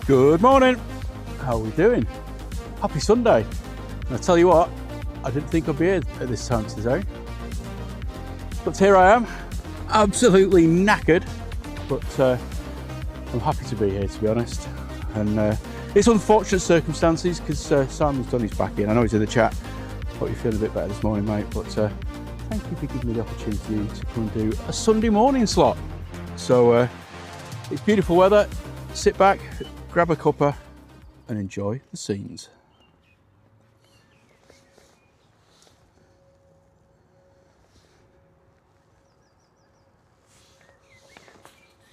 Good morning. How are we doing? Happy Sunday. And I tell you what, I didn't think I'd be here at this time today. But here I am, absolutely knackered. But I'm happy to be here, to be honest. And it's unfortunate circumstances because Simon's done his back in. I know he's in the chat. Hope you're feeling a bit better this morning, mate. But thank you for giving me the opportunity to come and do a Sunday morning slot. So it's beautiful weather. Sit back, grab a cuppa and enjoy the scenes.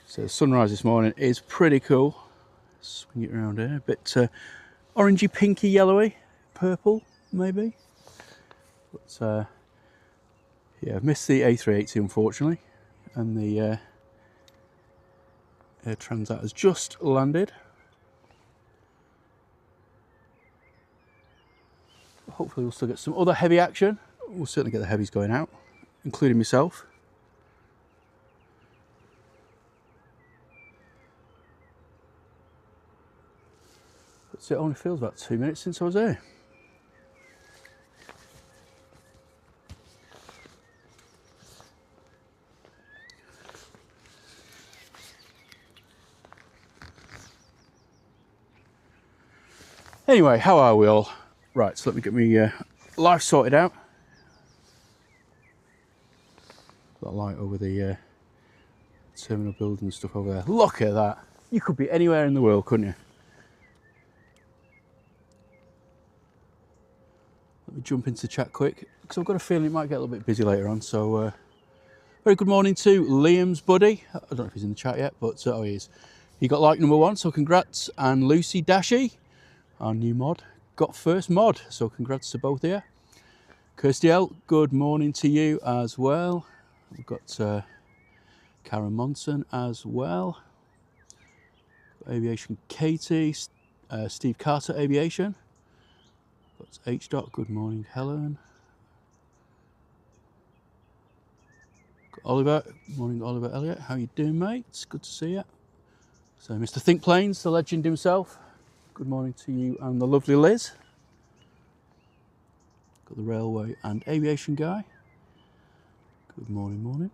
So the sunrise this morning is pretty cool. Swing it around here, a bit orangey, pinky, yellowy, purple maybe. But yeah, I've missed the A380 unfortunately, and the Air Transat has just landed. Hopefully we'll still get some other heavy action. We'll certainly get the heavies going out, including myself. But it only feels about 2 minutes since I was here. Anyway, how are we all? Right, so let me get my life sorted out. Got a light over the terminal building and stuff over there. Look at that. You could be anywhere in the world, couldn't you? Let me jump into the chat quick, because I've got a feeling it might get a little bit busy later on. So, very good morning to Liam's buddy. I don't know if he's in the chat yet, but oh, he is. He got like number 1, so congrats. And Lucy Dashy, our new mod, got first mod, so congrats to both here. Kirsty L, good morning to you as well. We've got Karen Monson as well. Aviation Katie, Steve Carter Aviation. Got H. Dot, good morning Helen. Got Oliver, good morning Oliver Elliott. How you doing, mate? It's good to see you. So Mr. Think Planes, the legend himself. Good morning to you and the lovely Liz. Got the railway and aviation guy. Good morning, morning.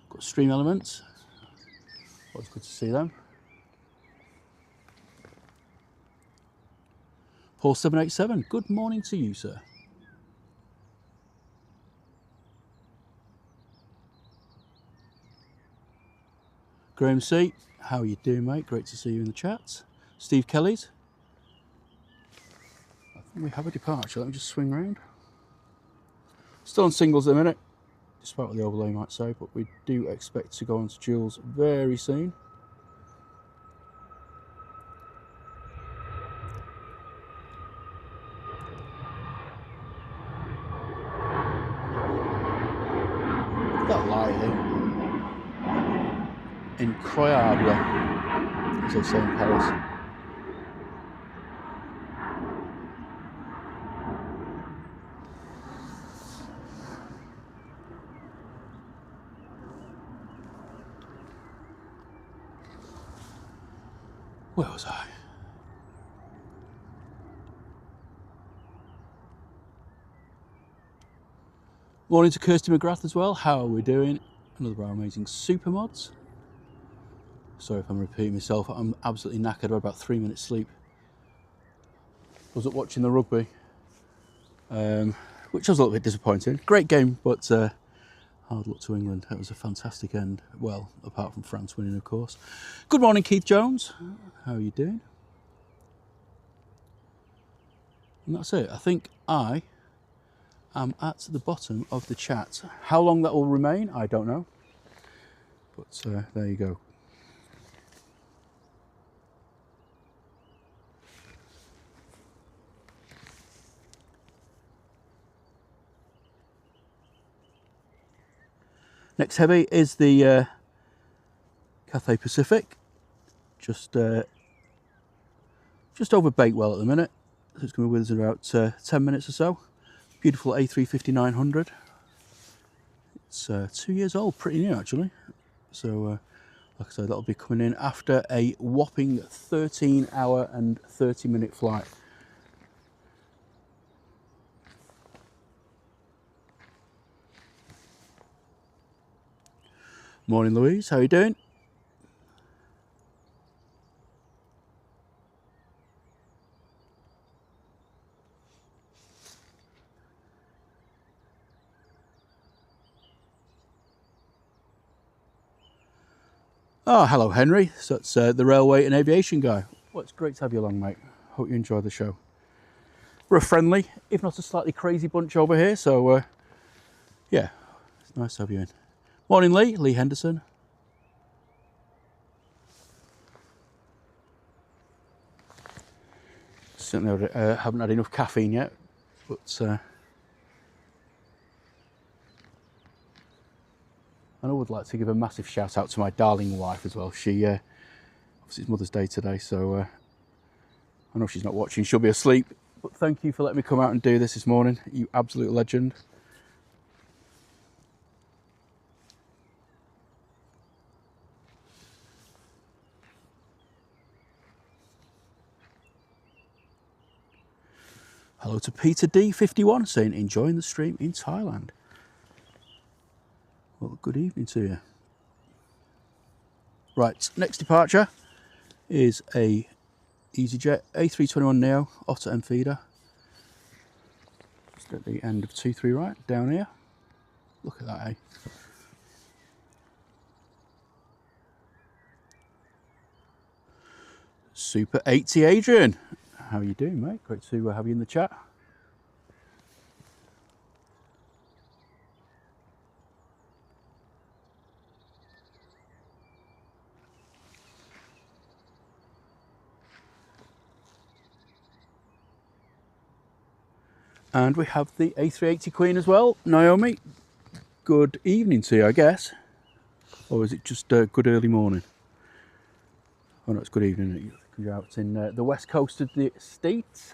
Got Stream Elements. Always good to see them. Paul 787, good morning to you, sir. Graham C, how are you doing, mate? Great to see you in the chat. Steve Kelly's. I think we have a departure. Let me just swing round. Still on singles at the minute, despite what the overlay might say, but we do expect to go on to duals very soon. That light incroyable, as they say in Paris. Where was I? Morning to Kirsty McGrath as well. How are we doing? Another of our amazing super mods. Sorry if I'm repeating myself. I'm absolutely knackered. I had about 3 minutes sleep. Was up watching the rugby, which was a little bit disappointing. Great game, but hard luck to England. It was a fantastic end. Well, apart from France winning, of course. Good morning, Keith Jones. How are you doing? And that's it. I think I am at the bottom of the chat. How long that will remain, I don't know. But there you go. Next heavy is the Cathay Pacific, just over Bakewell at the minute. So it's going to be with us in about 10 minutes or so. Beautiful A350-900. It's 2 years old, pretty new actually. So like I said, that'll be coming in after a whopping 13-hour and 30-minute flight. Morning, Louise. How are you doing? Oh, hello, Henry. So it's the railway and aviation guy. Well, it's great to have you along, mate. Hope you enjoy the show. We're a friendly, if not a slightly crazy bunch over here. So, yeah, it's nice to have you in. Morning, Lee. Lee Henderson. Certainly haven't had enough caffeine yet, but and I would like to give a massive shout out to my darling wife as well. She, obviously it's Mother's Day today, so I know she's not watching, she'll be asleep. But thank you for letting me come out and do this morning, you absolute legend. Hello to Peter D51 saying enjoying the stream in Thailand. Well, good evening to you. Right, next departure is a EasyJet A321neo off to Enfida. Just at the end of 23 right, down here. Look at that, eh? Super 80 Adrian. How are you doing, mate? Great to have you in the chat. And we have the A380 Queen as well, Naomi. Good evening to you, I guess. Or is it just good early morning? Oh no, it's good evening. You're out in the west coast of the States.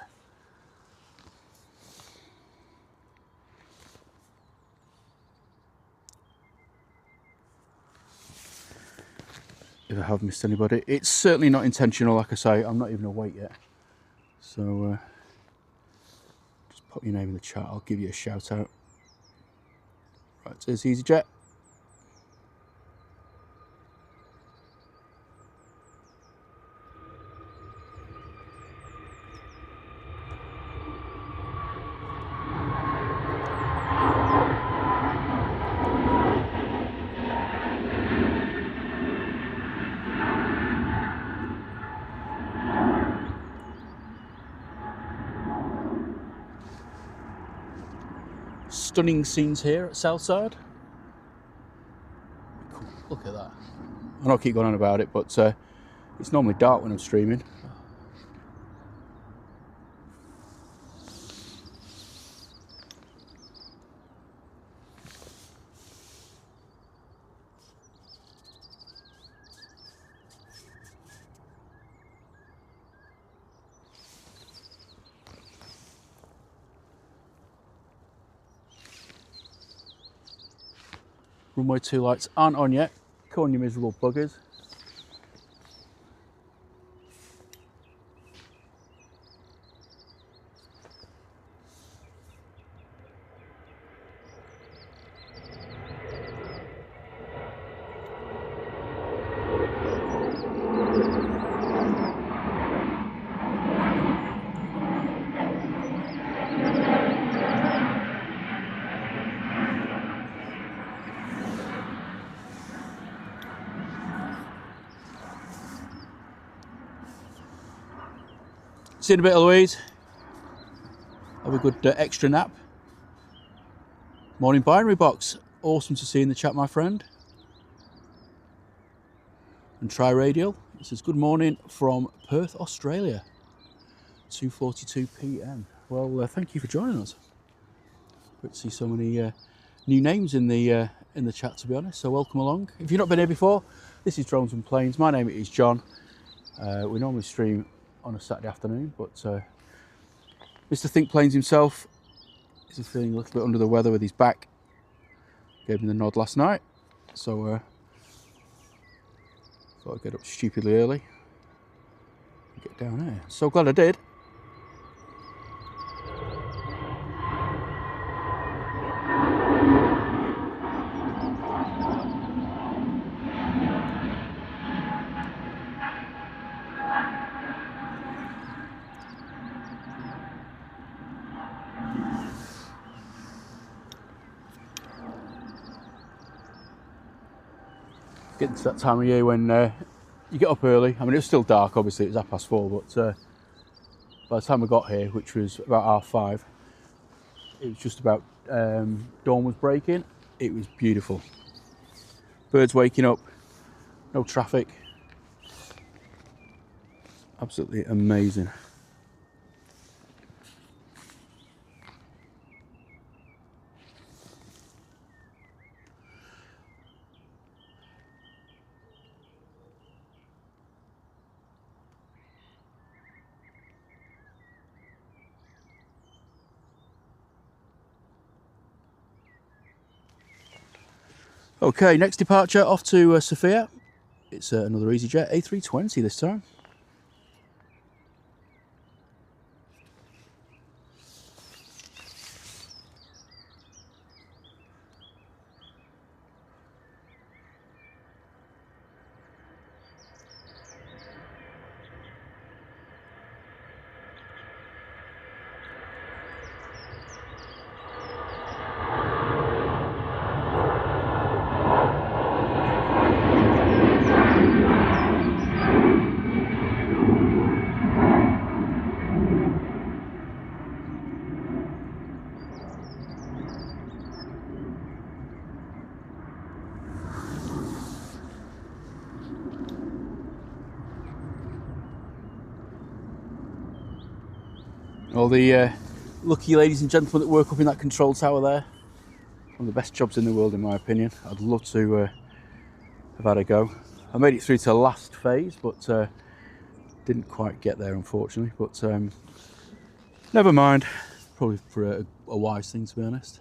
If I have missed anybody, it's certainly not intentional. Like I say, I'm not even awake yet. So just put your name in the chat. I'll give you a shout out. Right, there's EasyJet. Stunning scenes here at Southside. Look at that. I know I keep going on about it, but it's normally dark when I'm streaming. Runway 2 lights aren't on yet. Come on, you miserable buggers. See you in a bit, Louise. Have a good extra nap. Morning, Binary Box. Awesome to see you in the chat, my friend. And Tri Radial. It says, good morning from Perth, Australia. 2:42 p.m. Well, thank you for joining us. Great to see so many new names in the chat, to be honest. So welcome along. If you've not been here before, this is Drones and Planes. My name is John. We normally stream on a Saturday afternoon, but Mr. Think Planes himself is feeling a little bit under the weather with his back. gave me the nod last night, so thought I'd get up stupidly early and get down here. So glad I did. Getting to that time of year when you get up early. I mean, it was still dark, obviously, it was 4:30, but by the time I got here, which was about 5:30, it was just about dawn was breaking. It was beautiful. Birds waking up, no traffic. Absolutely amazing. Okay, next departure off to Sofia. It's another EasyJet A320 this time. All the lucky ladies and gentlemen that work up in that control tower there. One of the best jobs in the world, in my opinion. I'd love to have had a go. I made it through to the last phase, but didn't quite get there, unfortunately. But never mind. Probably for a wise thing, to be honest.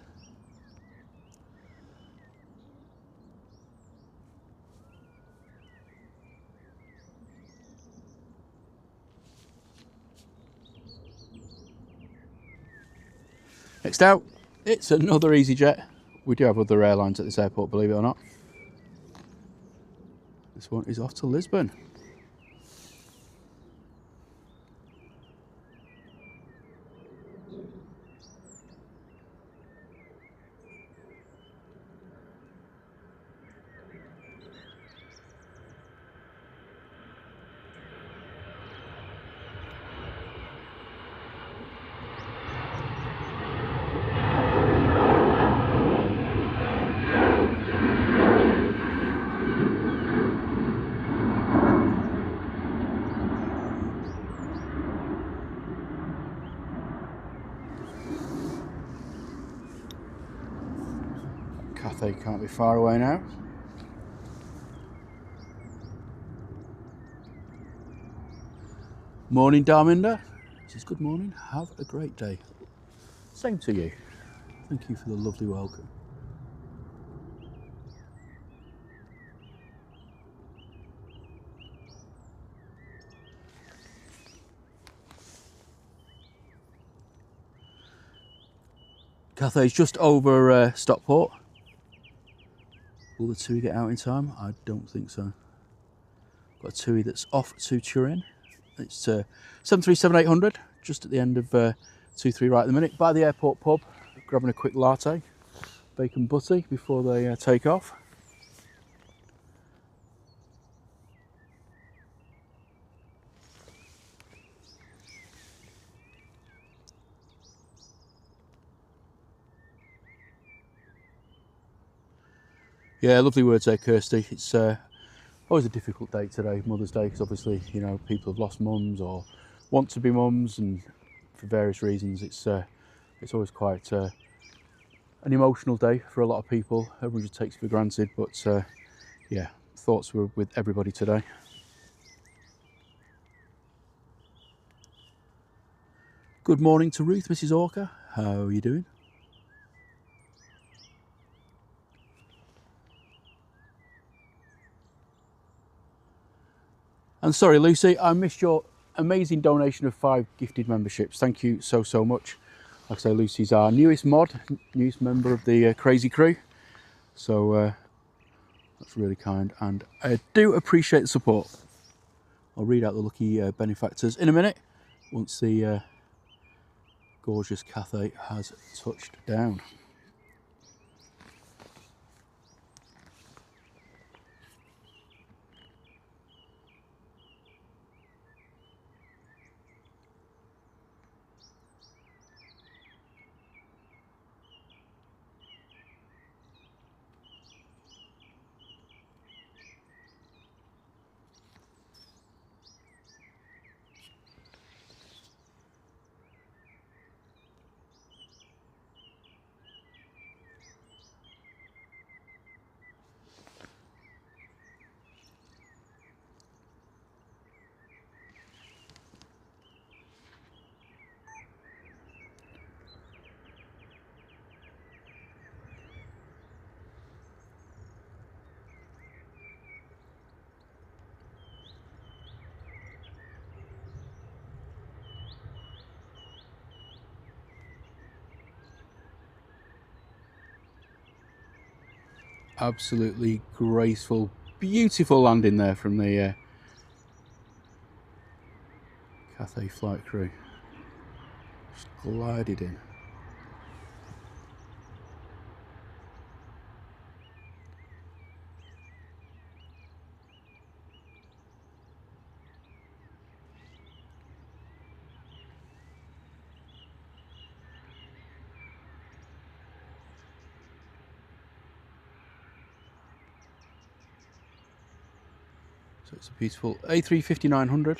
Next out, it's another EasyJet. We do have other airlines at this airport, believe it or not. This one is off to Lisbon. Cathay can't be far away now. Morning, Darminder. He says, good morning, have a great day. Same to you. Thank you for the lovely welcome. Cathay's just over Stockport. Will the TUI get out in time? I don't think so. Got a TUI that's off to Turin. It's 737-800, just at the end of 23 right at the minute. By the airport pub, grabbing a quick latte, bacon butty before they take off. Yeah, lovely words there, Kirsty. It's always a difficult day today, Mother's Day, because obviously, you know, people have lost mums or want to be mums, and for various reasons, it's always quite an emotional day for a lot of people. Everyone just takes it for granted, but yeah, thoughts were with everybody today. Good morning to Ruth, Mrs. Orca. How are you doing? And sorry, Lucy, I missed your amazing donation of 5 gifted memberships. Thank you so, so much. Like I say, Lucy's our newest member of the crazy crew. So that's really kind, and I do appreciate the support. I'll read out the lucky benefactors in a minute, once the gorgeous Cathay has touched down. Absolutely graceful, beautiful landing there from the Cathay flight crew. Just glided in. So it's a beautiful A350-900,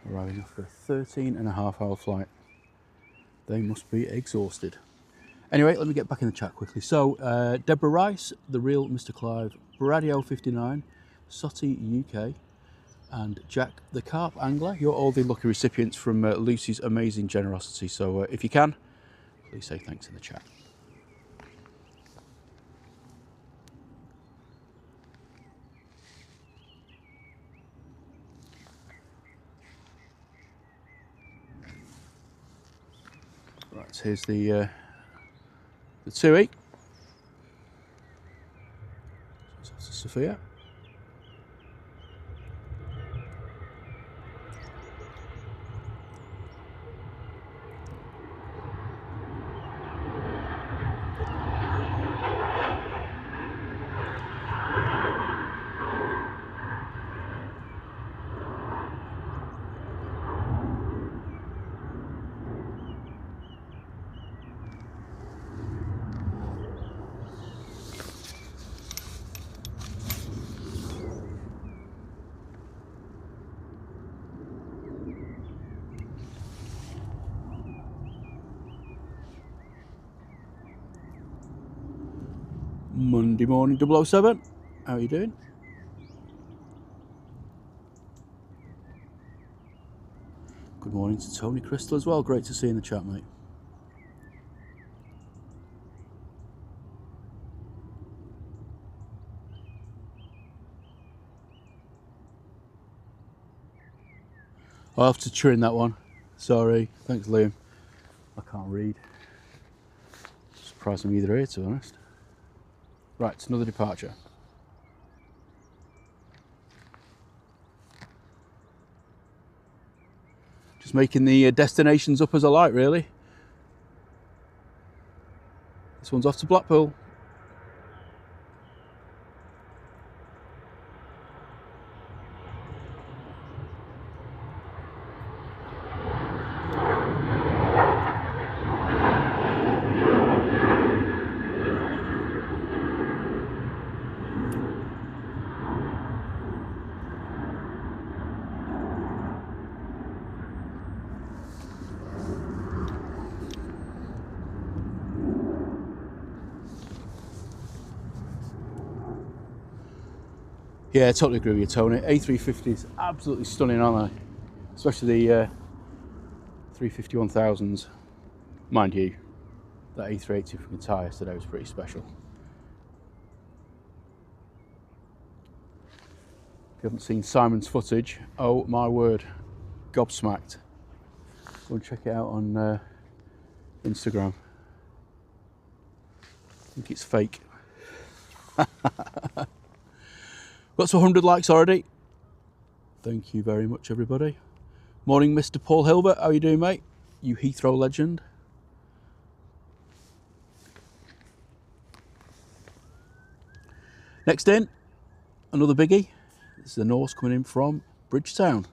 arriving after a 13.5-hour flight. They must be exhausted. Anyway, let me get back in the chat quickly. So, Deborah Rice, The Real Mr. Clive, Bradio59, Sotty UK, and Jack the Carp Angler. You're all the lucky recipients from Lucy's amazing generosity. So, if you can, please say thanks in the chat. Right, here's the 2E. So that's Sophia. Monday morning 007, how are you doing? Good morning to Tony Crystal as well, great to see you in the chat, mate. I'll have to trim that one, sorry, thanks Liam. I can't read. Surprised I'm either here, to be honest. Right, it's another departure. Just making the destinations up as I like, really. This one's off to Blackpool. Yeah, I totally agree with you, Tony. A350s absolutely stunning, aren't they? Especially the 350-1000s. Mind you, that A380 from Cathay yesterday was pretty special. you haven't seen Simon's footage, oh my word, gobsmacked. Go and check it out on Instagram. I think it's fake. Got to 100 likes already. Thank you very much, everybody. Morning, Mr. Paul Hilbert. How are you doing, mate? You Heathrow legend. Next in, another biggie. This is the Norse coming in from Bridgetown.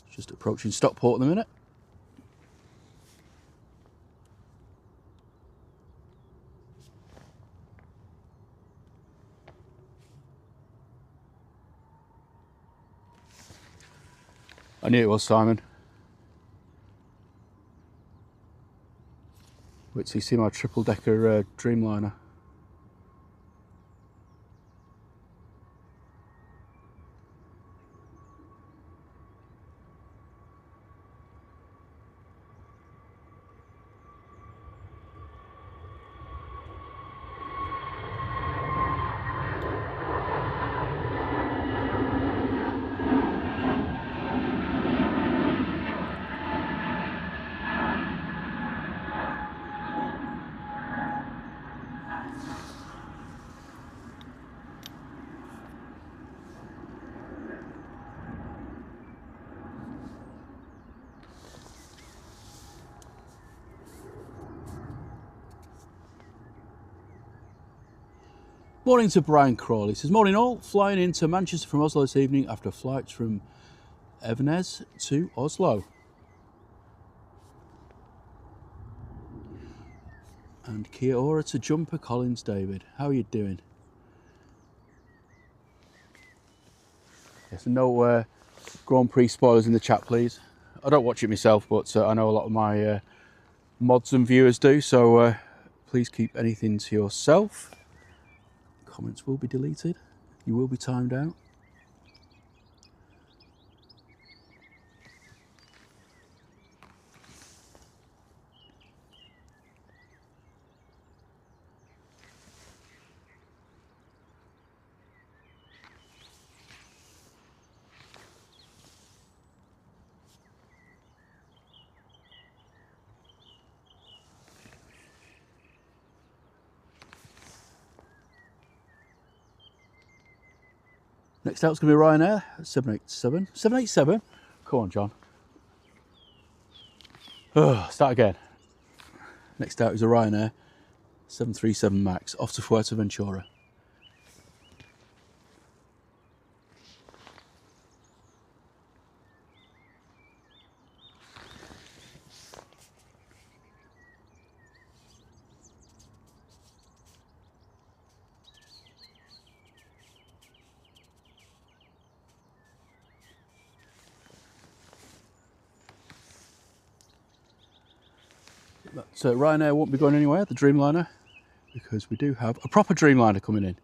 Just approaching Stockport at the minute. I knew it was Simon. Wait till you see my triple-decker Dreamliner. Morning to Brian Crawley. He says, morning all, flying into Manchester from Oslo this evening after flights from Evenes to Oslo. And Kia ora to Jumper Collins David. How are you doing? Yes, no Grand Prix spoilers in the chat, please. I don't watch it myself, but I know a lot of my mods and viewers do, so please keep anything to yourself. Comments will be deleted. You will be timed out. Next out is going to be Ryanair, 787. 787? Come on, John. Start again. Next out is a Ryanair, 737 MAX, off to Fuerteventura. So Ryanair won't be going anywhere, the Dreamliner, because we do have a proper Dreamliner coming in.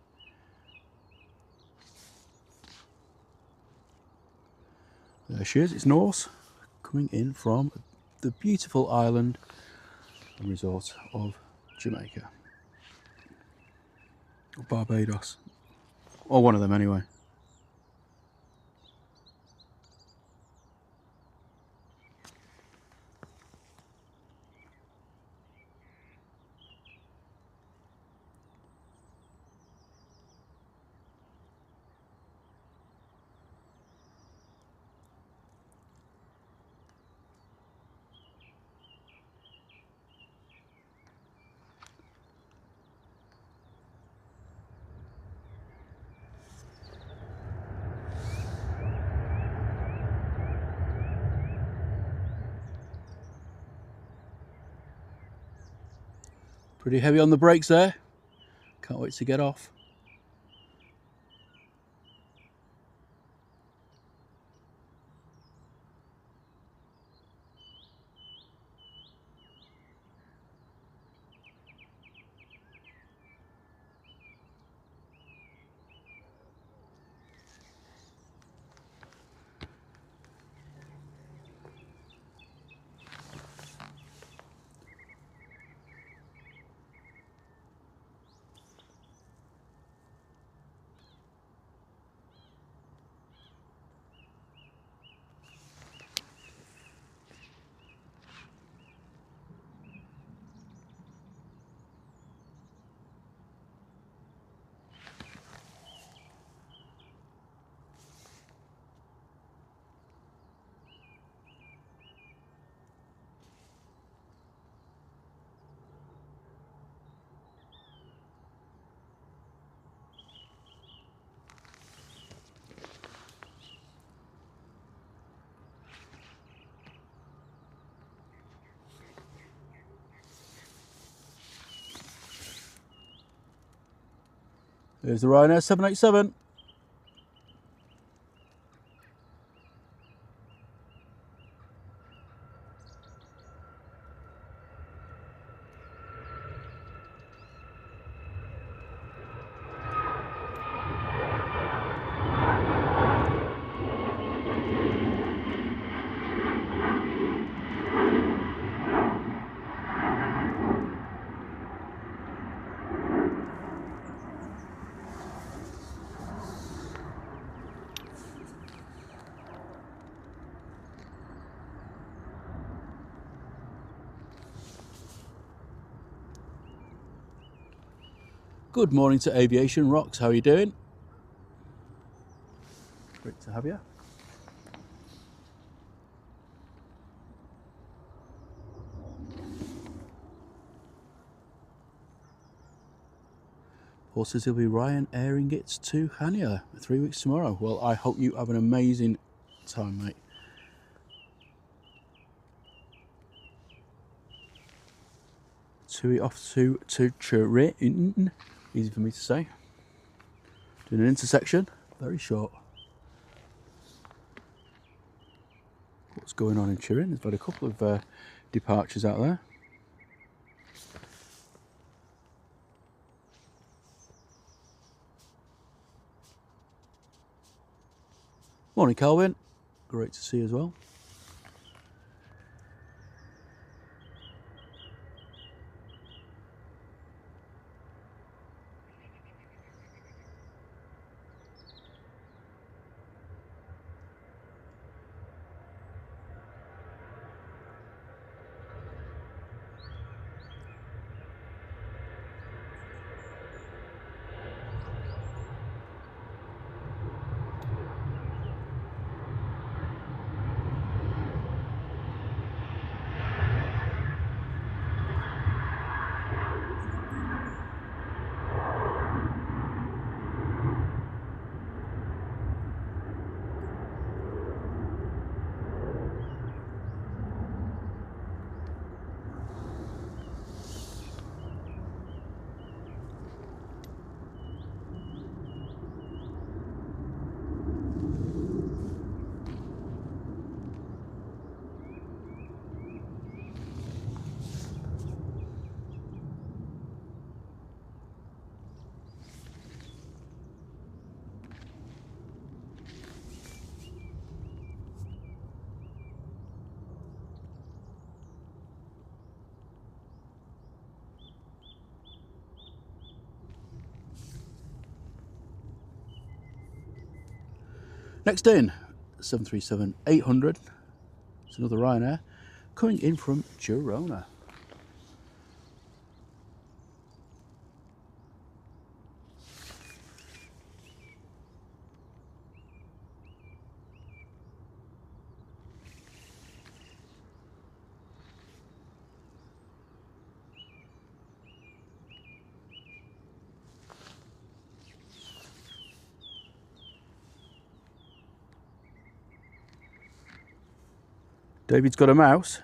There she is, it's Norse, coming in from the beautiful island and resort of Jamaica. Or Barbados. Or one of them anyway. Pretty heavy on the brakes there. Can't wait to get off. There's the Ryanair 787. Good morning to Aviation Rocks, how are you doing? Great to have you. Paul says he'll be Ryan airing it to Hania 3 weeks tomorrow. Well, I hope you have an amazing time, mate. Off to Turin, easy for me to say. Doing an intersection, very short. What's going on in Turin? There's got a couple of departures out there. Morning, Calvin. Great to see you as well. Next in, 737-800. It's another Ryanair coming in from Girona. David's got a mouse.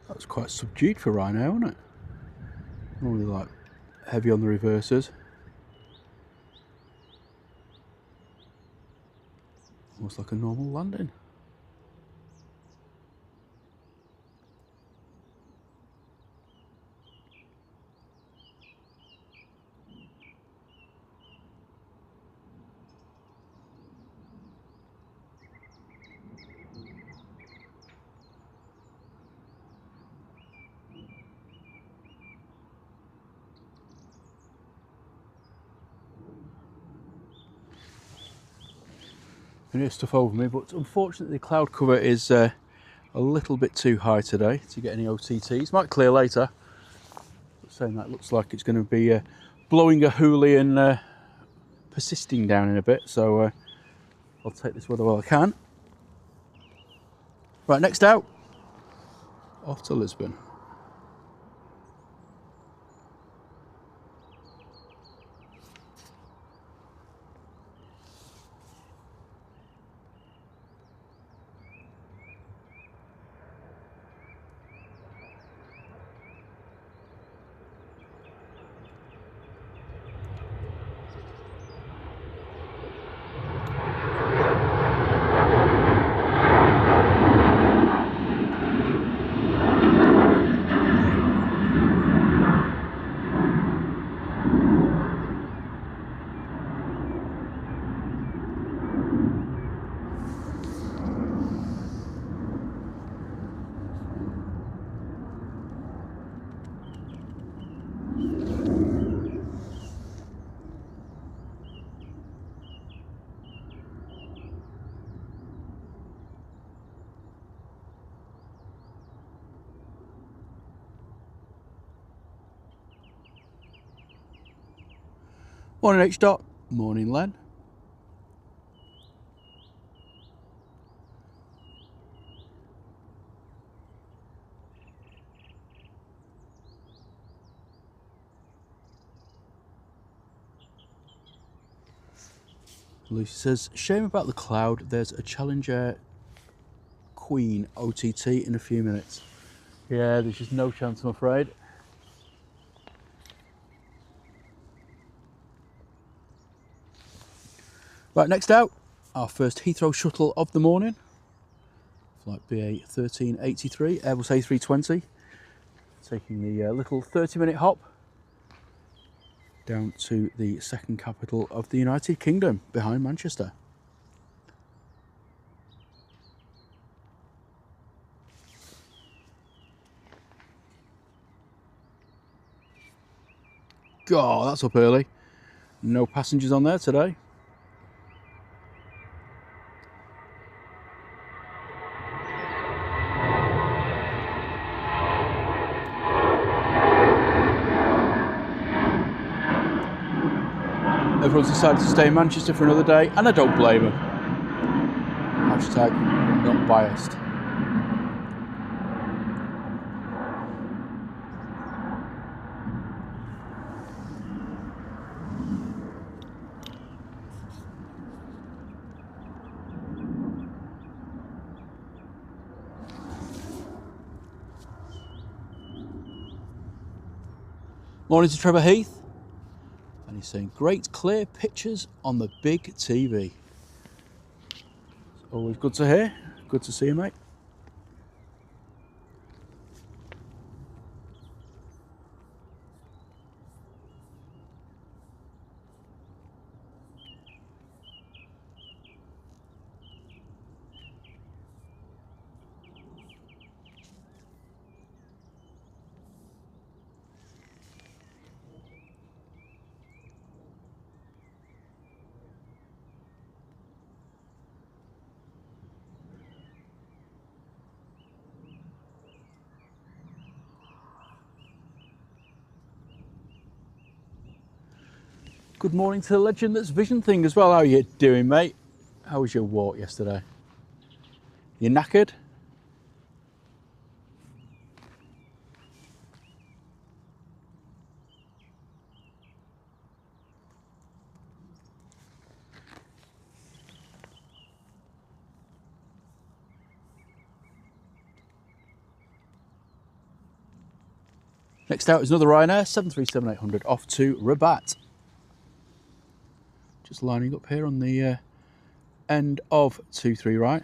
That was quite subdued for Ryanair, wasn't it? Normally like heavy on the reversers. Almost like a normal landing. can hear stuff over me, but unfortunately the cloud cover is a little bit too high today to get any OTTs. Might clear later, but saying that, looks like it's going to be blowing a hoolie and persisting down in a bit, so I'll take this weather while I can. Right, next out, off to Lisbon. Morning H dot, morning Len. Lucy says, shame about the cloud, there's a Challenger Queen OTT in a few minutes. Yeah, there's just no chance, I'm afraid. Right, next out, our first Heathrow shuttle of the morning. Flight BA 1383, Airbus A320. Taking the little 30-minute hop down to the second capital of the United Kingdom, behind Manchester. God, that's up early. No passengers on there today. Everyone's decided to stay in Manchester for another day, and I don't blame them. Hashtag not biased. Morning to Trevor Heath. And he's saying, great clear pictures on the big TV. It's always good to hear. Good to see you, mate. Good morning to the legend that's Vision Thing as well. How are you doing, mate? How was your walk yesterday? You knackered? Next out is another Ryanair 737-800 off to Rabat. Just lining up here on the end of 23 right.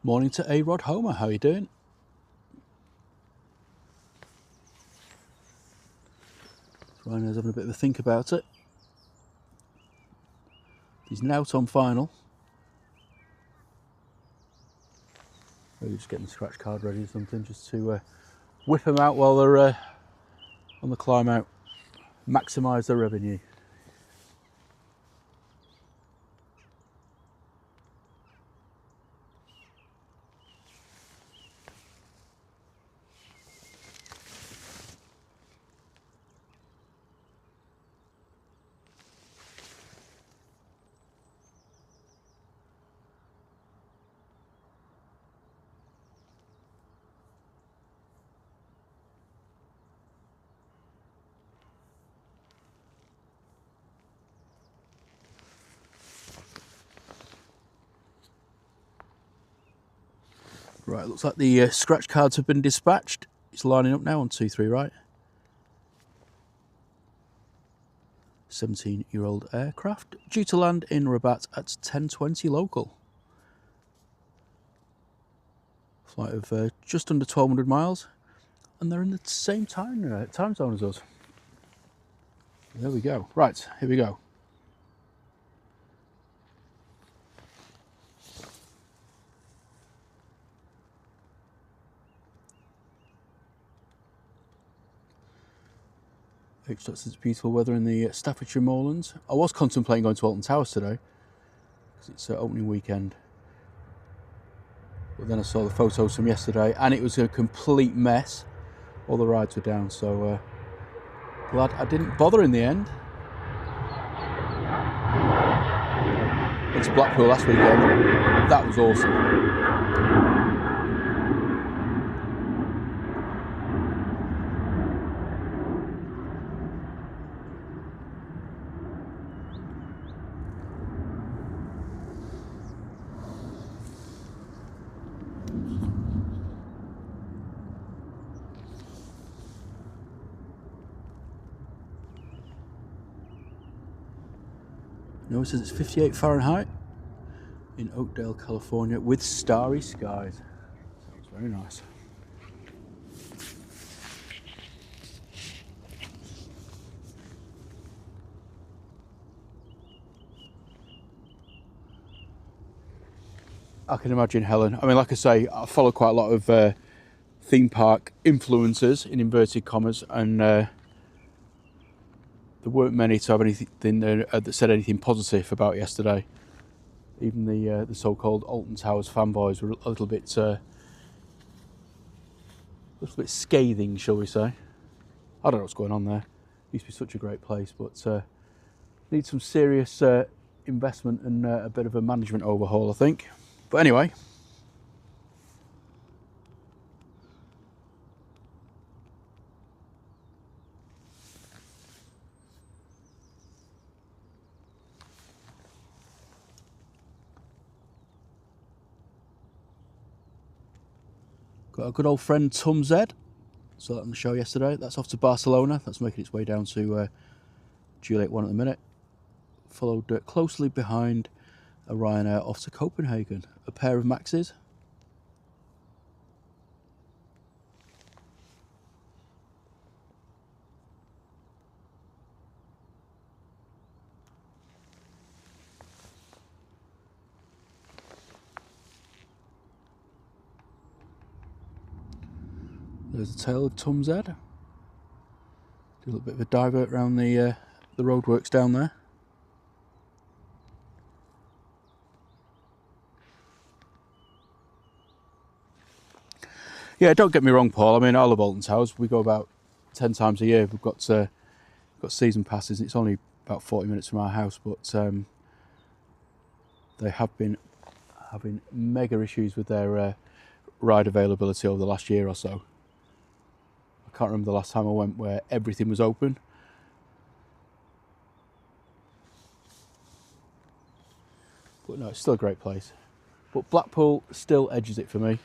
Morning to A-Rod Homer, how are you doing? Ryanair's having a bit of a think about it. He's now on final. Maybe just getting the scratch card ready or something, just to whip them out while they're on the climb out. Maximise their revenue. Right, looks like the scratch cards have been dispatched. It's lining up now on 2-3 right. 17-year-old aircraft due to land in Rabat at 10:20 local. Flight of just under 1,200 miles, and they're in the same time zone as us. There we go. Right, here we go. Expects it's beautiful weather in the Staffordshire Moorlands. I was contemplating going to Alton Towers today because it's opening weekend, but then I saw the photos from yesterday and it was a complete mess. All the rides were down, so glad I didn't bother in the end. Went to Blackpool last weekend. That was awesome. No, it says it's 58 Fahrenheit in Oakdale, California, with starry skies. Sounds very nice. I can imagine Helen. I mean, like I say, I follow quite a lot of theme park influencers, in inverted commas, and there weren't many to have anything that said anything positive about yesterday. Even the so-called Alton Towers fanboys were a little bit scathing, shall we say. I don't know what's going on there. It used to be such a great place, but needs some serious investment and a bit of a management overhaul, I think. But anyway. Got a good old friend Tom Z. Saw that on the show yesterday. That's off to Barcelona. That's making its way down to Juliet 1 at the minute. Followed closely behind a Ryanair off to Copenhagen. A pair of Maxes. There's the tail of Tom Z. Do a little bit of a divert around the roadworks down there. Yeah, don't get me wrong, Paul. I mean, I love Alton Towers. We go about 10 times a year. We've got season passes. It's only about 40 minutes from our house, but they have been having mega issues with their ride availability over the last year or so. I can't remember the last time I went where everything was open. But no, it's still a great place. But Blackpool still edges it for me,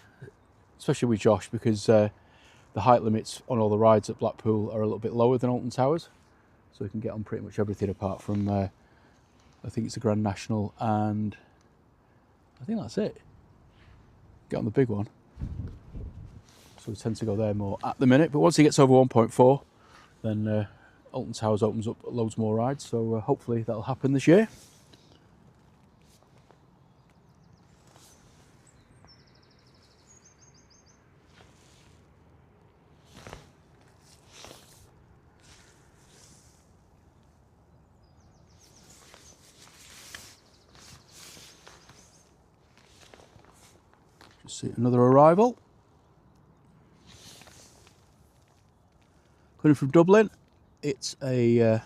especially with Josh, because the height limits on all the rides at Blackpool are a little bit lower than Alton Towers. So we can get on pretty much everything apart from, I think it's the Grand National, and I think that's it. get on the big one. So we tend to go there more at the minute. But once he gets over 1.4, then Alton Towers opens up loads more rides. So hopefully that'll happen this year. Just see another arrival. Coming from Dublin, it's an Aer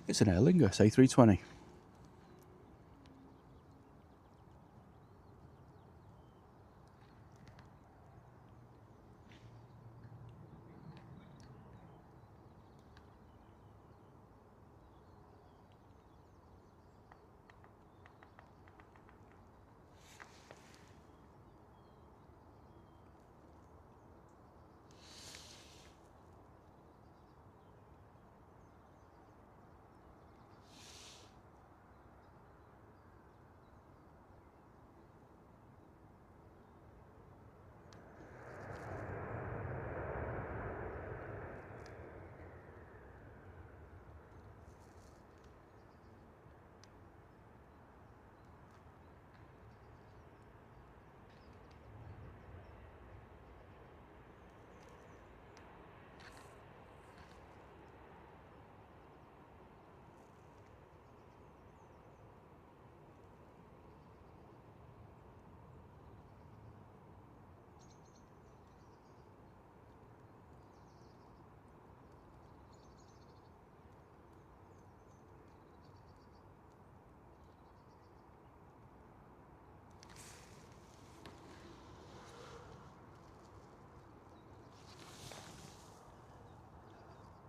Lingus A380.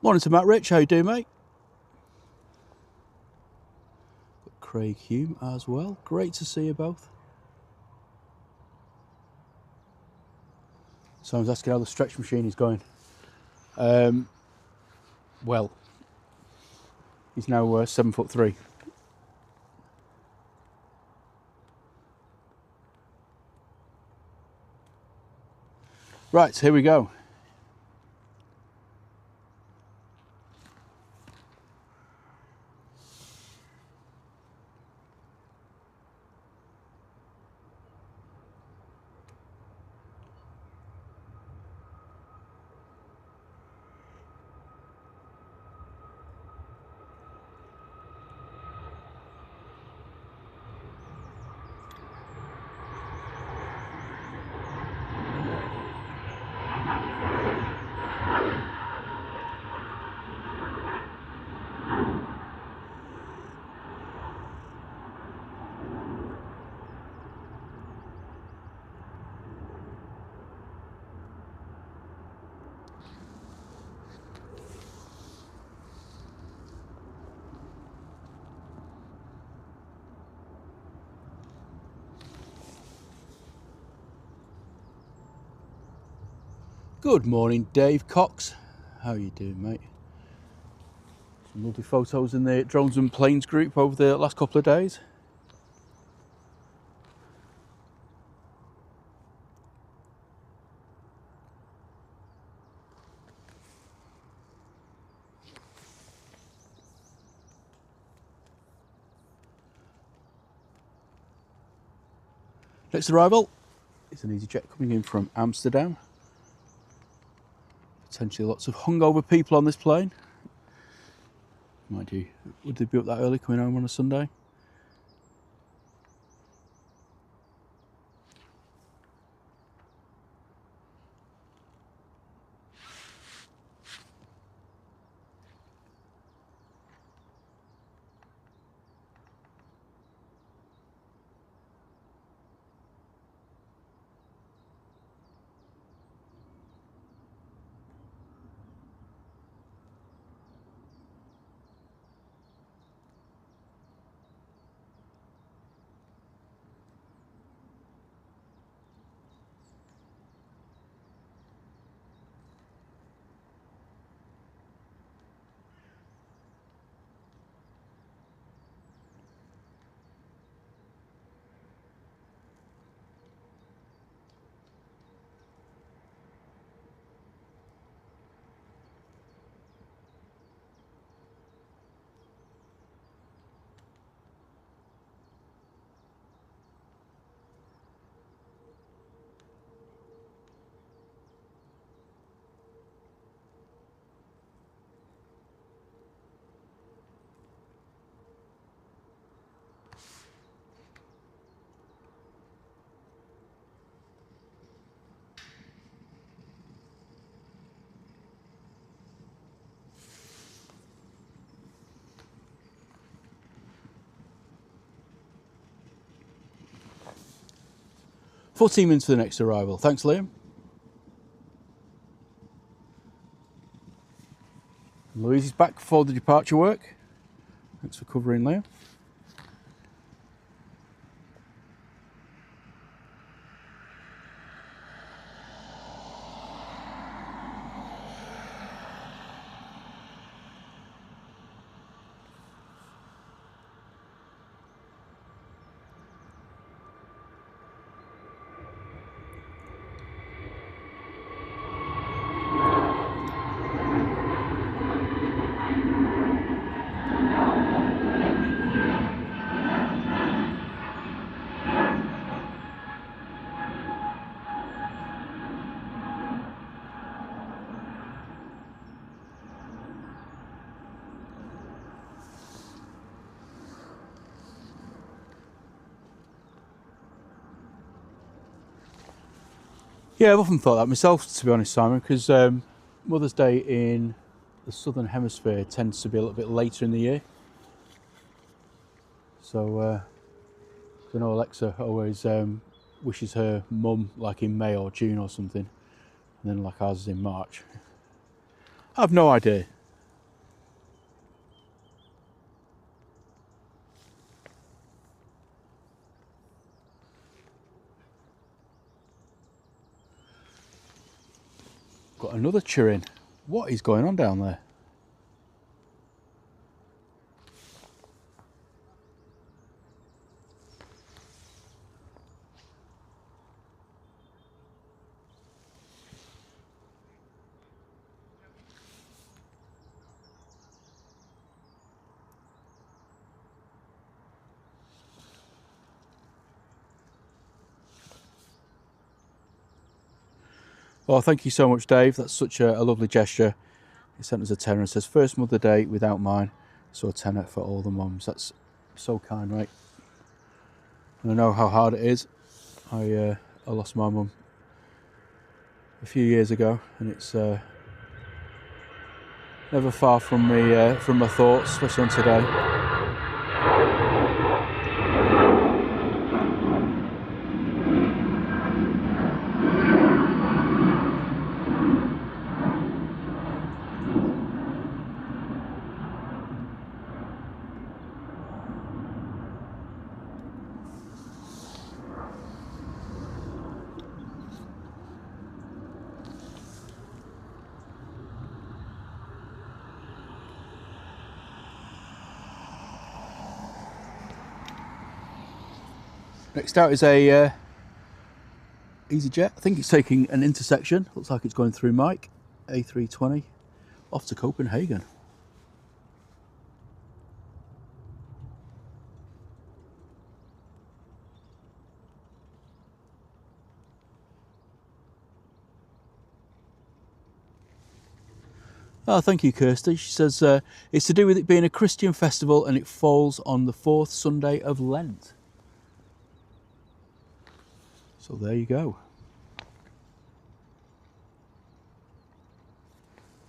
Morning to Matt Rich, how you doing, mate? Got Craig Hume as well. Great to see you both. Someone's asking how the stretch machine is going. Well, he's now 7'3". Right, here we go. Good morning, Dave Cox. How you doing, mate? Some lovely photos in the Drones and Planes group over the last couple of days. Next arrival is an EasyJet coming in from Amsterdam. Potentially lots of hungover people on this plane. Mind you, would they be up that early coming home on a Sunday? 4 team into the next arrival. Thanks, Liam. Louise is back for the departure work. Thanks for covering, Liam. Yeah, I've often thought that myself, to be honest, Simon, because Mother's Day in the Southern Hemisphere tends to be a little bit later in the year. So, I know Alexa always wishes her mum like in May or June or something, and then like ours is in March. I've no idea. Got another churring. What is going on down there? Well, thank you so much, Dave. That's such a lovely gesture. He sent us a tenner and says, first Mother Day without mine, so a tenner for all the mums. That's so kind, mate. And I know how hard it is. I lost my mum a few years ago, and it's never far from me, from my thoughts, especially on today. Next out is a EasyJet. I think it's taking an intersection. Looks like it's going through Mike. A320 off to Copenhagen. Oh, thank you, Kirsty. She says it's to do with it being a Christian festival and it falls on the 4th Sunday of Lent. So there you go.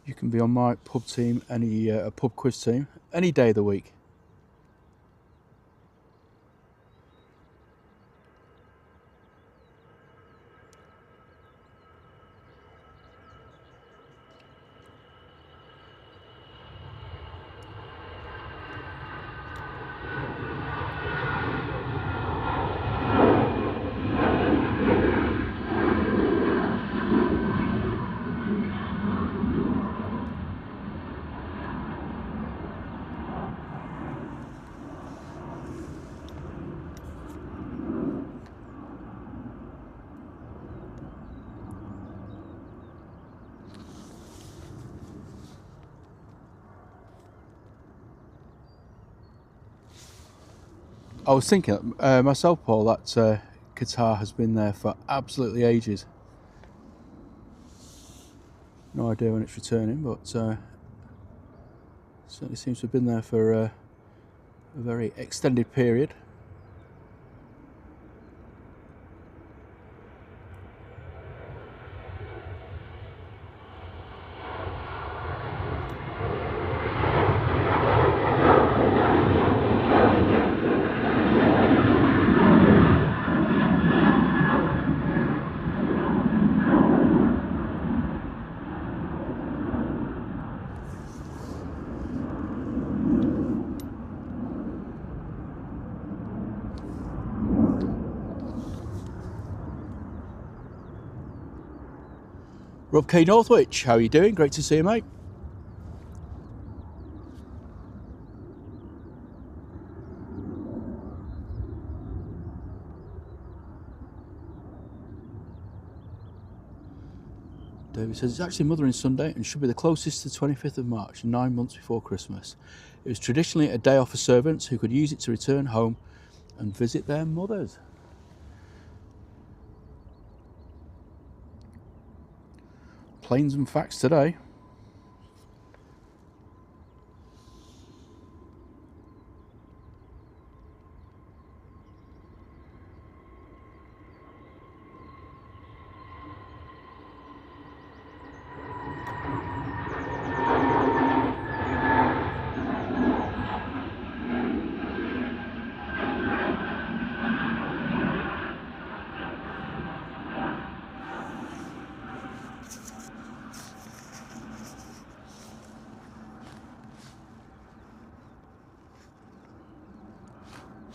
You can be on my pub team, a pub quiz team, any day of the week. I was thinking myself, Paul, that Qatar has been there for absolutely ages. No idea when it's returning, but certainly seems to have been there for a very extended period. Rob K. Northwich, how are you doing? Great to see you, mate. David says it's actually Mothering Sunday and should be the closest to the 25th of March, 9 months before Christmas. It was traditionally a day off for servants who could use it to return home and visit their mothers. Planes and facts today.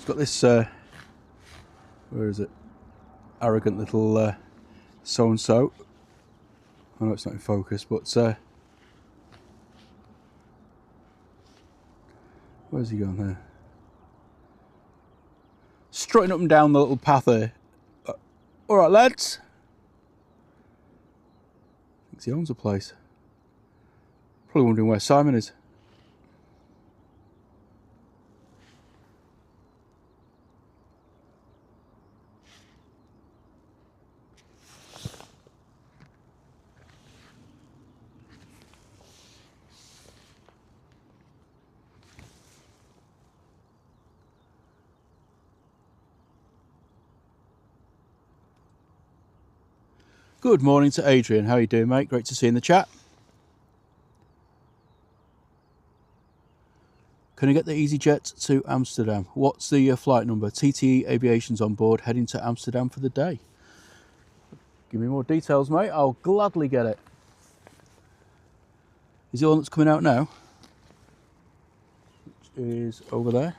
Got this where is it, arrogant little so-and-so. I know it's not in focus, but where's he going there? Strutting up and down the little path there. Alright lads, thinks he owns a place. Probably wondering where Simon is. Good morning to Adrian. How are you doing, mate? Great to see you in the chat. Can I get the EasyJet to Amsterdam? What's the flight number? TTE Aviation's on board, heading to Amsterdam for the day. Give me more details, mate. I'll gladly get it. Is the one that's coming out now? Which is over there.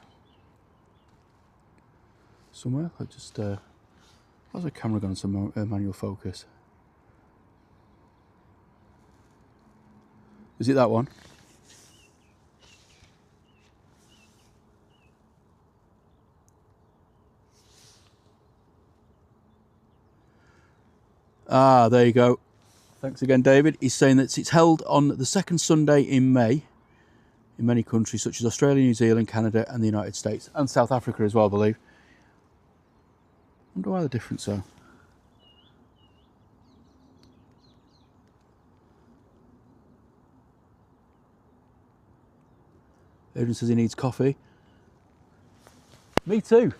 Somewhere. I just, how's the camera gone to manual focus? Is it that one? Ah, there you go. Thanks again, David. He's saying that it's held on the second Sunday in May in many countries such as Australia, New Zealand, Canada and the United States and South Africa as well, I believe. I wonder why the difference are. Adrian says he needs coffee. Me too.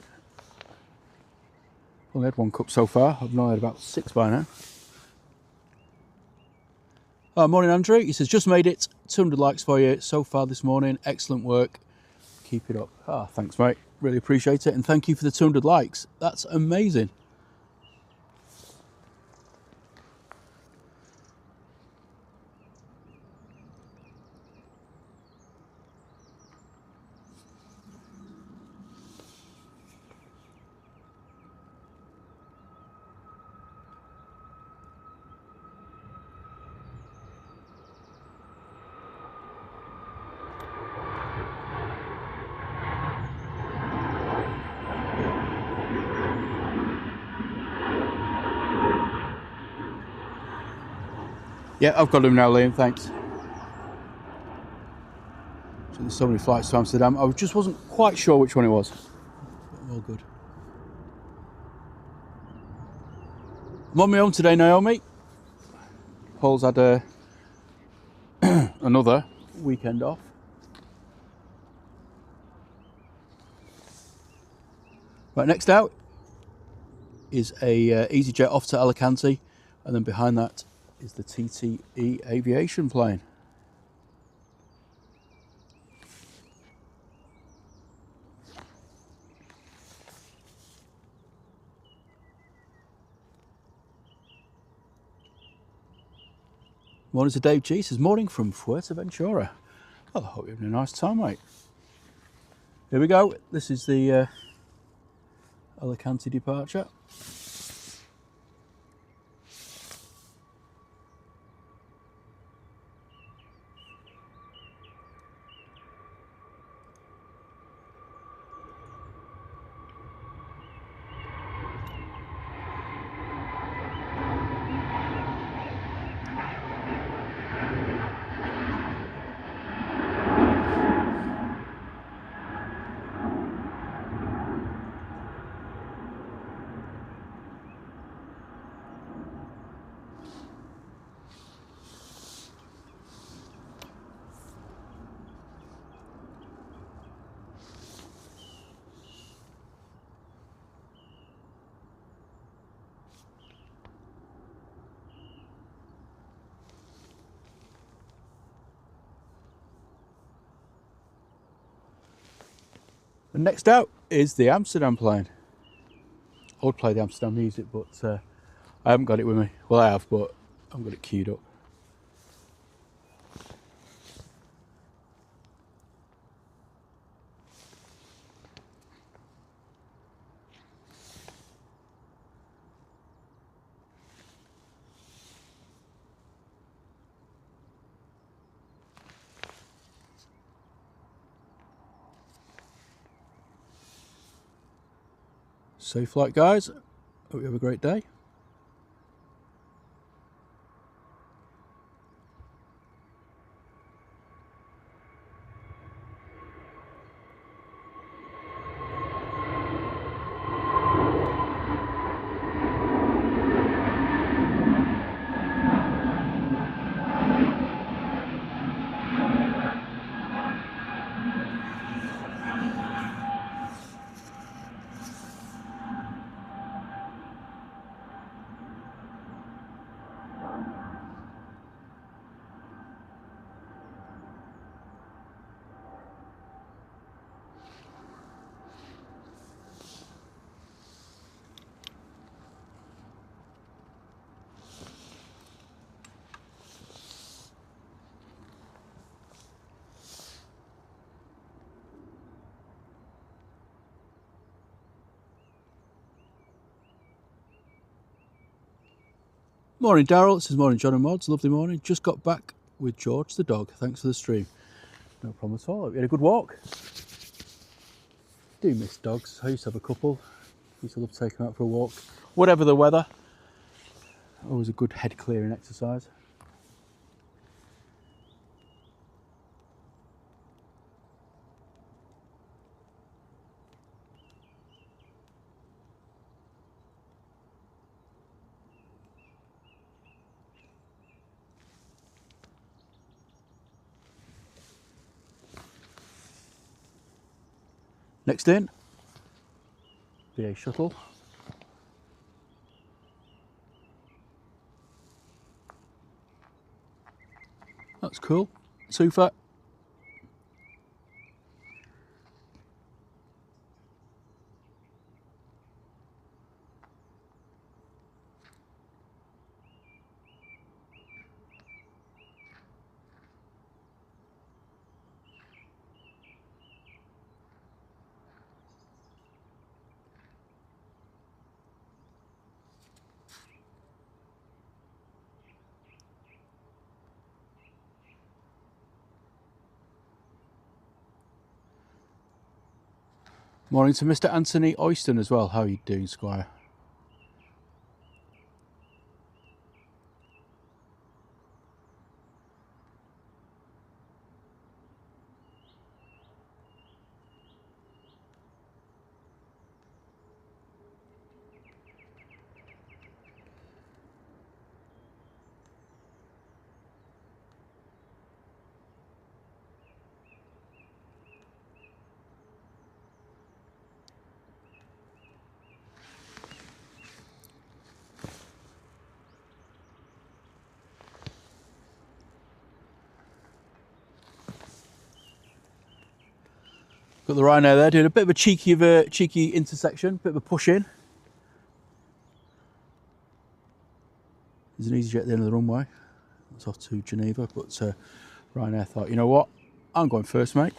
Only had one cup so far. I've now had about 6 by now. Morning, Andrew. He says, just made it. 200 likes for you so far this morning. Excellent work. Keep it up. Thanks, mate. Really appreciate it. And thank you for the 200 likes. That's amazing. Yeah, I've got them now, Liam, thanks. So there's so many flights to Amsterdam. I just wasn't quite sure which one it was. But all good. I'm on my own today, Naomi. Paul's had another weekend off. Right, next out is a EasyJet off to Alicante, and then behind that is the TTE Aviation plane. Morning to Dave G. Says, morning from Fuerteventura. Well, I hope you're having a nice time, mate. Here we go. This is the Alicante departure. And next out is the Amsterdam plane. I would play the Amsterdam music, but I haven't got it with me. Well, I have, but I haven't got it queued up. Safe flight, guys. Hope you have a great day. Morning, Daryl. This is morning, John and Mods. Lovely morning. Just got back with George the dog. Thanks for the stream. No problem at all. Hope you had a good walk. Do miss dogs. I used to have a couple. Used to love taking them out for a walk. Whatever the weather. Always a good head clearing exercise. Next in, BA shuttle. That's cool. Sofa. Morning to Mr. Anthony Oyston as well. How are you doing, Squire? Got the Ryanair there doing a bit of a cheeky intersection, bit of a push in. There's an EasyJet at the end of the runway. That's off to Geneva, but Ryanair thought, you know what, I'm going first, mate.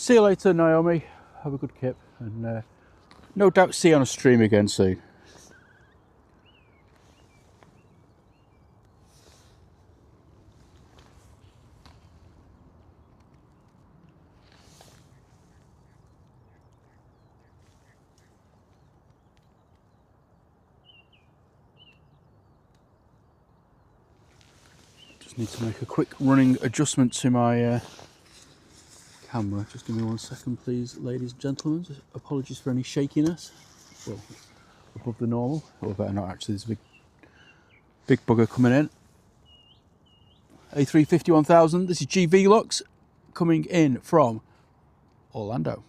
See you later, Naomi. Have a good kip, and no doubt see you on a stream again soon. Just need to make a quick running adjustment to my camera. Just give me 1 second, please, ladies and gentlemen. Just apologies for any shakiness. Well, above the normal. Or better not, actually. There's a big bugger coming in. A350 1000. This is GV Lux coming in from Orlando.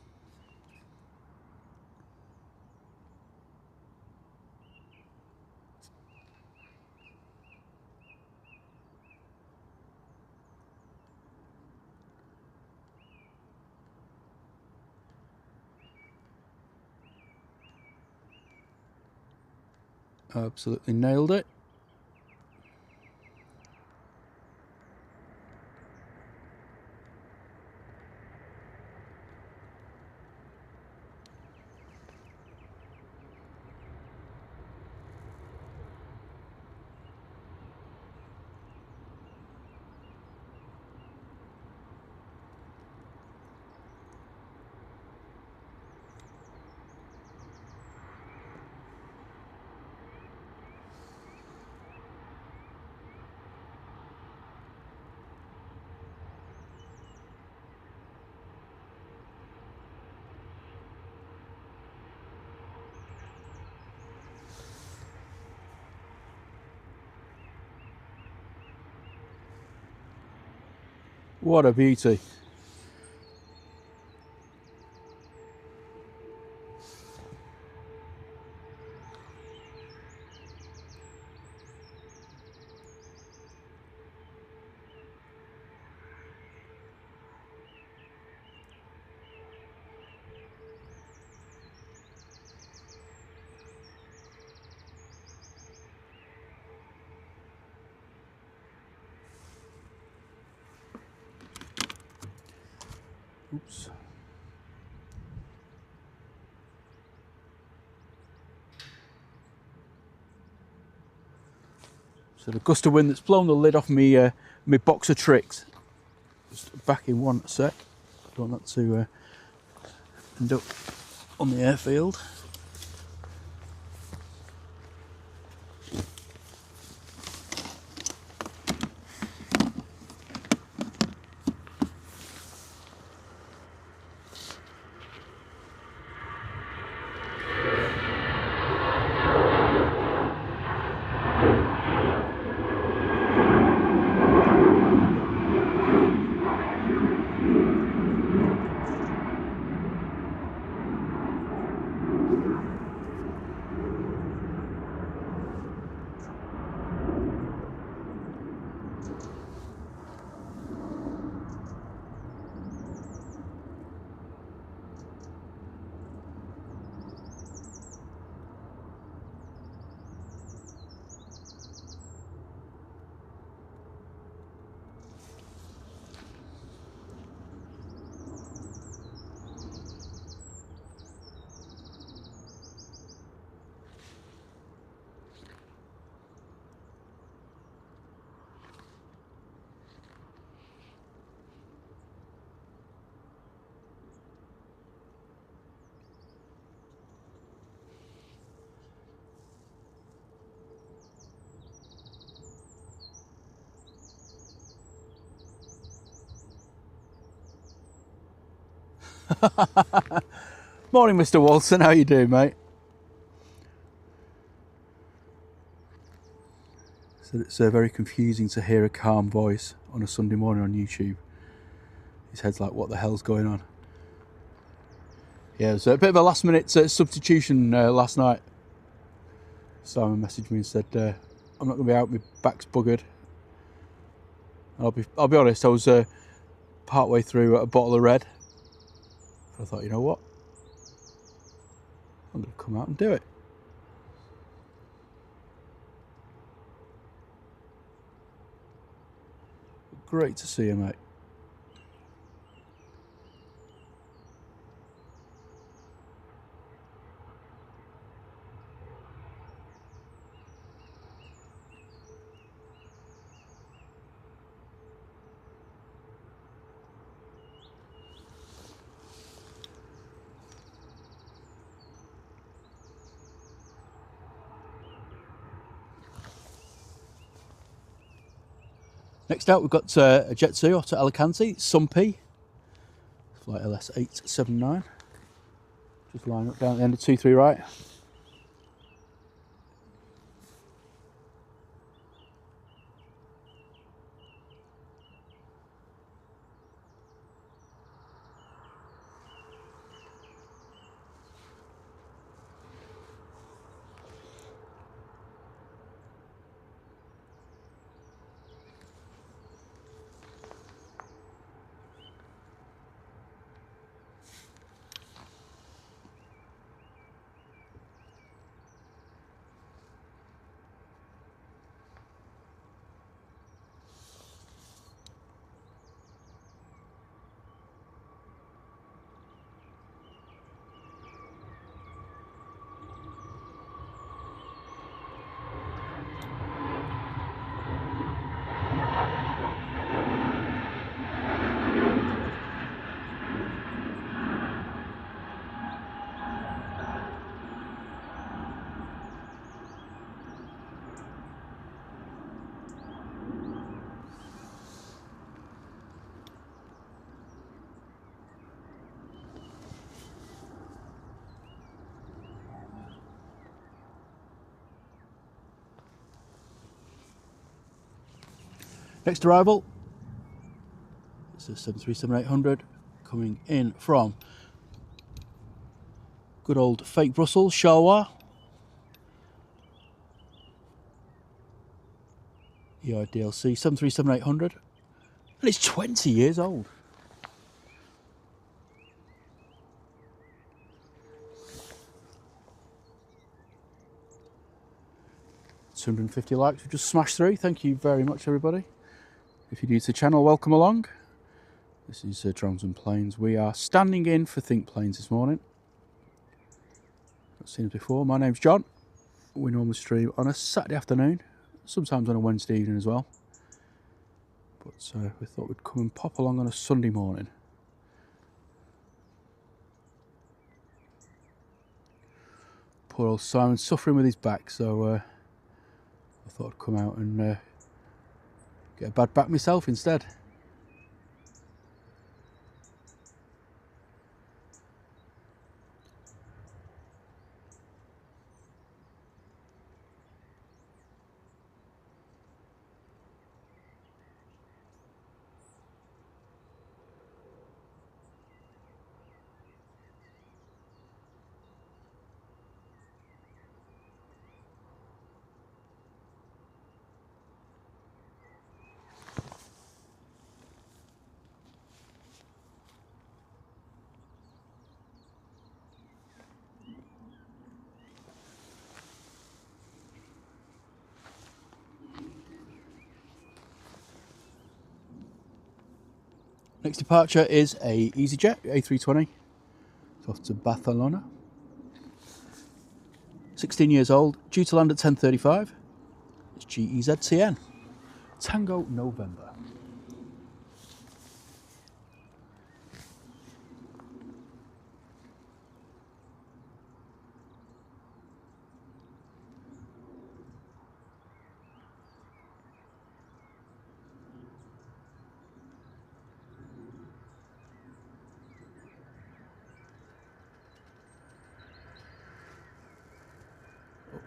Absolutely nailed it. What a beauty. Oops. So the gust of wind that's blown the lid off me, my box of tricks. Just back in 1 sec. Don't want that to end up on the airfield. Morning, Mr. Walton. How you doing, mate? So it's very confusing to hear a calm voice on a Sunday morning on YouTube. His head's like, what the hell's going on? Yeah, it was a bit of a last minute substitution last night. Simon messaged me and said, I'm not going to be out, my back's buggered. I'll be honest, I was part way through a bottle of red. I thought, you know what? I'm going to come out and do it. Great to see you, mate. Next out, we've got a Jetsu to Alicante, Sumpy, flight LS879. Just line up down at the end of 23 right. Next arrival, it's a 737-800 coming in from good old fake Brussels, Charleroi. EIDLC 737-800, and it's 20 years old. $250 likes, we just smashed through. Thank you very much, everybody. If you're new to the channel, welcome along. This is Drones and Planes. We are standing in for Think Planes this morning. I've seen us before. My name's John. We normally stream on a Saturday afternoon, sometimes on a Wednesday evening as well. But we thought we'd come and pop along on a Sunday morning. Poor old Simon's suffering with his back, so I thought I'd come out and get a bad back myself instead. Next departure is a EasyJet A380 off to Barcelona. 16 years old, due to land at 10:35. It's GEZTN. Tango November.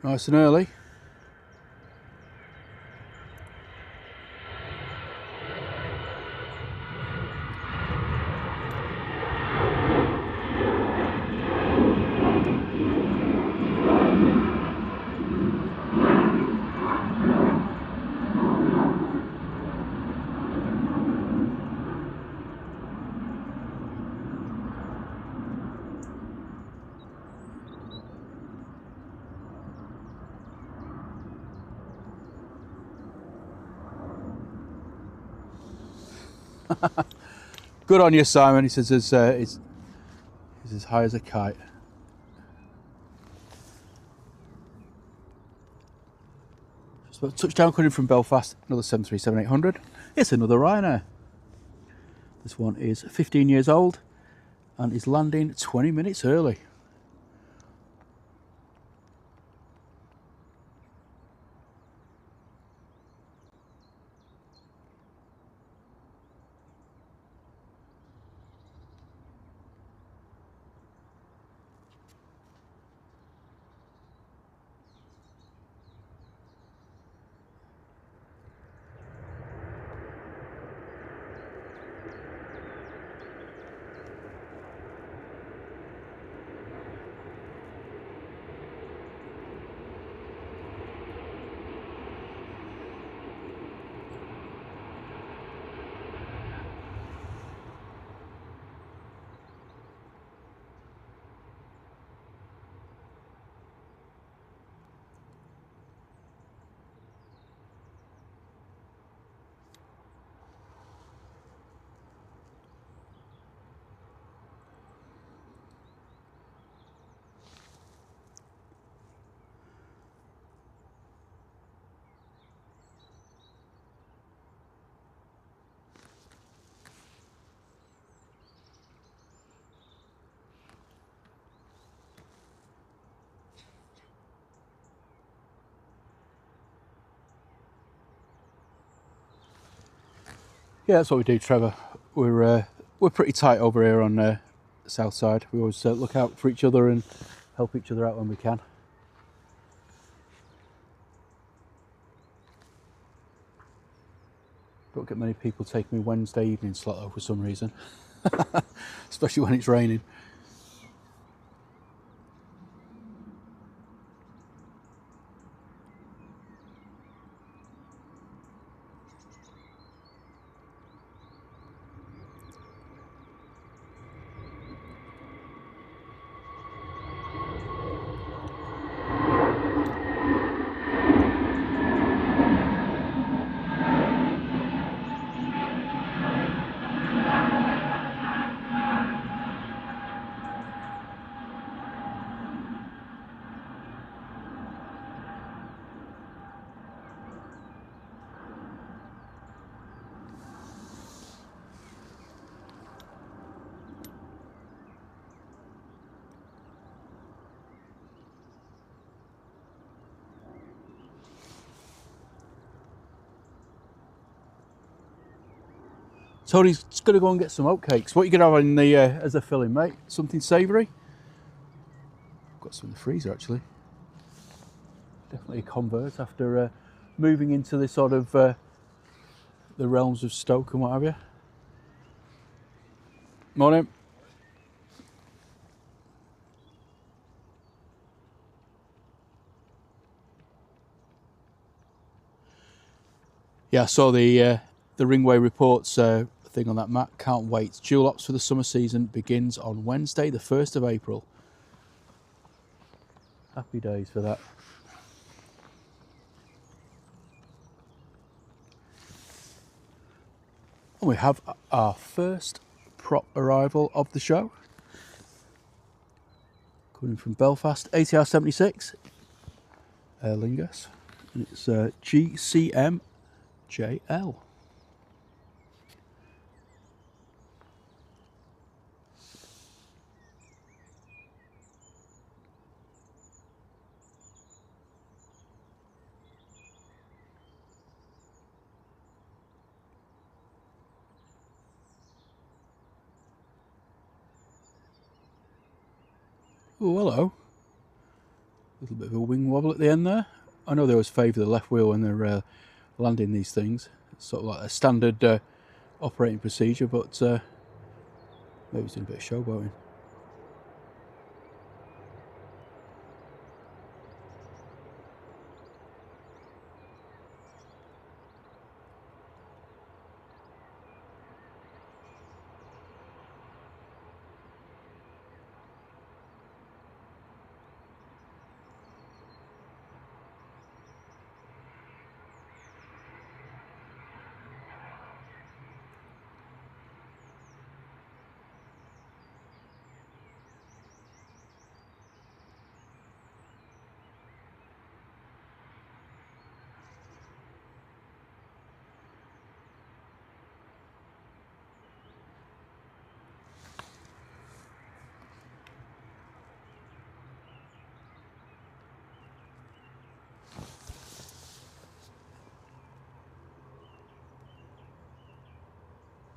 Nice and early. Good on you, Simon. He says it's as high as a kite. Just about touchdown coming from Belfast, another 737-800. It's another Ryanair. This one is 15 years old and is landing 20 minutes early. Yeah, that's what we do, Trevor. We're pretty tight over here on the south side. We always look out for each other and help each other out when we can. Don't get many people taking me Wednesday evening slot though for some reason, especially when it's raining. Tony's going to go and get some oatcakes. What are you going to have in the as a filling, mate? Something savoury? Got some in the freezer, actually. Definitely a convert after moving into this sort of the realms of Stoke and what have you. Morning. Yeah, I saw the Runway reports thing on that map. Can't wait. Dual ops for the summer season begins on Wednesday, the 1st of April. Happy days for that. And we have our first prop arrival of the show. Coming from Belfast, ATR 76, Aer Lingus. And it's GCM-JL. Oh, hello. A little bit of a wing wobble at the end there. I know they always favour the left wheel when they're landing these things. It's sort of like a standard operating procedure, but maybe it's doing a bit of showboating.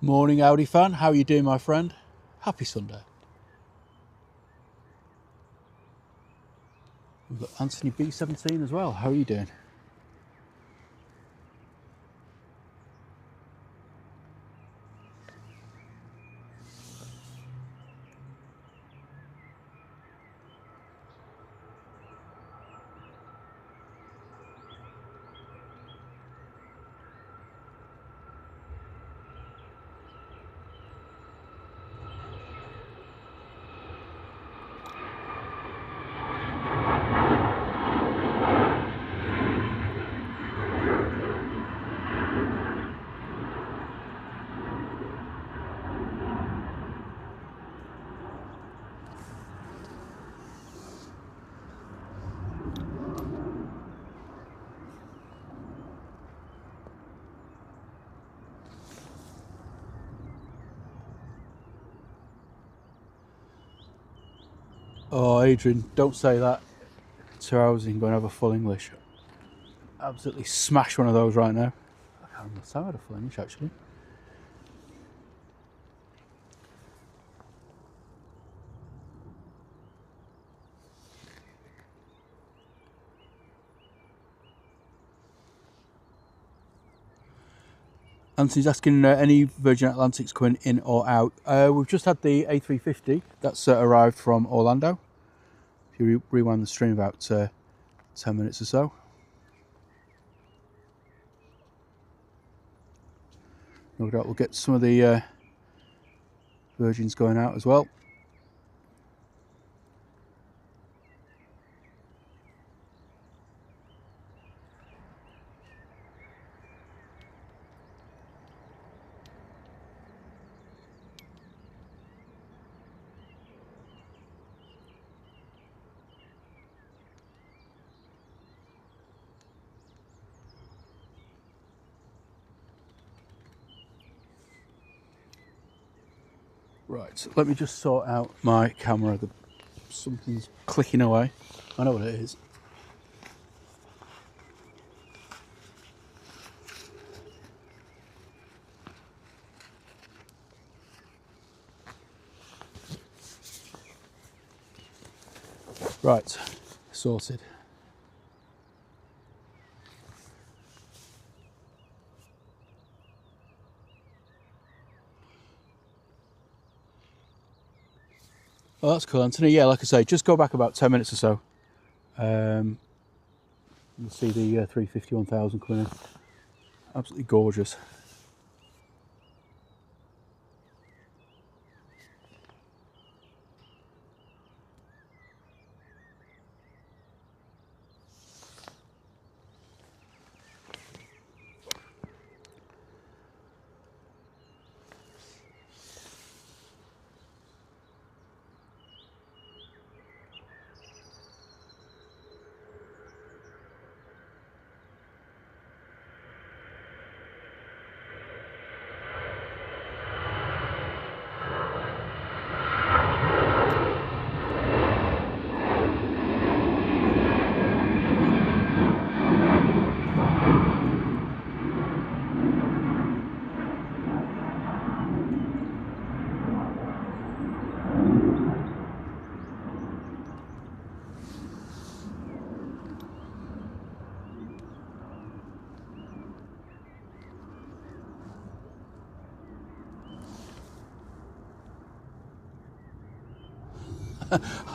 Morning Audi fan, how are you doing my friend? Happy Sunday. We've got Anthony B17 as well, how are you doing? Oh, Adrian, don't say that. 2 hours and go and have a full English. Absolutely smash one of those right now. I can't remember the time I had a full English actually. Anthony's asking any Virgin Atlantics coming in or out. We've just had the A350 that's arrived from Orlando. If you rewind the stream about 10 minutes or so. No doubt we'll get some of the Virgins going out as well. Right, so let me just sort out my camera. Something's clicking away. I know what it is. Right, sorted. Oh, that's cool, Anthony. Yeah, like I say, just go back about 10 minutes or so. You'll see the 350-1000 coming in. Absolutely gorgeous.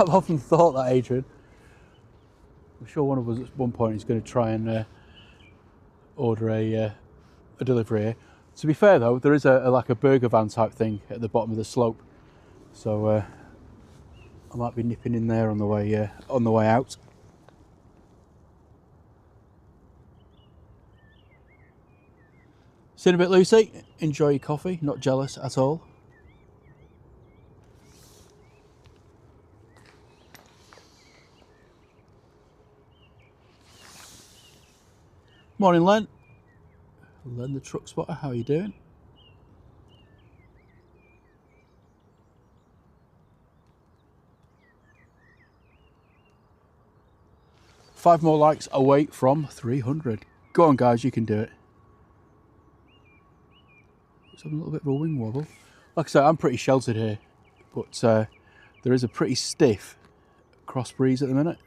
I've often thought that, Adrian. I'm sure one of us at one point is going to try and order a delivery here. To be fair though, there is like a burger van type thing at the bottom of the slope, so I might be nipping in there on the way out. See you in a bit, Lucy. Enjoy your coffee. Not jealous at all. Morning, Len. Len the truck spotter, how are you doing? Five more likes away from 300. Go on, guys, you can do it. Just having a little bit of a wing wobble. Like I said, I'm pretty sheltered here, but there is a pretty stiff cross breeze at the minute.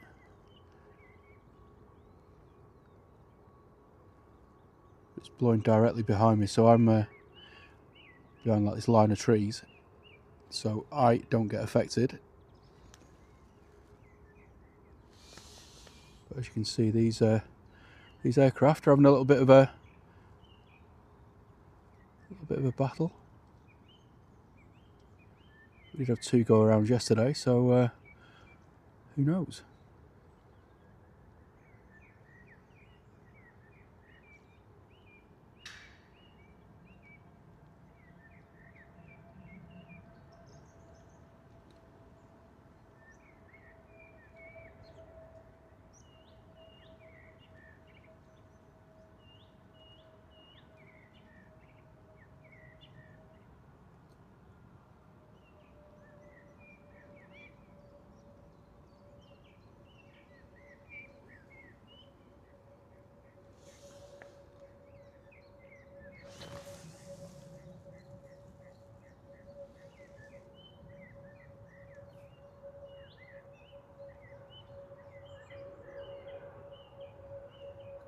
It's blowing directly behind me, so I'm behind like this line of trees, so I don't get affected. But as you can see, these aircraft are having a little bit of a battle. We did have two go arounds yesterday, so who knows?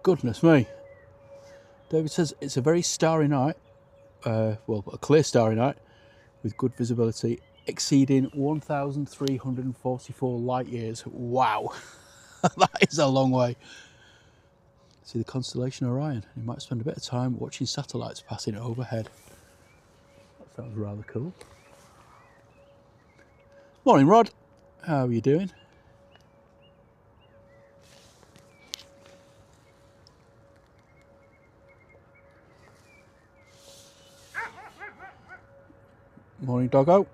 Goodness me. David says it's a very starry night. well, a clear starry night with good visibility exceeding 1,344 light years. Wow, that is a long way. See the constellation Orion. You might spend a bit of time watching satellites passing overhead. That sounds rather cool. Morning, Rod. How are you doing? Morning, doggo.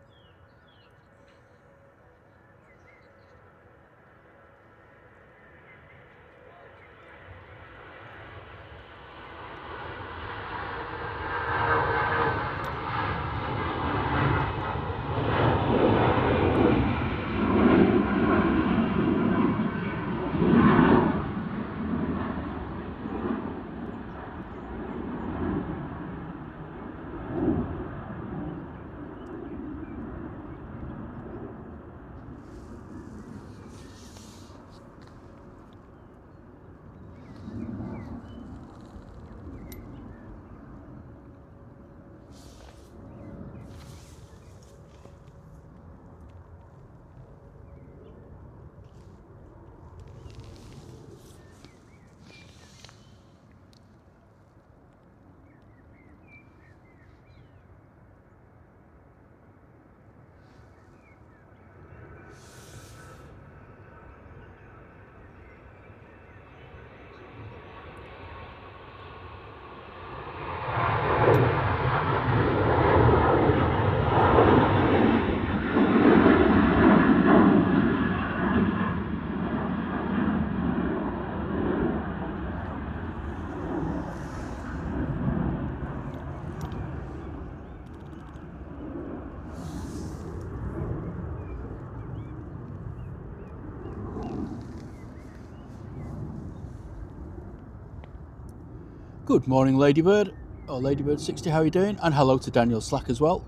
Good morning, Ladybird, or Ladybird60, how are you doing? And hello to Daniel Slack as well.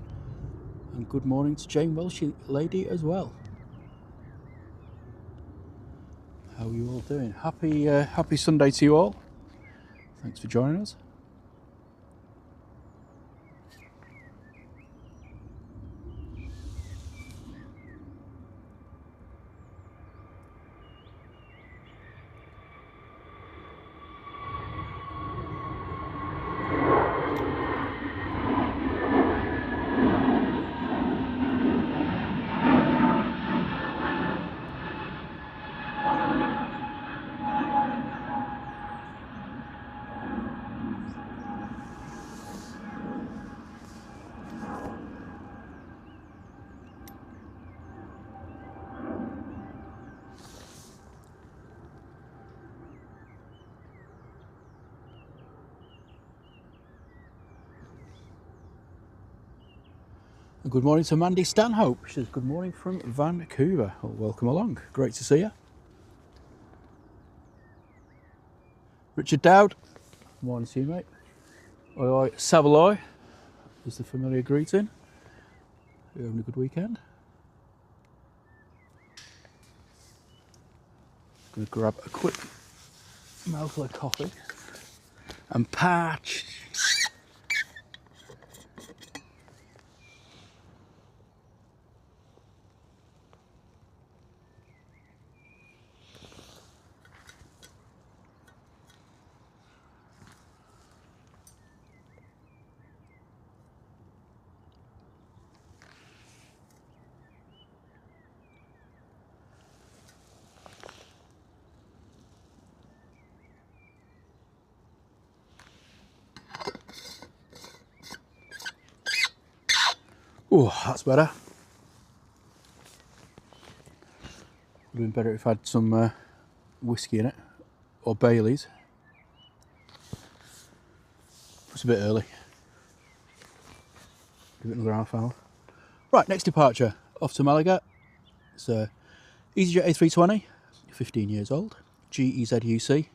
And good morning to Jane Welsh Lady as well. How are you all doing? Happy Sunday to you all. Thanks for joining us. And good morning to Mandy Stanhope. She says, good morning from Vancouver. Well, welcome along. Great to see you. Richard Dowd. Morning to you, mate. Oi, oi, Savaloy is the familiar greeting. You're having a good weekend. Going to grab a quick mouthful of coffee and patch. Oh, that's better. Would have been better if I had some whiskey in it, or Bailey's. It's a bit early. Give it another half hour. Right, next departure, off to Malaga. It's a EasyJet A380, 15 years old, GEZUC.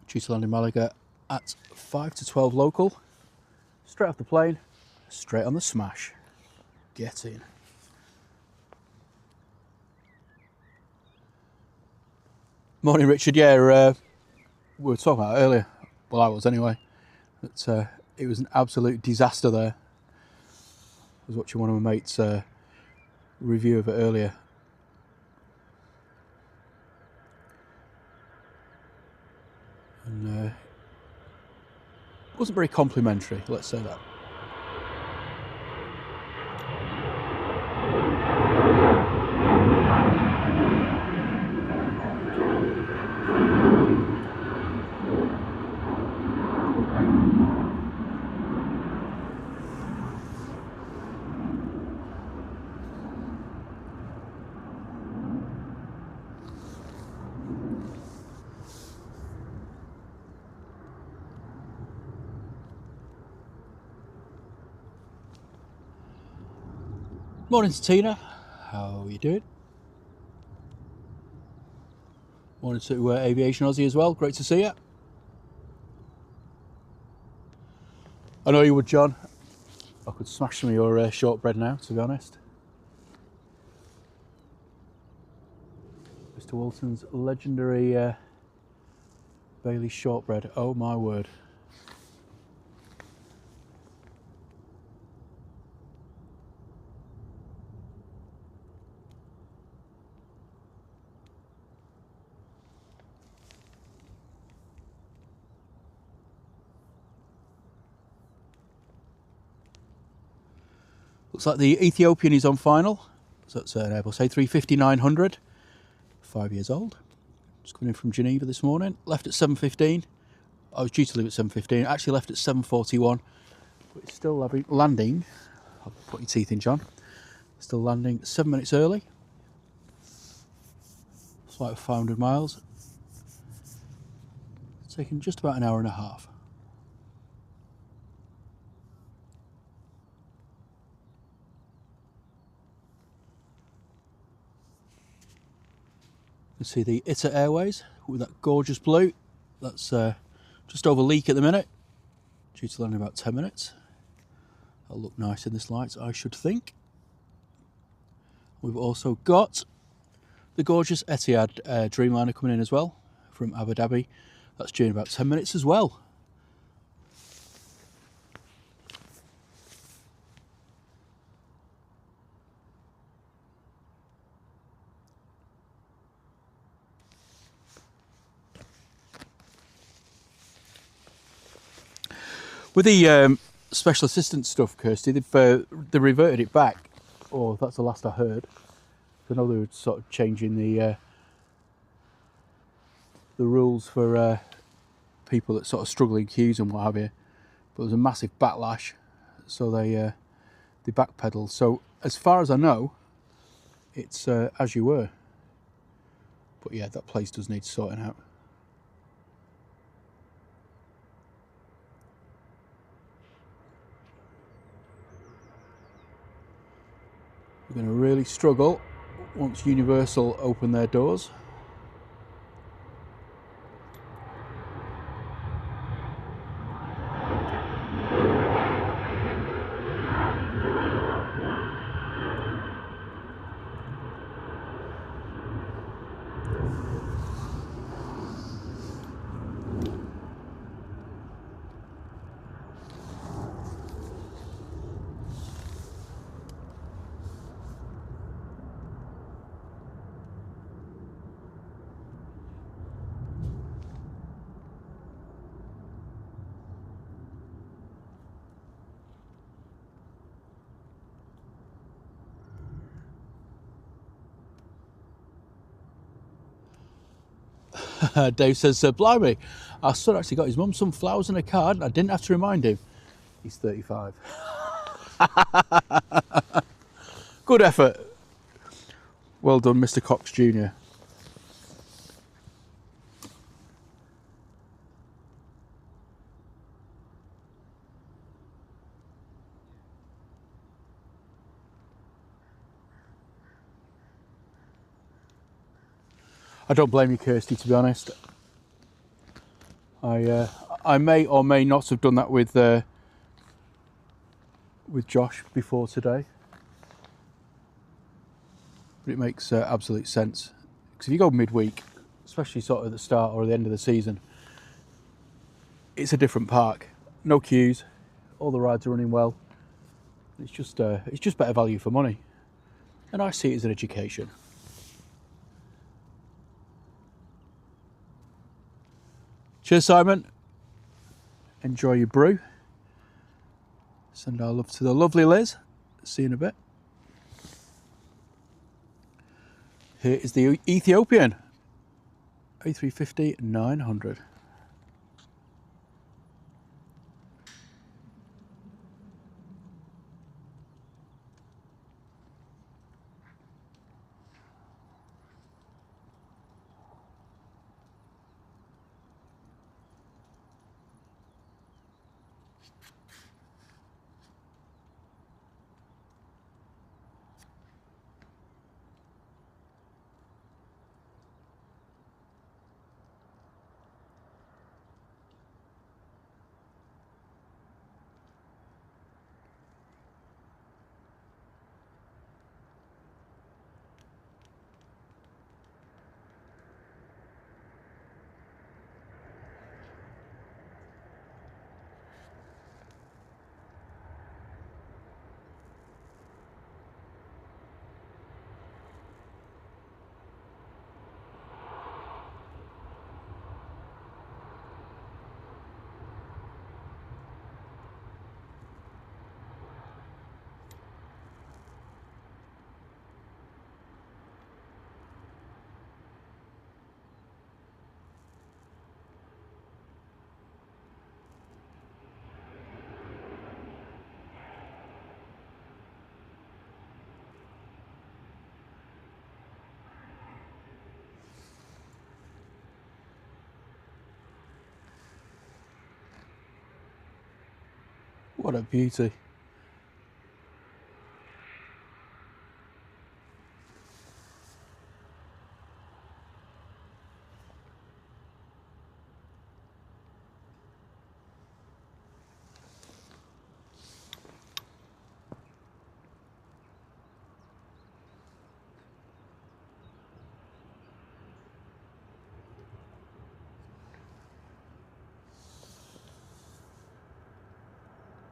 Due to land in Malaga at 5 to 12 local. Straight off the plane, straight on the smash. Get in. Morning, Richard. Yeah, we were talking about it earlier. Well, I was anyway. But it was an absolute disaster there. I was watching one of my mates' review of it earlier. And it wasn't very complimentary, let's say that. Morning to Tina, how are you doing? Morning to Aviation Aussie as well, great to see you. I know you would, John. I could smash some of your shortbread now, to be honest. Mr. Wilson's legendary Bailey shortbread, oh my word. Looks like the Ethiopian is on final. So that's an Airbus A350-900, 5 years old. Just coming in from Geneva this morning. Left at 7:15. I was due to leave at 7:15. Actually left at 7:41. But it's still landing. I'll put your teeth in, John. Still landing 7 minutes early. Flight of 500 miles. It's taken just about an hour and a half. You can see the Etihad Airways with that gorgeous blue. That's just over leak at the minute. Due to land in about 10 minutes. That'll look nice in this light, I should think. We've also got the gorgeous Etihad Dreamliner coming in as well from Abu Dhabi. That's due in about 10 minutes as well. With the special assistant stuff, Kirsty, they reverted it back. Or that's the last I heard. I know they were sort of changing the rules for people that sort of struggle in queues and what have you. But there's a massive backlash, so they backpedaled. So as far as I know, it's as you were. But yeah, that place does need sorting out. We're going to really struggle once Universal open their doors. Dave says, blimey, our son actually got his mum some flowers and a card. I didn't have to remind him. He's 35. Good effort. Well done, Mr. Cox Jr. I don't blame you, Kirsty, to be honest. I may or may not have done that with Josh before today. But it makes absolute sense. Because if you go midweek, especially sort of at the start or the end of the season, it's a different park. no queues, all the rides are running well. It's just better value for money, and I see it as an education. Cheers, Simon. Enjoy your brew. Send our love to the lovely Liz. See you in a bit. Here is the Ethiopian A350-900. What a beauty.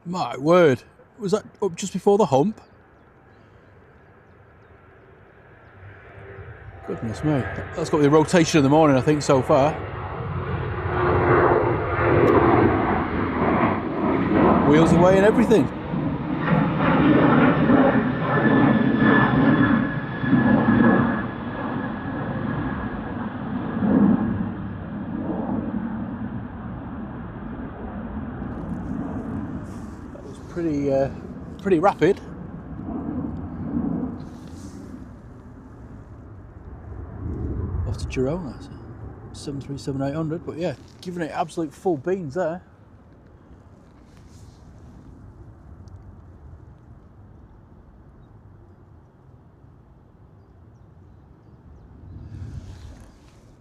My word, was that up just before the hump? Goodness me, that's got the rotation of the morning, I think, so far. Wheels away and everything. That was pretty rapid. Off to Girona, 737-800, but yeah, giving it absolute full beans there.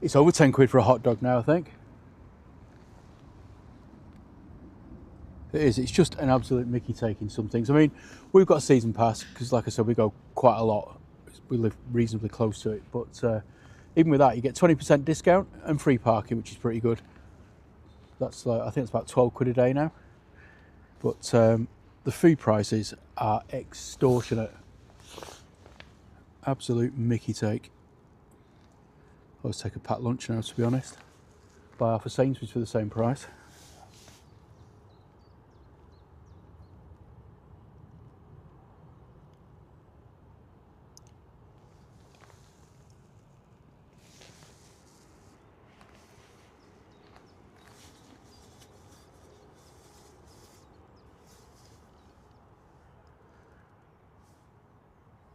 It's over 10 quid for a hot dog now, I think. It is, it's just an absolute mickey taking some things. I mean, we've got a season pass, because like I said, we go quite a lot. We live reasonably close to it, but even with that, you get 20% discount and free parking, which is pretty good. That's like, I think it's about 12 quid a day now. But the food prices are extortionate. Absolute mickey take. I'll just take a packed lunch now, to be honest. Buy half a Sainsbury's for the same price.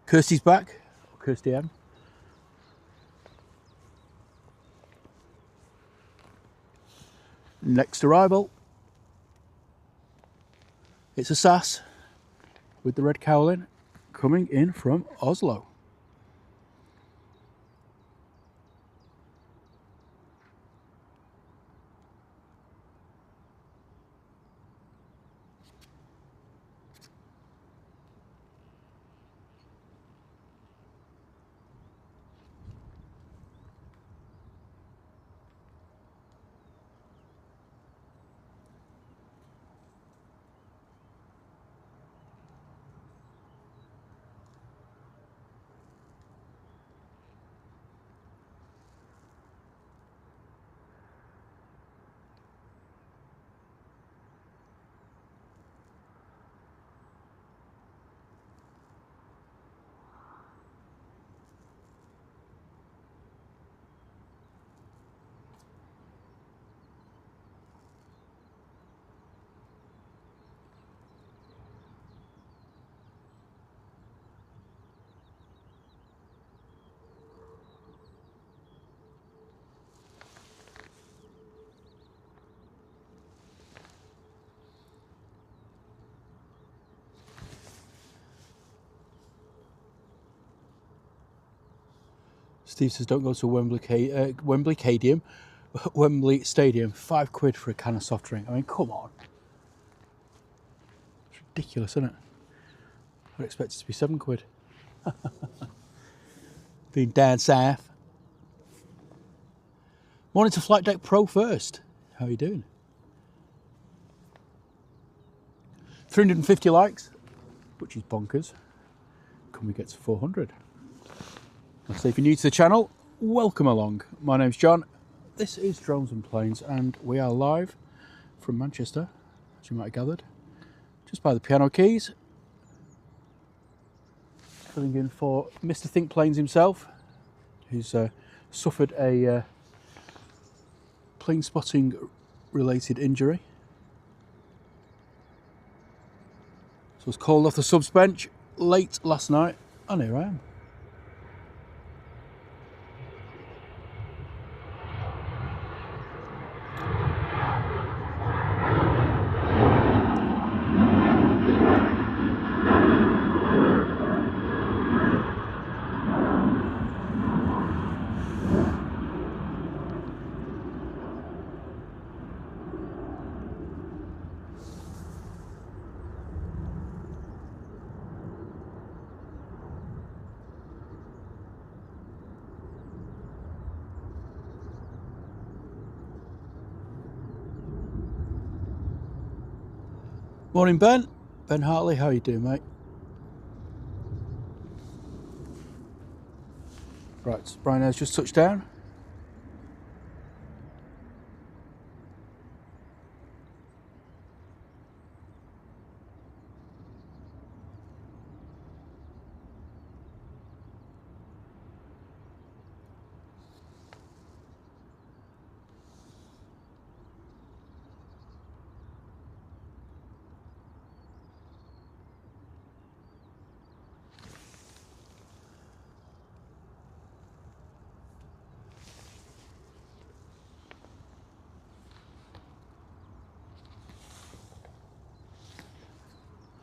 Kirsty's back, Kirsty M. Next arrival, it's a SAS with the red cowling coming in from Oslo. Steve says don't go to Wembley Stadium. Wembley Stadium, £5 for a can of soft drink. I mean, come on. It's ridiculous, isn't it? I'd expect it to be £7. Being down south. Morning to Flight Deck Pro first. How are you doing? 350 likes, which is bonkers. Can we get to 400? So if you're new to the channel, welcome along. My name's John. This is Drones and Planes, and we are live from Manchester, as you might have gathered, just by the piano keys. Filling in for Mr. Think Planes himself, who's suffered a plane spotting related injury. So I was called off the subs bench late last night, and here I am. Morning, Ben. Ben Hartley, how you doing, mate? Right, Ryanair's just touched down.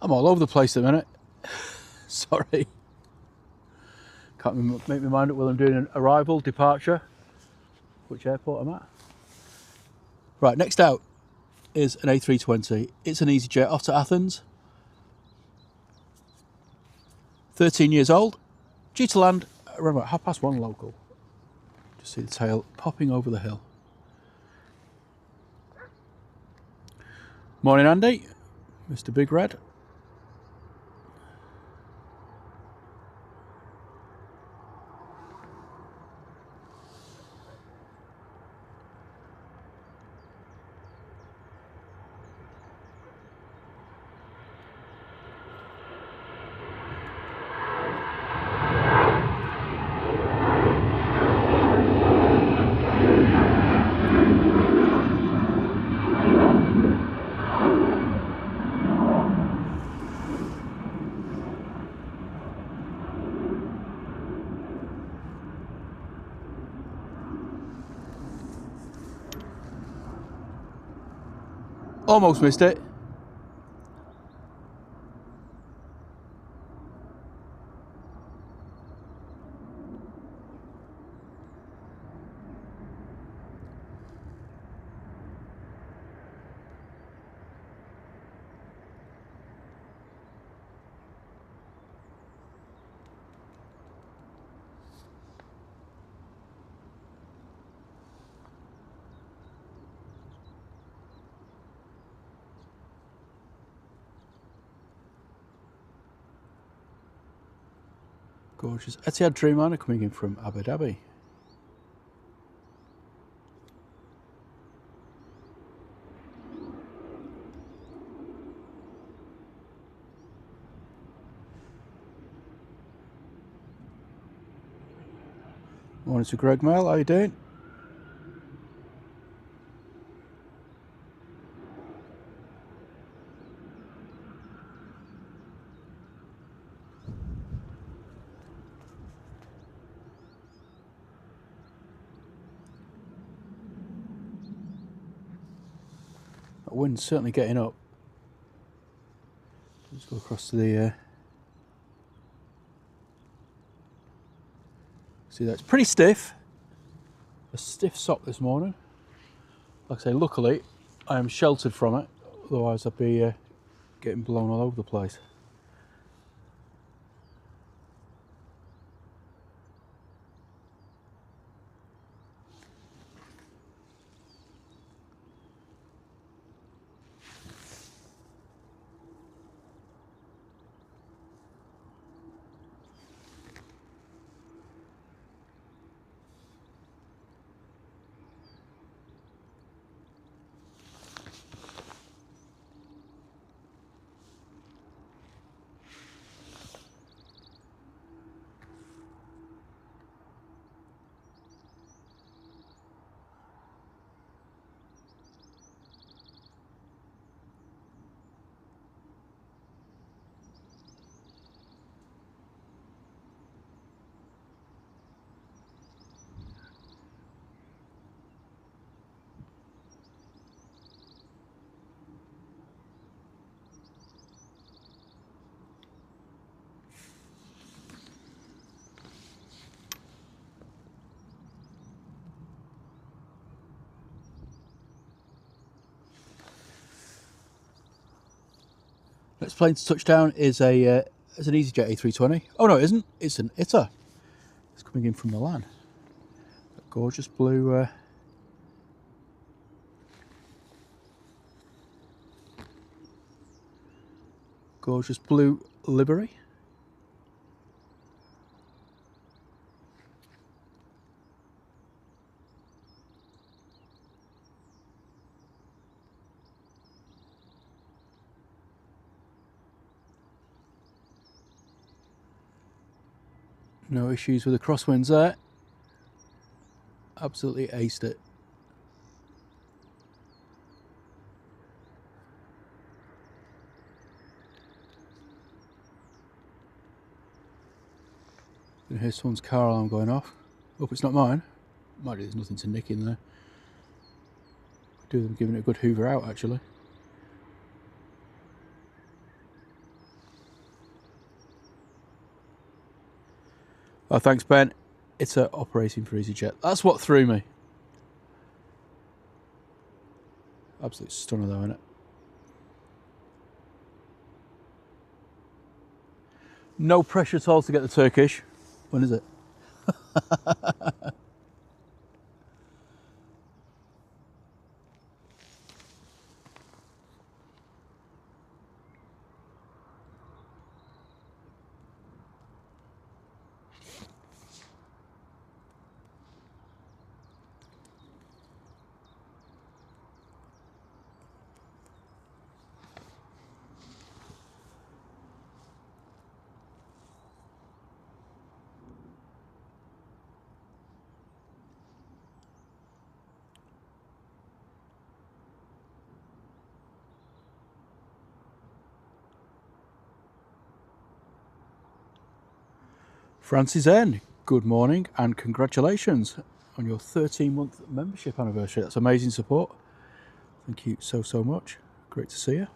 I'm all over the place at the minute. Sorry. Can't make my mind up whether I'm doing an arrival, departure, which airport I'm at. Right, next out is an A320. It's an EasyJet off to Athens. 13 years old. Due to land around about 1:30 local. Just see the tail popping over the hill. Morning, Andy. Mr. Big Red. Almost missed it. Gorgeous. Etihad Dreamliner coming in from Abu Dhabi. Morning to Greg Mail, how you doing? That wind's certainly getting up. Let's go across to the See, that's pretty stiff. A stiff sock this morning. Like I say, luckily I am sheltered from it, otherwise I'd be getting blown all over the place. Next plane to touch down is an EasyJet A320. Oh no, it isn't. It's an Etihad. It's coming in from Milan. That gorgeous blue. Gorgeous blue livery. No issues with the crosswinds there. Absolutely aced it. You can hear someone's car alarm going off. Hope it's not mine. Might be, there's nothing to nick in there. Could do them giving it a good hoover out actually. Oh, thanks, Ben. It's operating for EasyJet. That's what threw me. Absolute stunner, though, isn't it? No pressure at all to get the Turkish. When is it? Francis N, good morning and congratulations on your 13-month membership anniversary. That's amazing support. Thank you so much. Great to see you.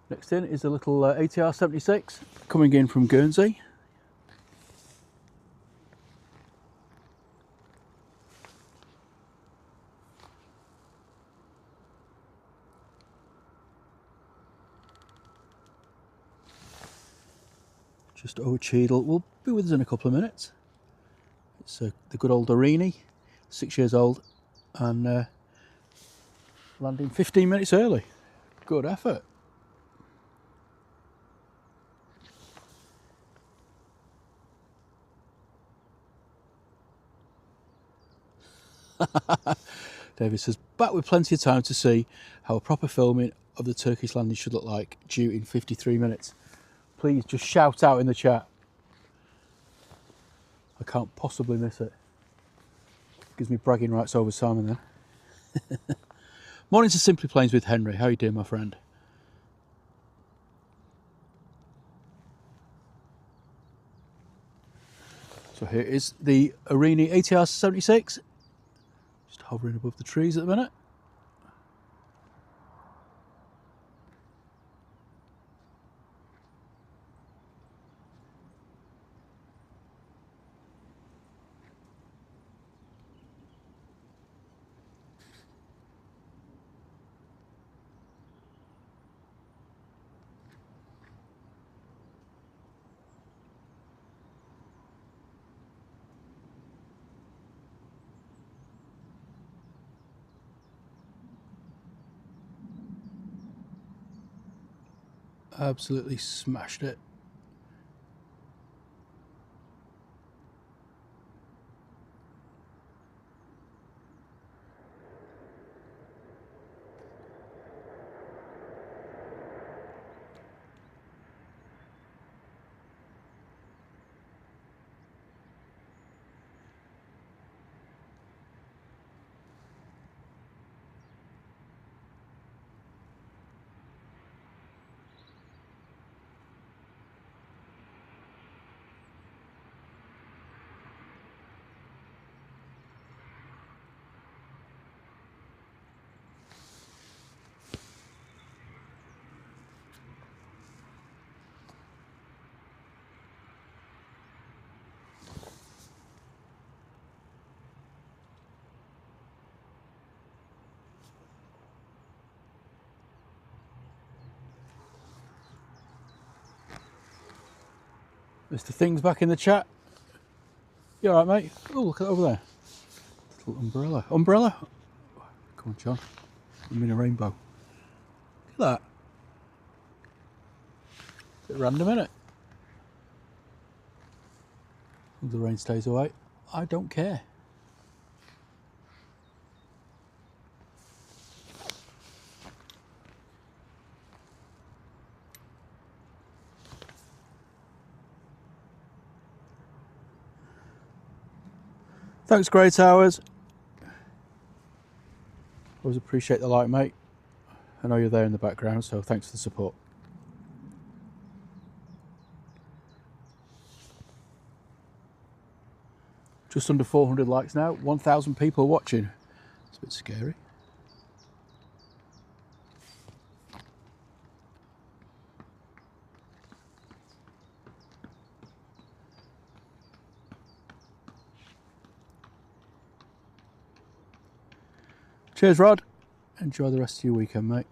Next in is a little ATR 76 coming in from Guernsey. Just over Cheadle. Will be with us in a couple of minutes. It's the good old Aurigny, 6 years old, and landing 15 minutes early. Good effort. David says, back with plenty of time to see how a proper filming of the Turkish landing should look like, due in 53 minutes. Please just shout out in the chat. I can't possibly miss it. Gives me bragging rights over Simon then. Morning to Simply Planes with Henry. How are you doing, my friend? So here is the Aurigny ATR 76. Just hovering above the trees at the minute. Absolutely smashed it. Mr. Thing's back in the chat. You alright, mate? Oh, look at that over there. Little umbrella. Umbrella? Come on, John. I'm in a rainbow. Look at that. Bit random, isn't it? The rain stays away. I don't care. Thanks, Grey Towers. Always appreciate the like, mate. I know you're there in the background, so thanks for the support. Just under 400 likes now, 1,000 people watching. It's a bit scary. Cheers, Rod. Enjoy the rest of your weekend, mate.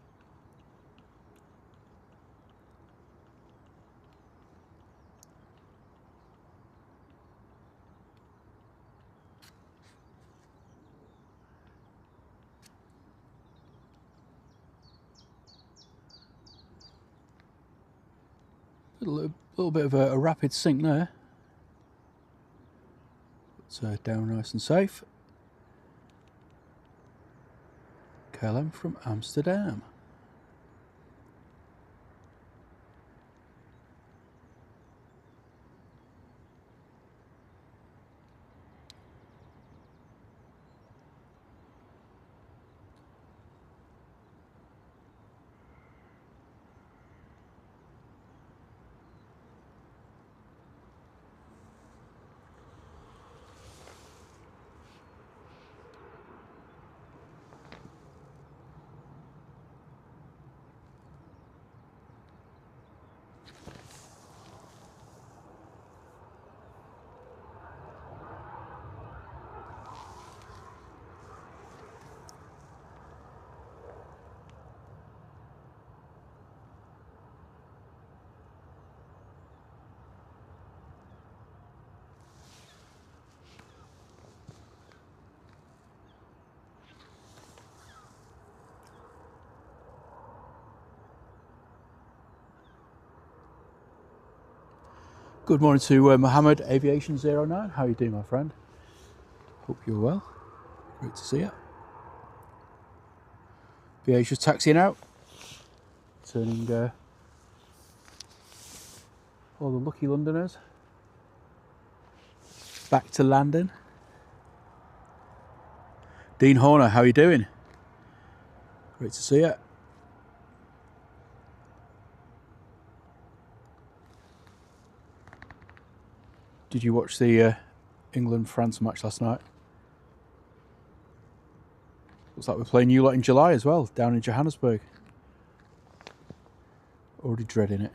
A little bit of a rapid sink there. But down nice and safe. KLM from Amsterdam. Good morning to Mohammed, Aviation 09. How are you doing, my friend? Hope you're well. Great to see you. Aviation's taxiing out. Turning all the lucky Londoners back to landing. Dean Horner, how are you doing? Great to see you. Did you watch the England-France match last night? Looks like we're playing you lot in July as well, down in Johannesburg. Already dreading it.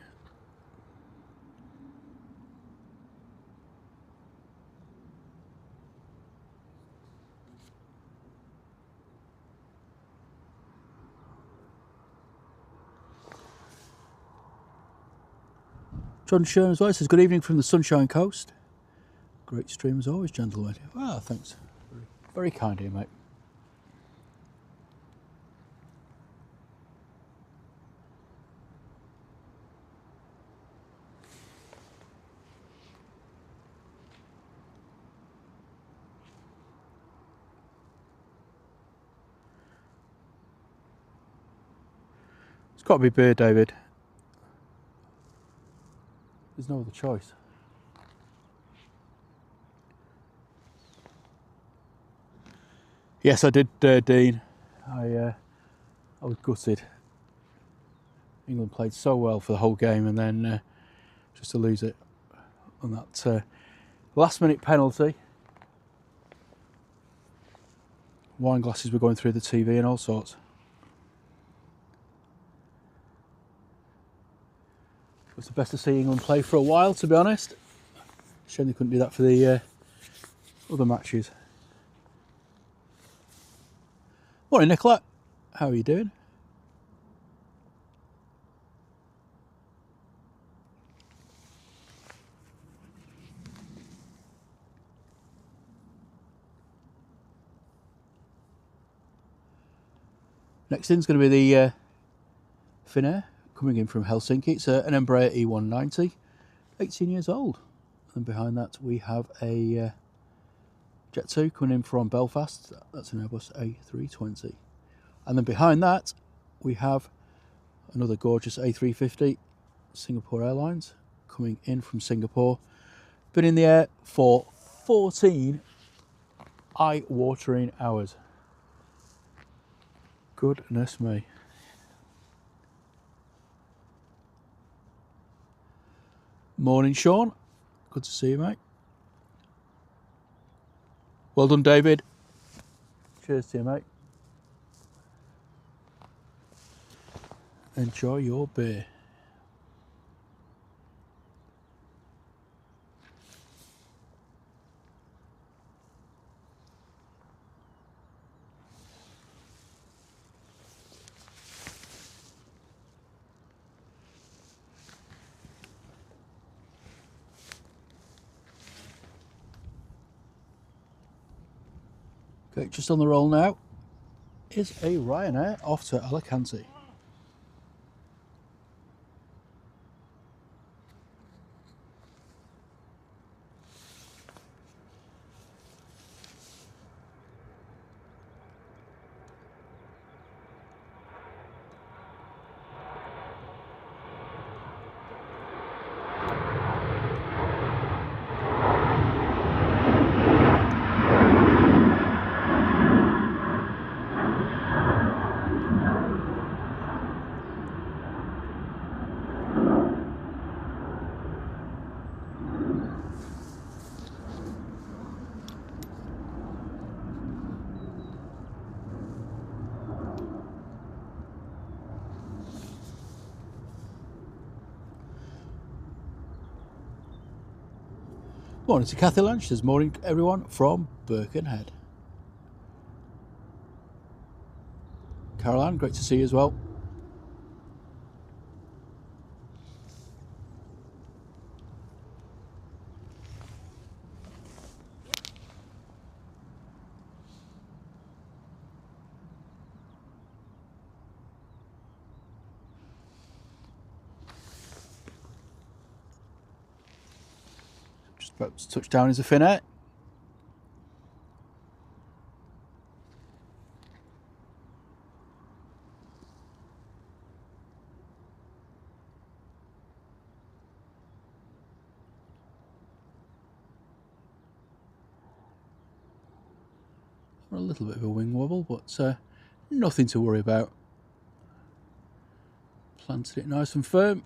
John Sherman as well says, good evening from the Sunshine Coast. Great stream as always, gentlemen. Well, thanks. Very kind of you, mate. It's got to be beer, David. There's no other choice. Yes, I did, Dean. I was gutted. England played so well for the whole game, and then just to lose it on that last-minute penalty. Wine glasses were going through the TV and all sorts. It was the best to see England play for a while, to be honest. Shame they couldn't do that for the other matches. Morning, Nicola. How are you doing? Next in is going to be the Finnair, coming in from Helsinki. It's an Embraer E190, 18 years old. And behind that we have a Jet 2 coming in from Belfast. That's an Airbus A320. And then behind that we have another gorgeous A350, Singapore Airlines, coming in from Singapore. Been in the air for 14 eye-watering hours. Goodness me. Morning, Sean. Good to see you, mate. Well done, David. Cheers to you, mate. Enjoy your beer. Okay, just on the roll now is a Ryanair off to Alicante. Morning to Cathay Lunch. This morning, everyone from Birkenhead. Caroline, great to see you as well. About to touch down is a Finnair. A little bit of a wing wobble, but nothing to worry about. Planted it nice and firm.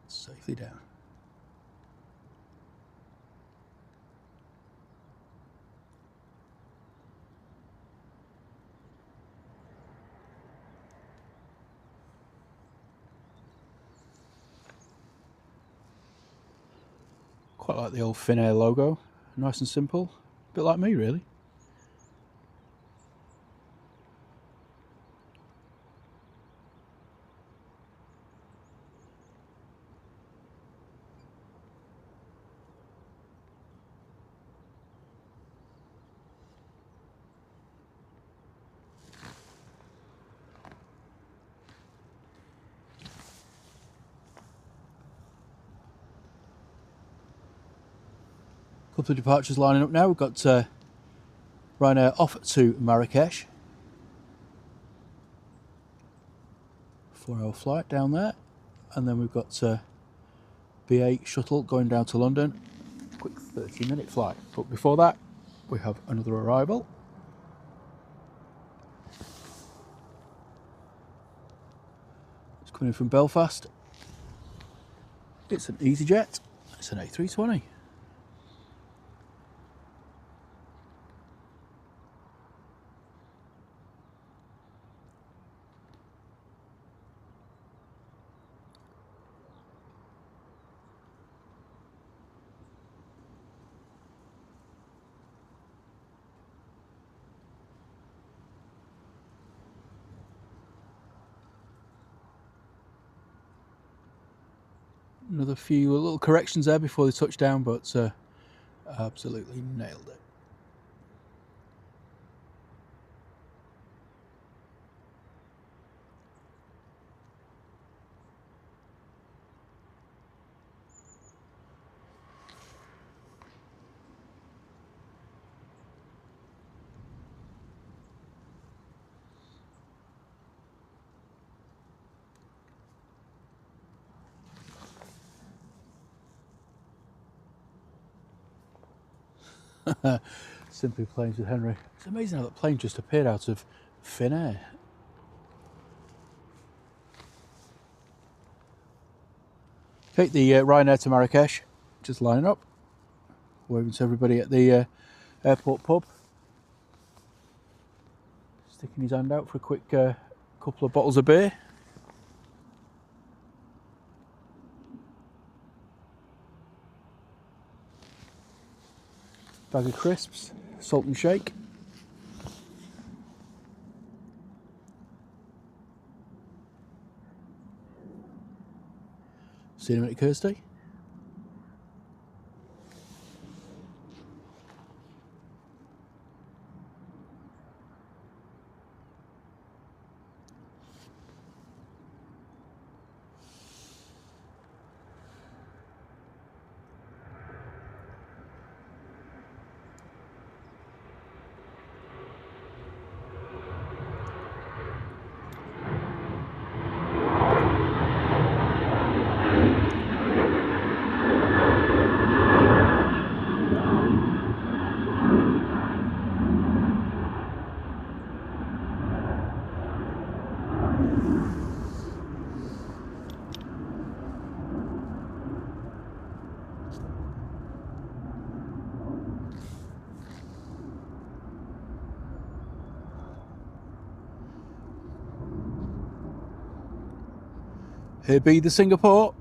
Safely down. Quite like the old Finnair logo, nice and simple, a bit like me really. Couple of departures lining up now. We've got Ryanair off to Marrakesh. 4-hour flight down there. And then we've got BA shuttle going down to London. Quick 30-minute flight. But before that, we have another arrival. It's coming in from Belfast. It's an EasyJet. It's an A320. Another few little corrections there before they touch down, but absolutely nailed it. Simply Planes with Henry. It's amazing how that plane just appeared out of thin air. Okay, the Ryanair to Marrakesh, just lining up, waving to everybody at the airport pub. Sticking his hand out for a quick couple of bottles of beer. Bag of crisps, salt and shake. See you in a minute, Kirsty. Here be the Singapore.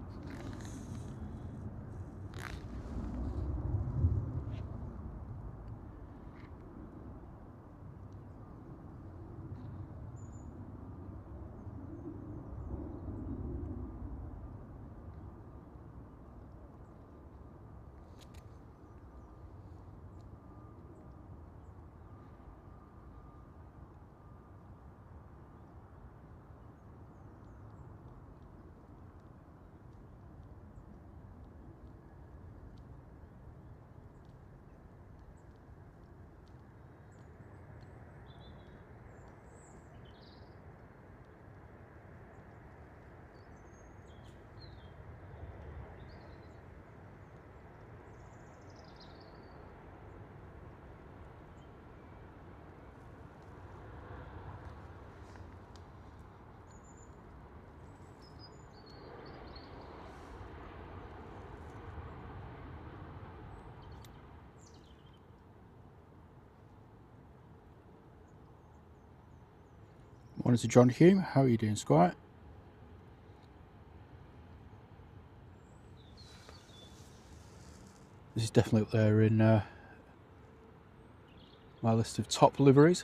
Morning to John Hume. How are you doing, Squire? This is definitely up there in my list of top liveries.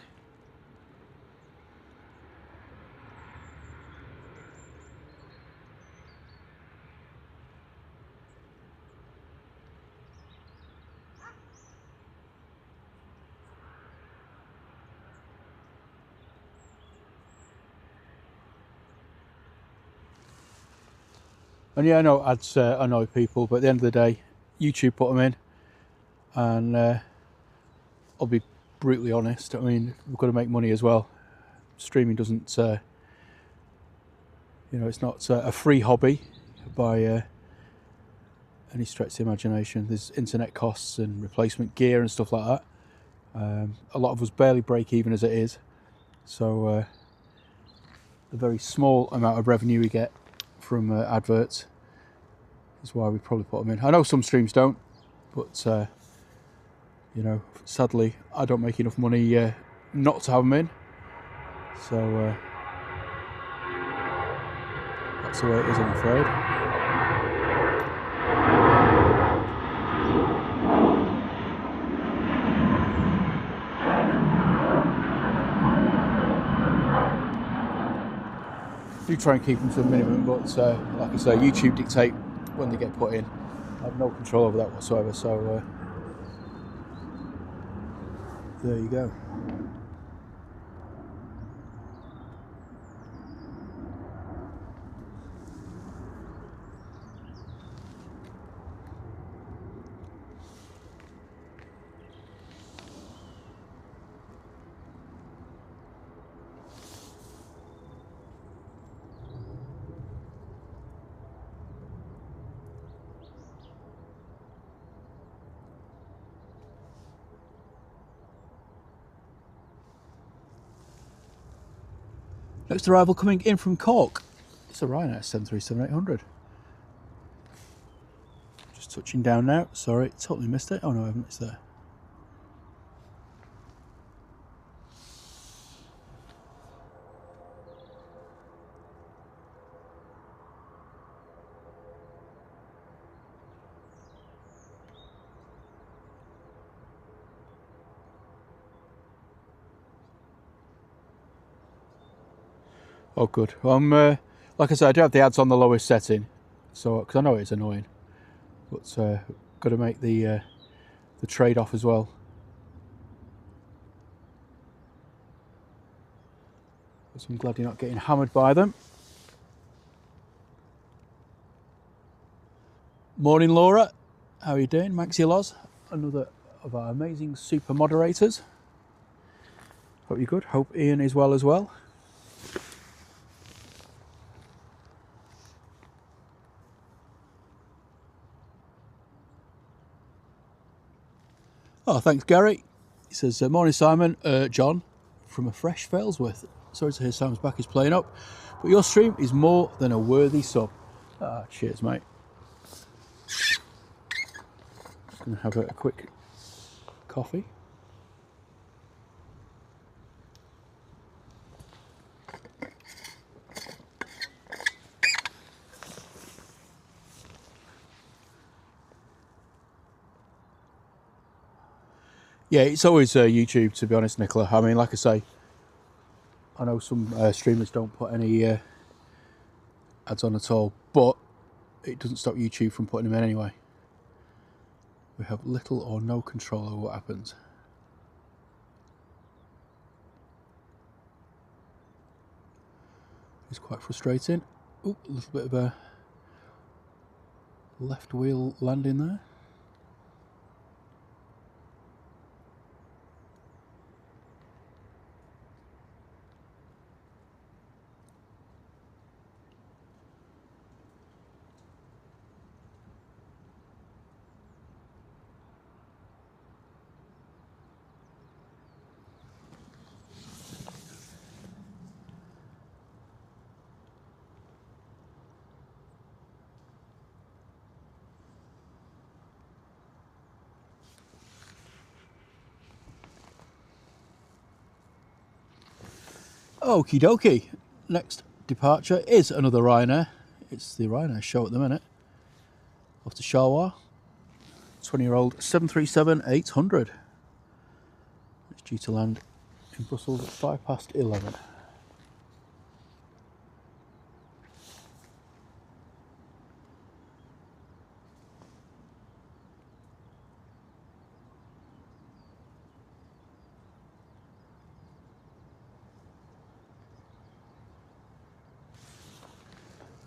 And yeah, I know ads annoy people, but at the end of the day, YouTube put them in, and I'll be brutally honest, I mean, we've got to make money as well. Streaming doesn't, you know, it's not a free hobby by any stretch of the imagination. There's internet costs and replacement gear and stuff like that. A lot of us barely break even as it is, so the very small amount of revenue we get from adverts is why we probably put them in. I know some streams don't, but you know, sadly I don't make enough money not to have them in, so that's the way it is, I'm afraid. Do try and keep them to a minimum, but like I say, YouTube dictate when they get put in. I have no control over that whatsoever, so there you go. Next arrival coming in from Cork. It's a Ryanair 737-800. Just touching down now. Sorry, totally missed it. Oh no, I haven't. It's there. Oh, good. Like I said, I do have the ads on the lowest setting, so because I know it's annoying, but got to make the trade-off as well. So I'm glad you're not getting hammered by them. Morning, Laura. How are you doing? Maxie Loz, another of our amazing super moderators. Hope you're good. Hope Ian is well as well. Oh, thanks, Gary. He says, morning, Simon. John, from a fresh Failsworth. Sorry to hear Sam's back is playing up, but your stream is more than a worthy sub. Ah, cheers, mate. Just going to have a quick coffee. Yeah, it's always YouTube, to be honest, Nicola. I mean, like I say, I know some streamers don't put any ads on at all, but it doesn't stop YouTube from putting them in anyway. We have little or no control over what happens. It's quite frustrating. Ooh, a little bit of a left wheel landing there. Okie dokie. Next departure is another Ryanair. It's the Ryanair show at the minute. Off to Sharwa. 20-year-old 737-800. It's due to land in Brussels at 11:05.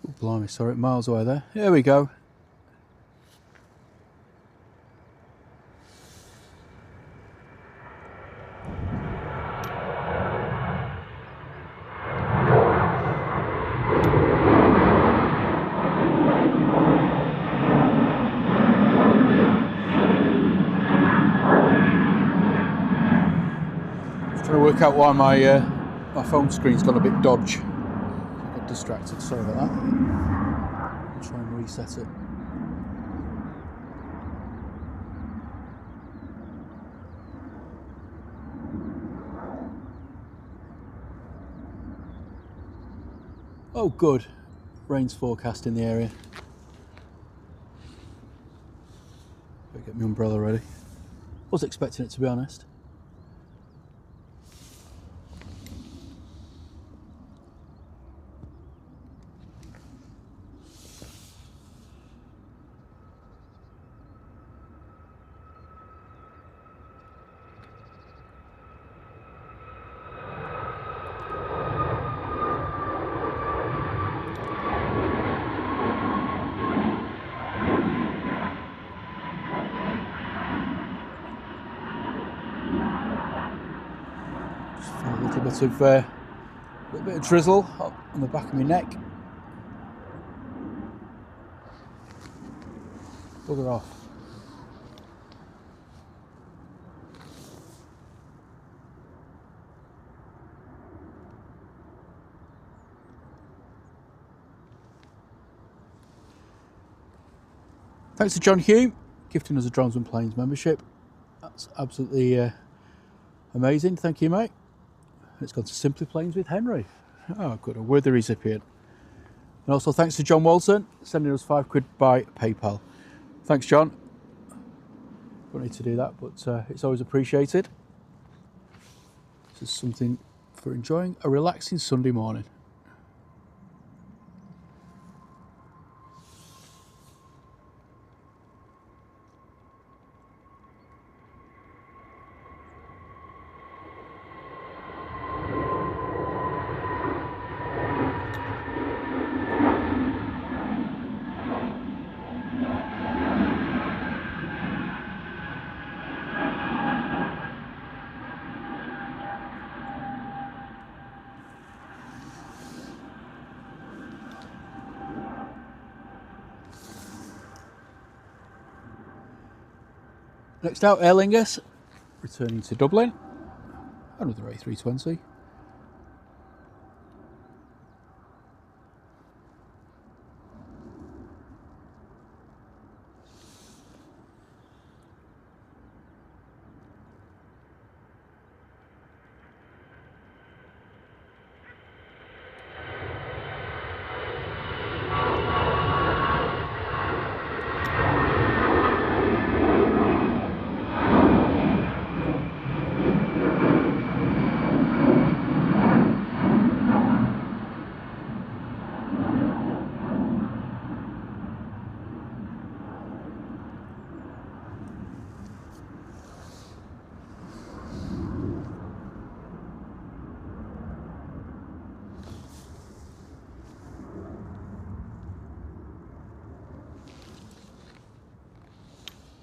Oh, blimey, sorry, miles away there. Here we go. Trying to work out why my phone screen's gone a bit dodge. I got distracted, sorry about that. I'll try and reset it. Oh good, rain's forecast in the area. Better get my umbrella ready. Was expecting it, to be honest. A little bit of drizzle up on the back of my neck. Bugger off. Thanks to John Hume gifting us a Drones and Planes membership. That's absolutely amazing. Thank you, mate. It's gone to Simply Planes with Henry. Oh, good. A word there is appeared. And also thanks to John Walton sending us £5 by PayPal. Thanks, John. Don't need to do that, but it's always appreciated. This is something for enjoying a relaxing Sunday morning. Next out, Aer Lingus, returning to Dublin. Another A320.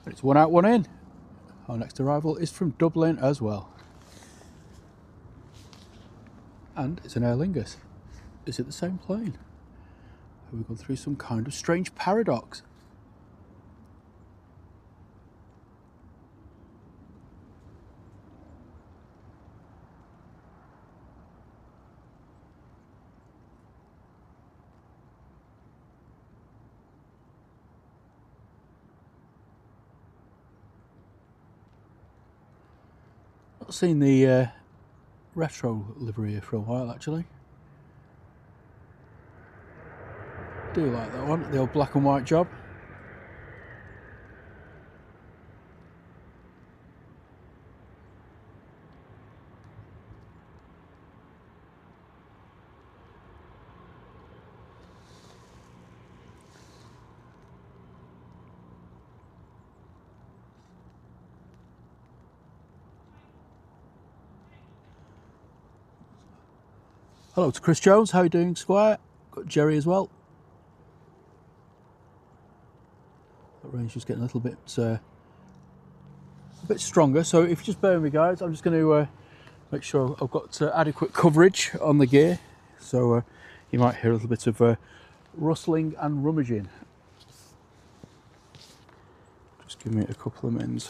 It's one out, one in. Our next arrival is from Dublin as well. And it's an Aer Lingus. Is it the same plane? Have we gone through some kind of strange paradox? Not seen the retro livery here for a while, actually. Do like that one, the old black and white job. Hello to Chris Jones, how are you doing, Squire? Got Jerry as well. The rain's just getting a little bit stronger, so if you just bear with me guys, I'm just going to make sure I've got adequate coverage on the gear, so you might hear a little bit of rustling and rummaging. Just give me a couple of minutes.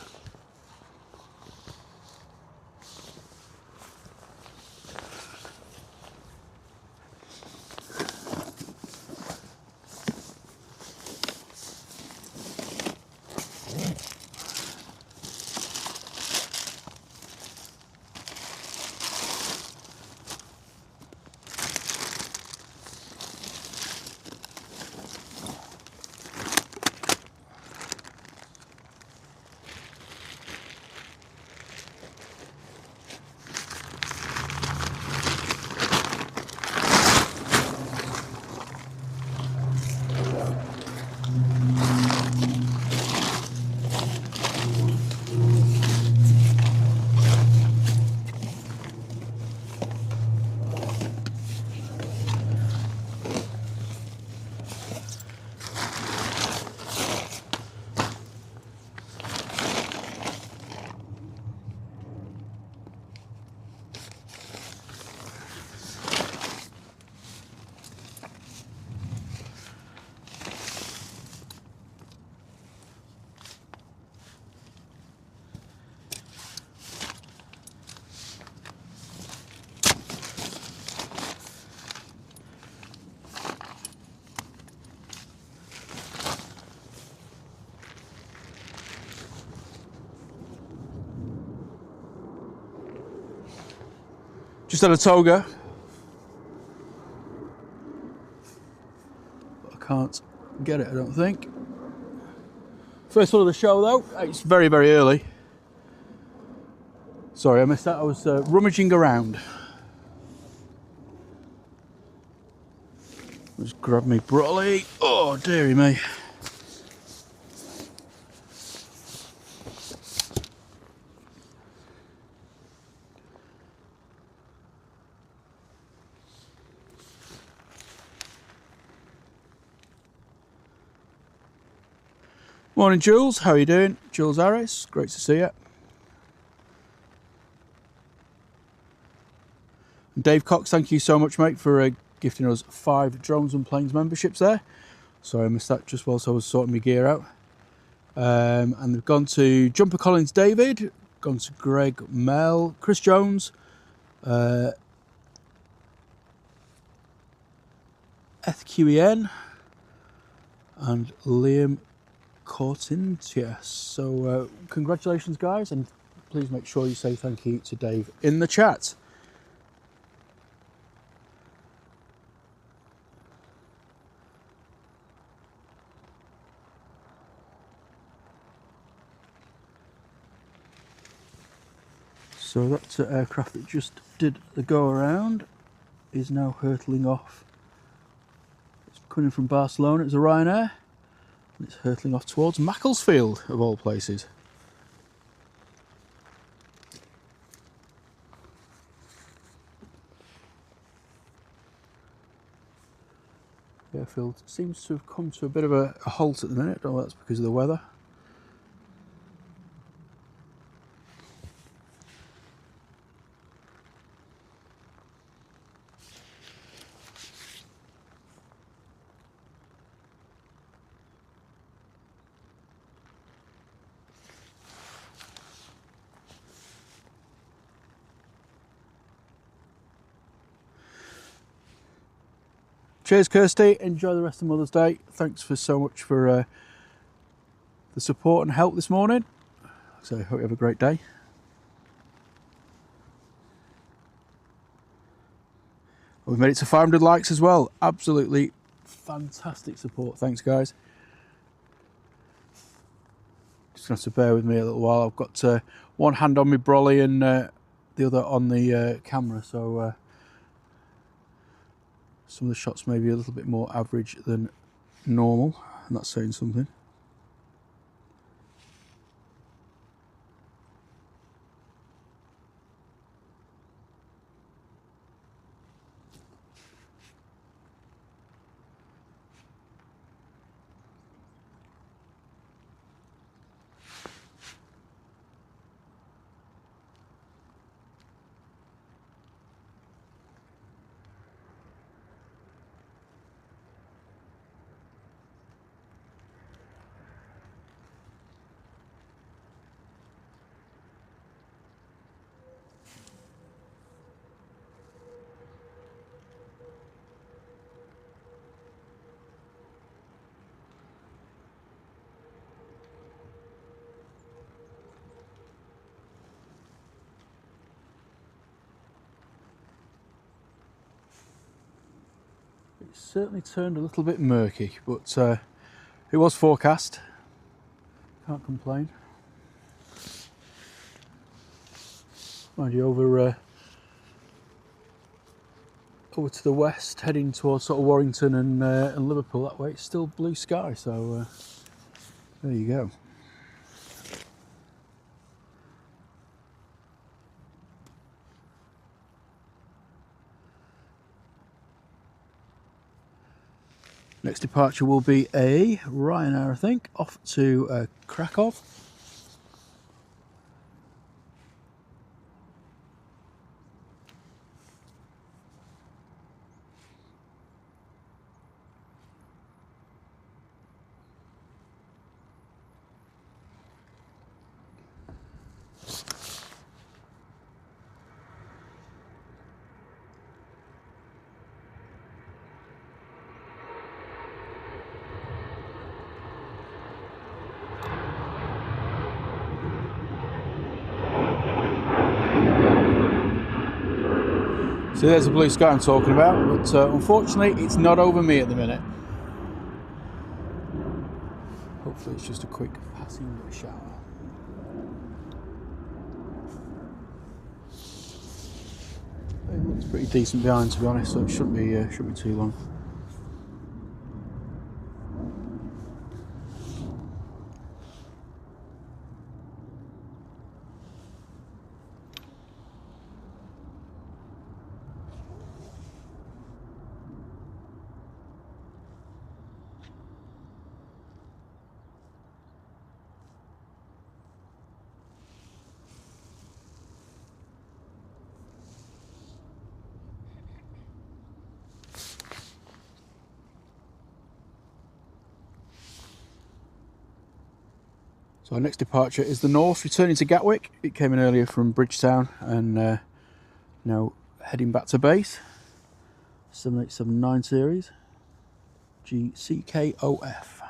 Just had a toga. I can't get it, I don't think. First one of the show though. It's very, very early. Sorry, I missed that. I was rummaging around. Just grab me brolly. Oh, dearie me. Morning, Jules. How are you doing? Jules Harris, great to see you. And Dave Cox, thank you so much, mate, for gifting us 5 Drones and Planes memberships there. Sorry, I missed that just whilst I was sorting my gear out. And they've gone to Jumper Collins David, gone to Greg Mel, Chris Jones, Ethiopian, and Liam Cortintia. So congratulations guys, and please make sure you say thank you to Dave in the chat. So that aircraft that just did the go around is now hurtling off. It's coming from Barcelona, it's a Ryanair. It's hurtling off towards Macclesfield, of all places. The airfield seems to have come to a bit of a halt at the minute. I don't know if that's because of the weather. Cheers, Kirsty. Enjoy the rest of Mother's Day. Thanks for so much for the support and help this morning. So I hope you have a great day. We've made it to 500 likes as well. Absolutely fantastic support. Thanks, guys. Just going to have to bear with me a little while. I've got one hand on my brolly and the other on the camera, so some of the shots may be a little bit more average than normal, and that's saying something. It's certainly turned a little bit murky, but it was forecast. Can't complain. Mind you, over to the west, heading towards sort of Warrington and Liverpool that way, it's still blue sky, so there you go. Next departure will be a Ryanair, I think, off to Krakow. So there's the blue sky I'm talking about, but unfortunately it's not over me at the minute. Hopefully it's just a quick passing shower. It looks pretty decent behind, to be honest, so it shouldn't be too long. So our next departure is the Norse, returning to Gatwick. It came in earlier from Bridgetown and now heading back to base. 7879 series, GCKOF.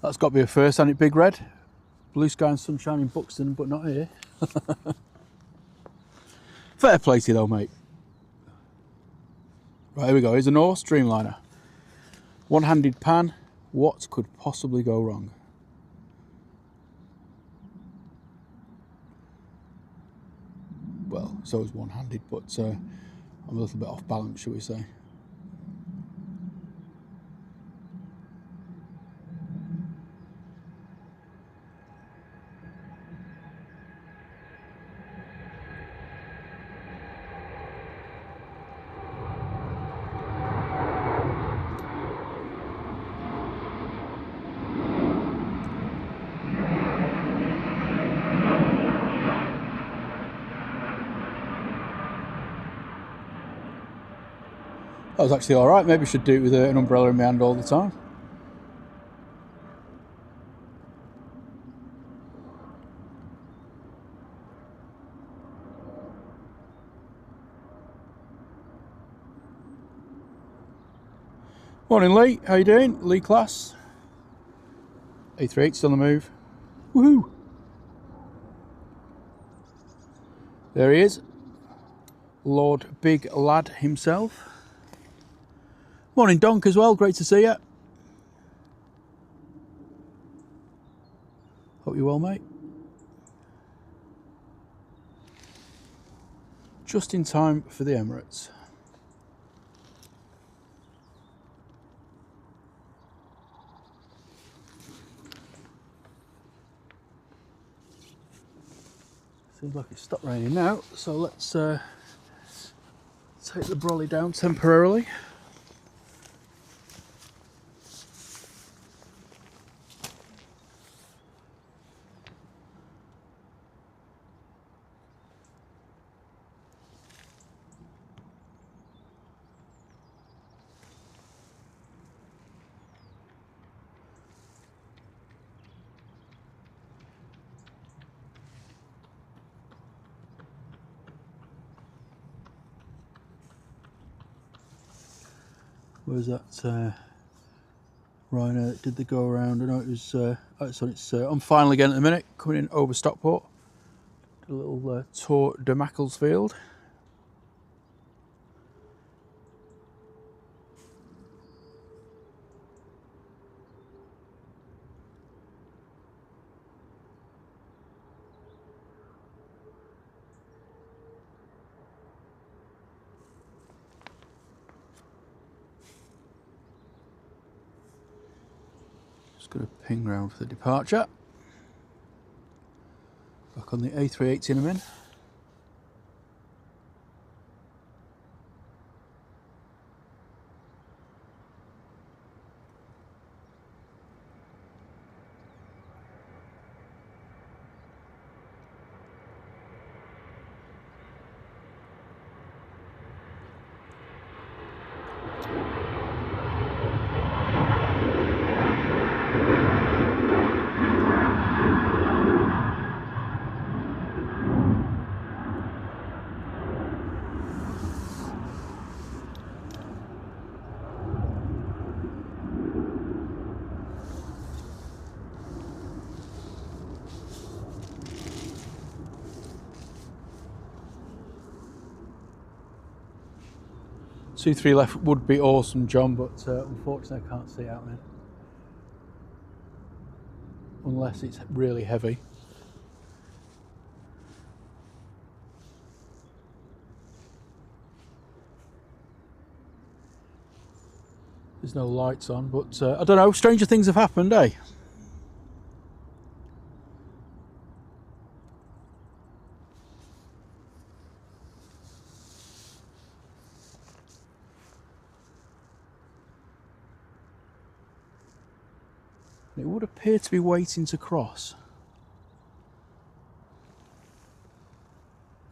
That's got to be a first, hasn't it, Big Red? Blue sky and sunshine in Buxton, but not here. Fair play to you though, mate. Right, here we go. Here's a Norse Dreamliner. One-handed pan. What could possibly go wrong? Well, it's always one-handed, but I'm a little bit off balance, shall we say. That was actually alright. Maybe I should do it with an umbrella in my hand all the time. Morning Lee, how you doing? Lee class. A380 still on the move. Woohoo! There he is. Lord Big Lad himself. Morning Donk as well, great to see you. Hope you're well, mate. Just in time for the Emirates. Seems like it's stopped raining now, so let's take the brolly down temporarily. Where's that Ryanair that did the go around? I know it was it's on final again at the minute, coming in over Stockport. Did a little tour de Macclesfield. Just going to ping round for the departure. Back on the A380 in a minute. Two, 3 left would be awesome, John, but unfortunately I can't see it happening. Unless it's really heavy. There's no lights on, but I don't know, stranger things have happened, eh? It would appear to be waiting to cross.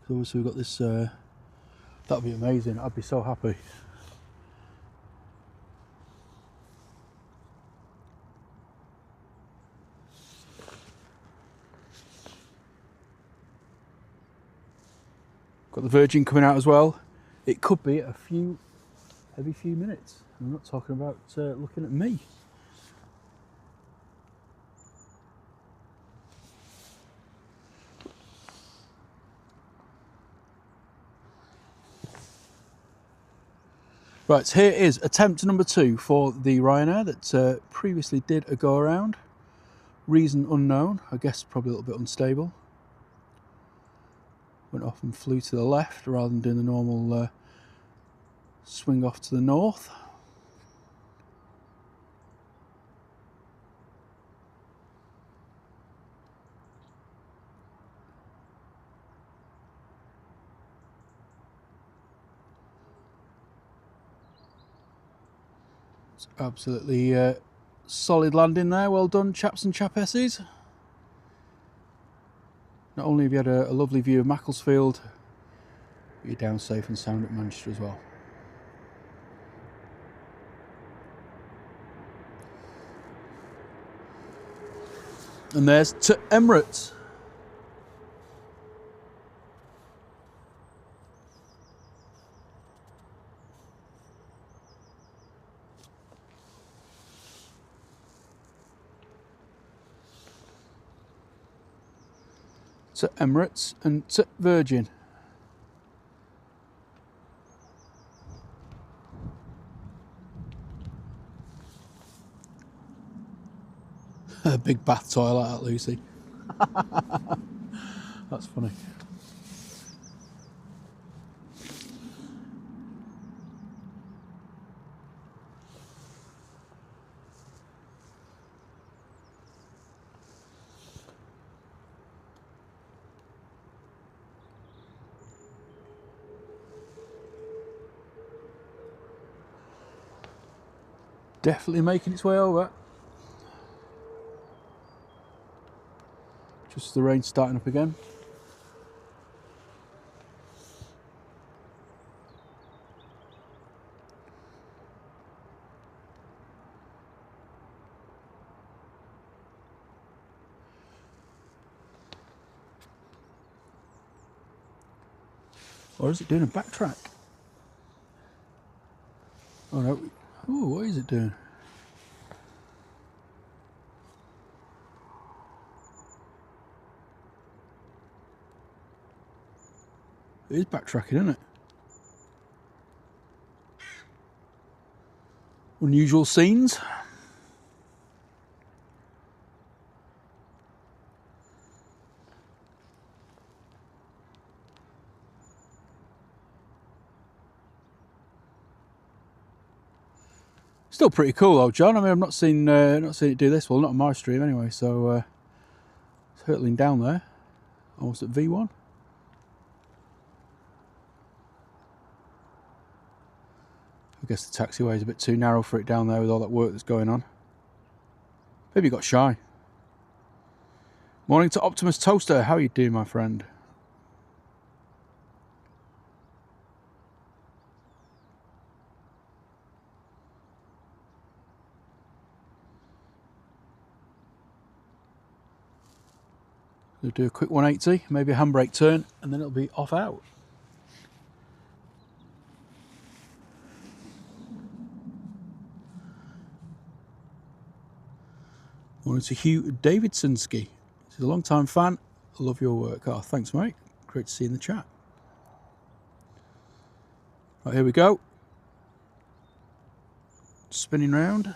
So obviously we've got this, that'd be amazing, I'd be so happy. Got the Virgin coming out as well. It could be every few minutes. I'm not talking about looking at me. Right, here is attempt number 2 for the Ryanair that previously did a go around. Reason unknown, I guess probably a little bit unstable. Went off and flew to the left rather than doing the normal swing off to the north. It's absolutely solid landing there, well done chaps and chapesses. Not only have you had a lovely view of Macclesfield, but you're down safe and sound at Manchester as well. And there's to Emirates. To Emirates and to Virgin. A big bath toy like that, Lucy. That's funny. Definitely making its way over. Just the rain starting up again. Or is it doing a backtrack? Oh no, Oh, what is it doing? It is backtracking, isn't it? Unusual scenes. Still pretty cool though, John. I mean, I've not seen it do this. Well, not on my stream anyway. So it's hurtling down there, almost at V1. I guess the taxiway is a bit too narrow for it down there with all that work that's going on. Maybe you got shy. Morning to Optimus Toaster. How are you doing, my friend? We'll do a quick 180, maybe a handbrake turn, and then it'll be off out. Morning to Hugh Davidsonski. He's a long time fan. I love your work. Oh, thanks, mate. Great to see you in the chat. Right, here we go. Spinning round.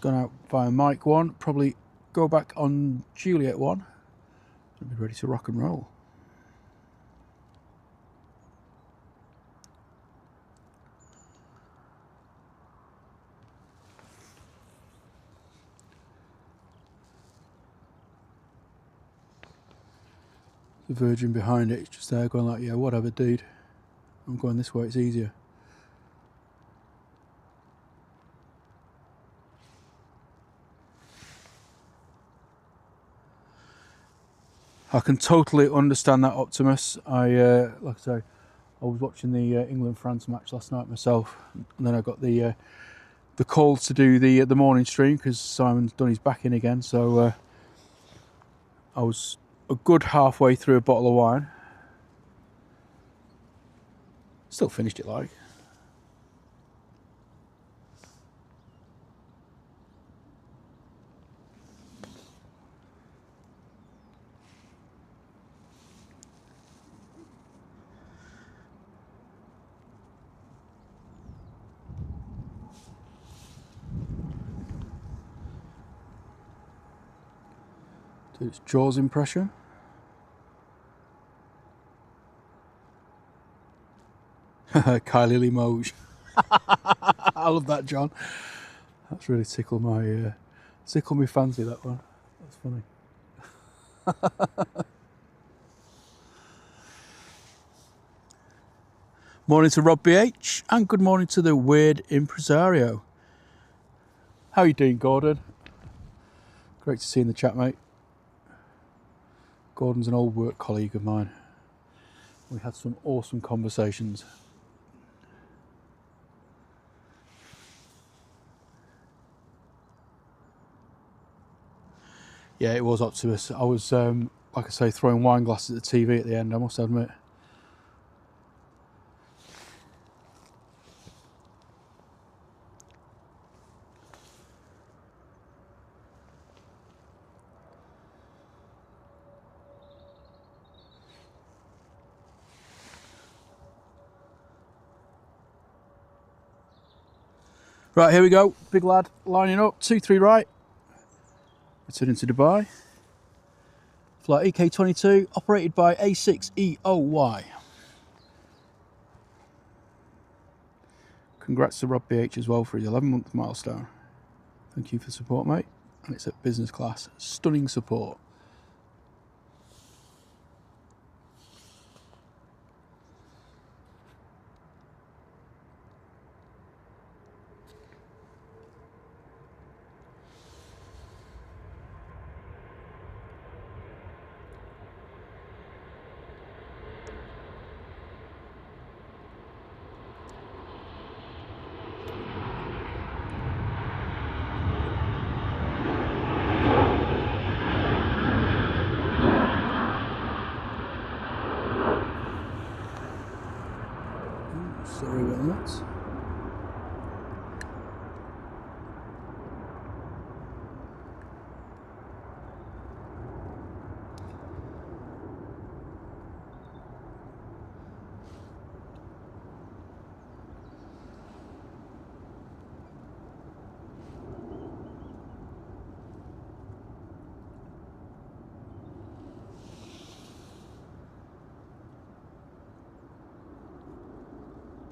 Gone out via Mike 1. Probably go back on Juliet 1. And be ready to rock and roll. The Virgin behind it, it's just there going like, yeah, whatever, dude. I'm going this way, it's easier. I can totally understand that, Optimus. Like I say, I was watching the England-France match last night myself, and then I got the call to do the morning stream because Simon's done his back in again. So I was a good halfway through a bottle of wine. Still finished it like. Do its Jaws impression. Kylie Limoges. I love that, John. That's really tickled my fancy, that one. That's funny. Morning to Rob BH, and good morning to the Weird Impresario. How are you doing, Gordon? Great to see you in the chat, mate. Gordon's an old work colleague of mine. We had some awesome conversations. Yeah, it was Optimus. I was, like I say, throwing wine glasses at the TV at the end, I must admit. Right, here we go. Big lad lining up, 2-3 right. Returning to Dubai. Flight EK22, operated by A6EOY. Congrats to Rob BH as well for his 11-month milestone. Thank you for the support, mate. And it's at business class. Stunning support. Sorry about that.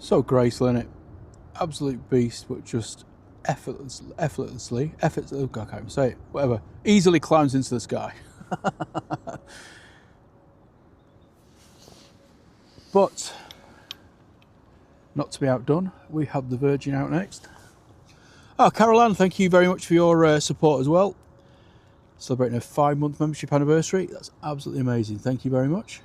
So graceful, isn't it? Absolute beast, but just effortlessly, I can't even say it, whatever, easily climbs into the sky. But not to be outdone, we have the Virgin out next. Oh, Carol Ann, thank you very much for your support as well. Celebrating a 5-month membership anniversary. That's absolutely amazing. Thank you very much.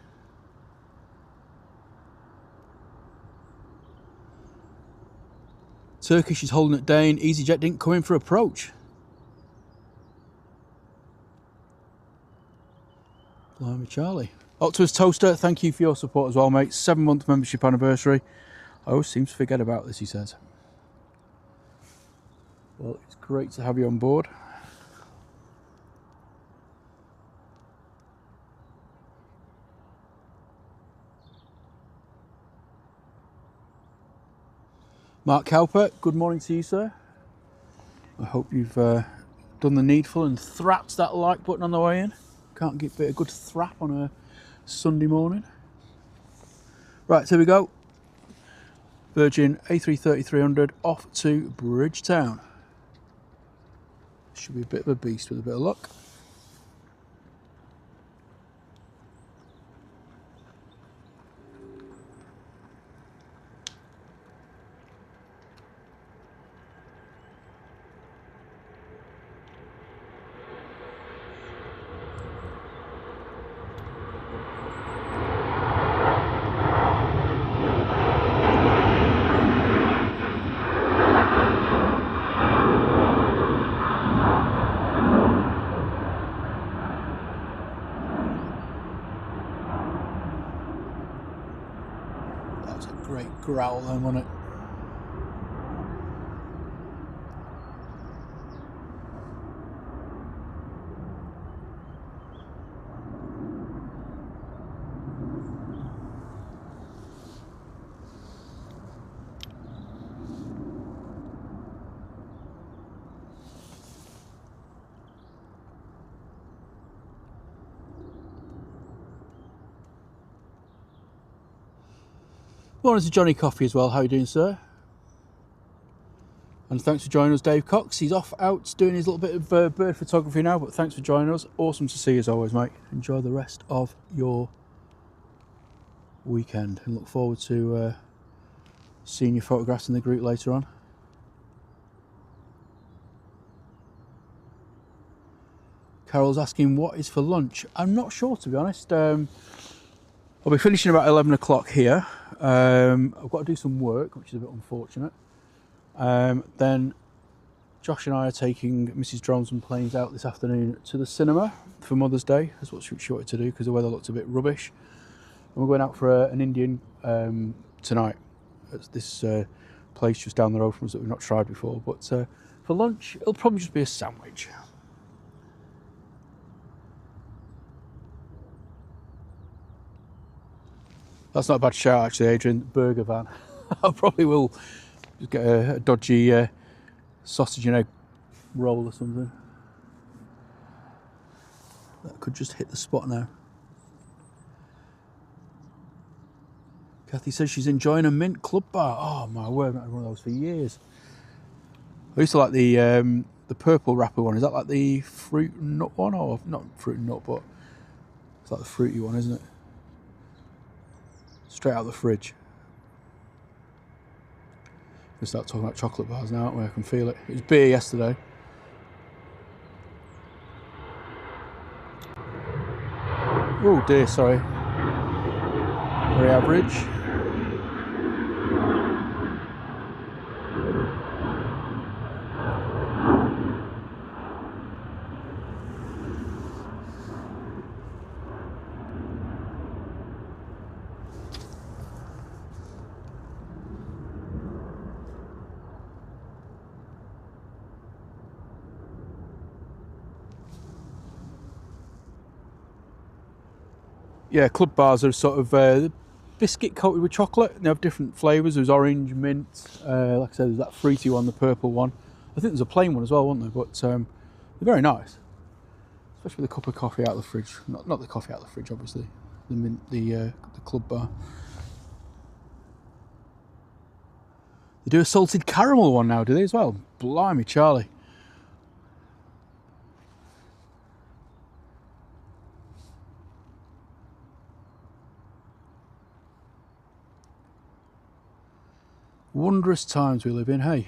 Turkish is holding at Dane. EasyJet didn't come in for approach. Blimey Charlie. Optimus Toaster, thank you for your support as well, mate. 7-month membership anniversary. I always seem to forget about this, he says. Well, it's great to have you on board. Mark Cowper, good morning to you, sir. I hope you've done the needful and thrapped that like button on the way in. Can't get a good thrap on a Sunday morning. Right, here we go. Virgin A330-300 off to Bridgetown. Should be a bit of a beast with a bit of luck. Great growl then, wasn't it? Morning to Johnny Coffey as well. How are you doing, sir? And thanks for joining us, Dave Cox. He's off out doing his little bit of bird photography now, but thanks for joining us. Awesome to see you as always, mate. Enjoy the rest of your weekend and look forward to seeing your photographs in the group later on. Carol's asking what is for lunch. I'm not sure, to be honest. I'll be finishing about 11 o'clock here. I've got to do some work, which is a bit unfortunate. Then Josh and I are taking Mrs. Drones and Planes out this afternoon to the cinema for Mother's Day. That's what she wanted to do because the weather looked a bit rubbish. And we're going out for an Indian tonight. It's this place just down the road from us that we've not tried before. But for lunch, it'll probably just be a sandwich. That's not a bad shout, actually, Adrian. Burger van. I probably will just get a dodgy sausage and egg roll or something. That could just hit the spot now. Kathy says she's enjoying a mint club bar. Oh my word, I've not had one of those for years. I used to like the purple wrapper one. Is that like the fruit and nut one? Or not fruit and nut, but it's like the fruity one, isn't it? Straight out of the fridge. We'll start talking about chocolate bars now, aren't we? I can feel it. It was beer yesterday. Oh dear, sorry. Very average. Yeah, club bars are sort of biscuit coated with chocolate. They have different flavours. There's orange, mint. Like I said, there's that fruity one, the purple one. I think there's a plain one as well, wasn't there? But they're very nice, especially with a cup of coffee out of the fridge. Not the coffee out of the fridge, obviously. The mint, the club bar. They do a salted caramel one now, do they as well? Blimey, Charlie. Wondrous times we live in, hey?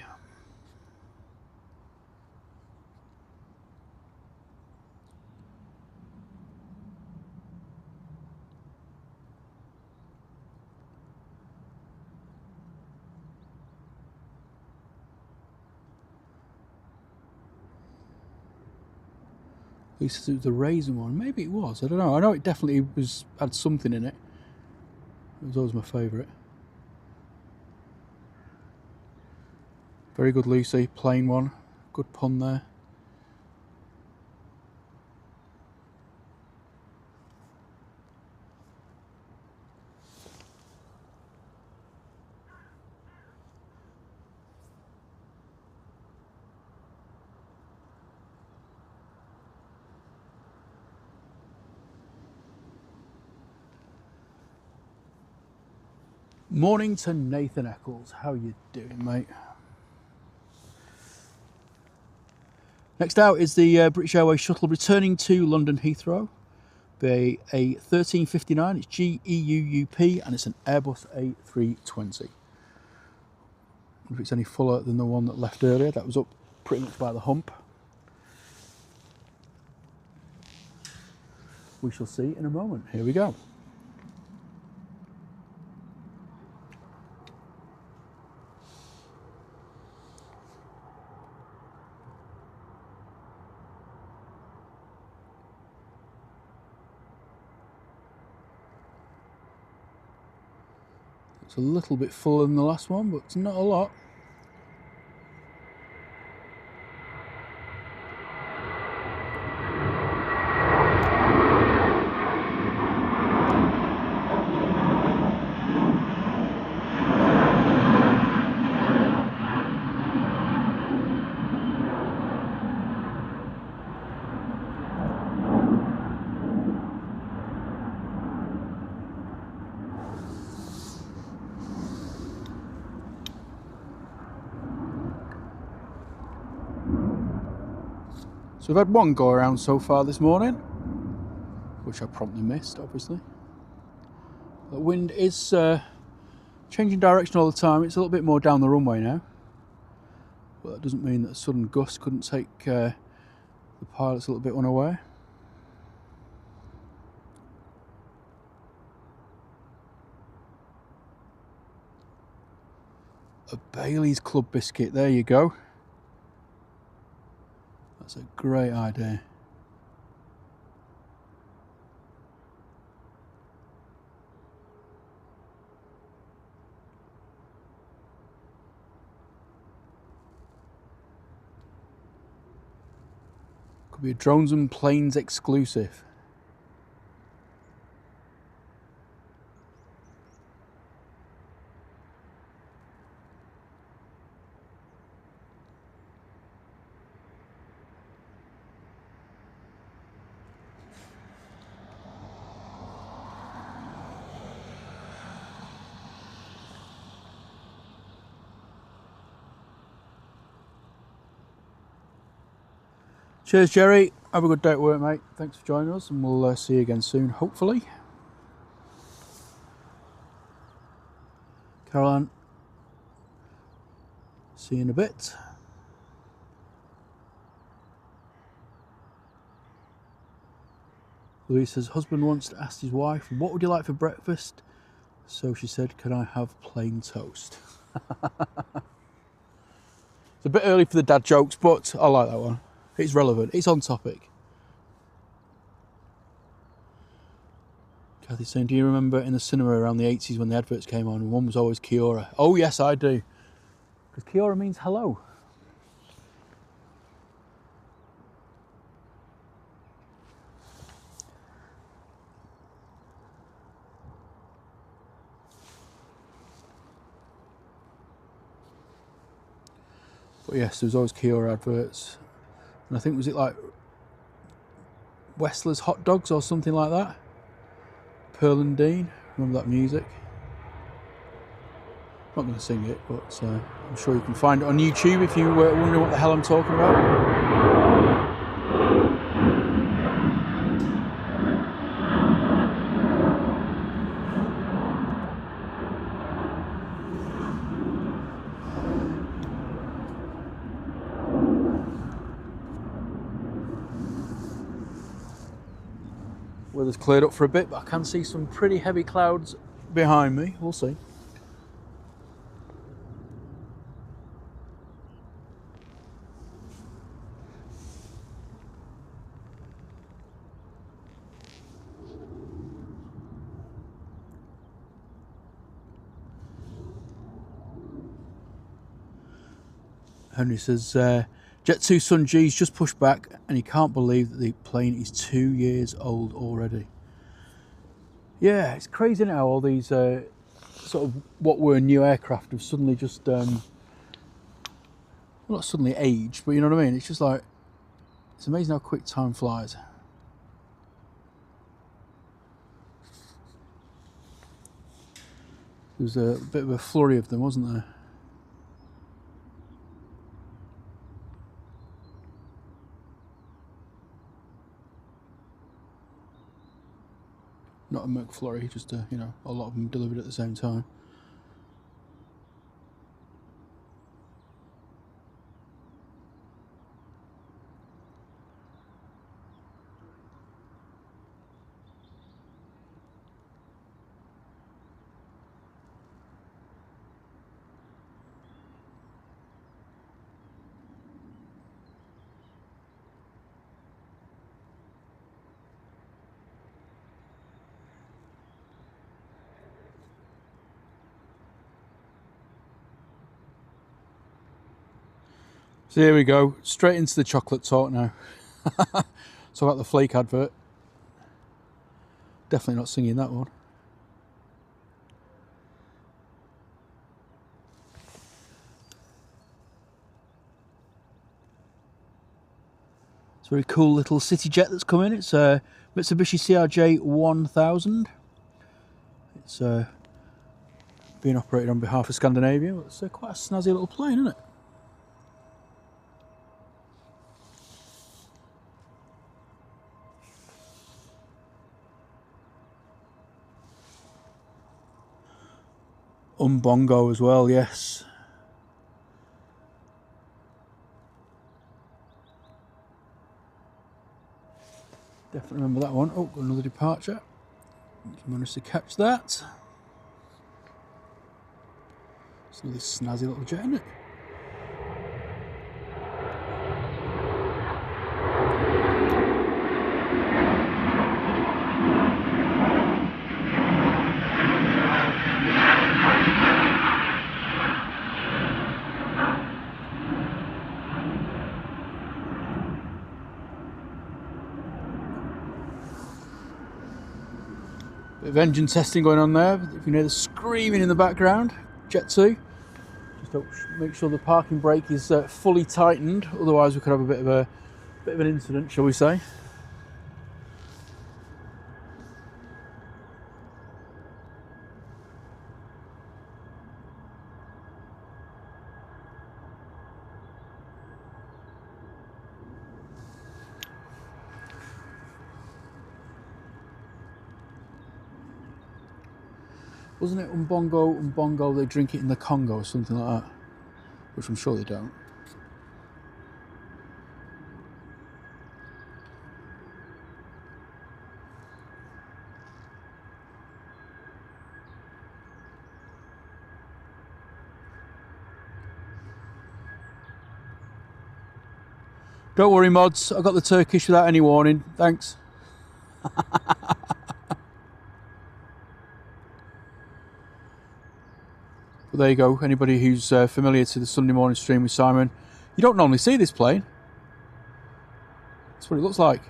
At least it was the raisin one. Maybe it was, I don't know. I know it definitely had something in it. It was always my favourite. Very good, Lucy. Plain one. Good pun there. Morning to Nathan Eccles. How you doing, mate? Next out is the British Airways shuttle returning to London Heathrow. Be a 1359, it's GEUUP, and it's an Airbus A320. I wonder if it's any fuller than the one that left earlier. That was up pretty much by the hump. We shall see in a moment. Here we go. It's a little bit fuller than the last one, but it's not a lot. So we've had one go around so far this morning, which I promptly missed, obviously. The wind is changing direction all the time. It's a little bit more down the runway now, but that doesn't mean that a sudden gust couldn't take the pilots a little bit unaware. A Bailey's Club biscuit, there you go. That's a great idea. Could be a drones and planes exclusive. Cheers, Jerry. Have a good day at work, mate. Thanks for joining us, and we'll see you again soon, hopefully. Caroline, see you in a bit. Louise says, husband wants to ask his wife, what would you like for breakfast? So she said, can I have plain toast? It's a bit early for the dad jokes, but I like that one. It's relevant. It's on topic. Kathy's saying, do you remember in the cinema around the 80s when the adverts came on and one was always Kia? Oh, yes, I do. Because Kia means hello. But yes, there was always Kia adverts. And I think, was it like Westler's Hot Dogs or something like that? Pearl and Dean, remember that music? I'm not going to sing it, but I'm sure you can find it on YouTube if you were wondering what the hell I'm talking about. Weather's cleared up for a bit, but I can see some pretty heavy clouds behind me. We'll see. Henry says, Jet 2 Sun G's just pushed back and he can't believe that the plane is 2 years old already. Yeah, it's crazy now, all these sort of what were new aircraft have suddenly just, well, not suddenly aged, but you know what I mean? It's just like, it's amazing how quick time flies. There was a bit of a flurry of them, wasn't there? Not a McFlurry, just you know, a lot of them delivered at the same time. So here we go, straight into the chocolate talk now. So about the flake advert. Definitely not singing that one. It's a very cool little city jet that's come in. It's a Mitsubishi CRJ 1000. It's being operated on behalf of Scandinavia. It's quite a snazzy little plane, isn't it? Umbongo as well, yes. Definitely remember that one. Oh, got another departure. Managed to catch that. It's another snazzy little jet, isn't it? Bit of engine testing going on there. If you hear the screaming in the background, Jet 2. Just make sure the parking brake is fully tightened. Otherwise, we could have a bit of an incident, shall we say? Wasn't it Umbongo, they drink it in the Congo or something like that? Which I'm sure they don't. Don't worry, mods, I got the Turkish without any warning, thanks. But there you go, anybody who's familiar to the Sunday morning stream with Simon, you don't normally see this plane. That's what it looks like.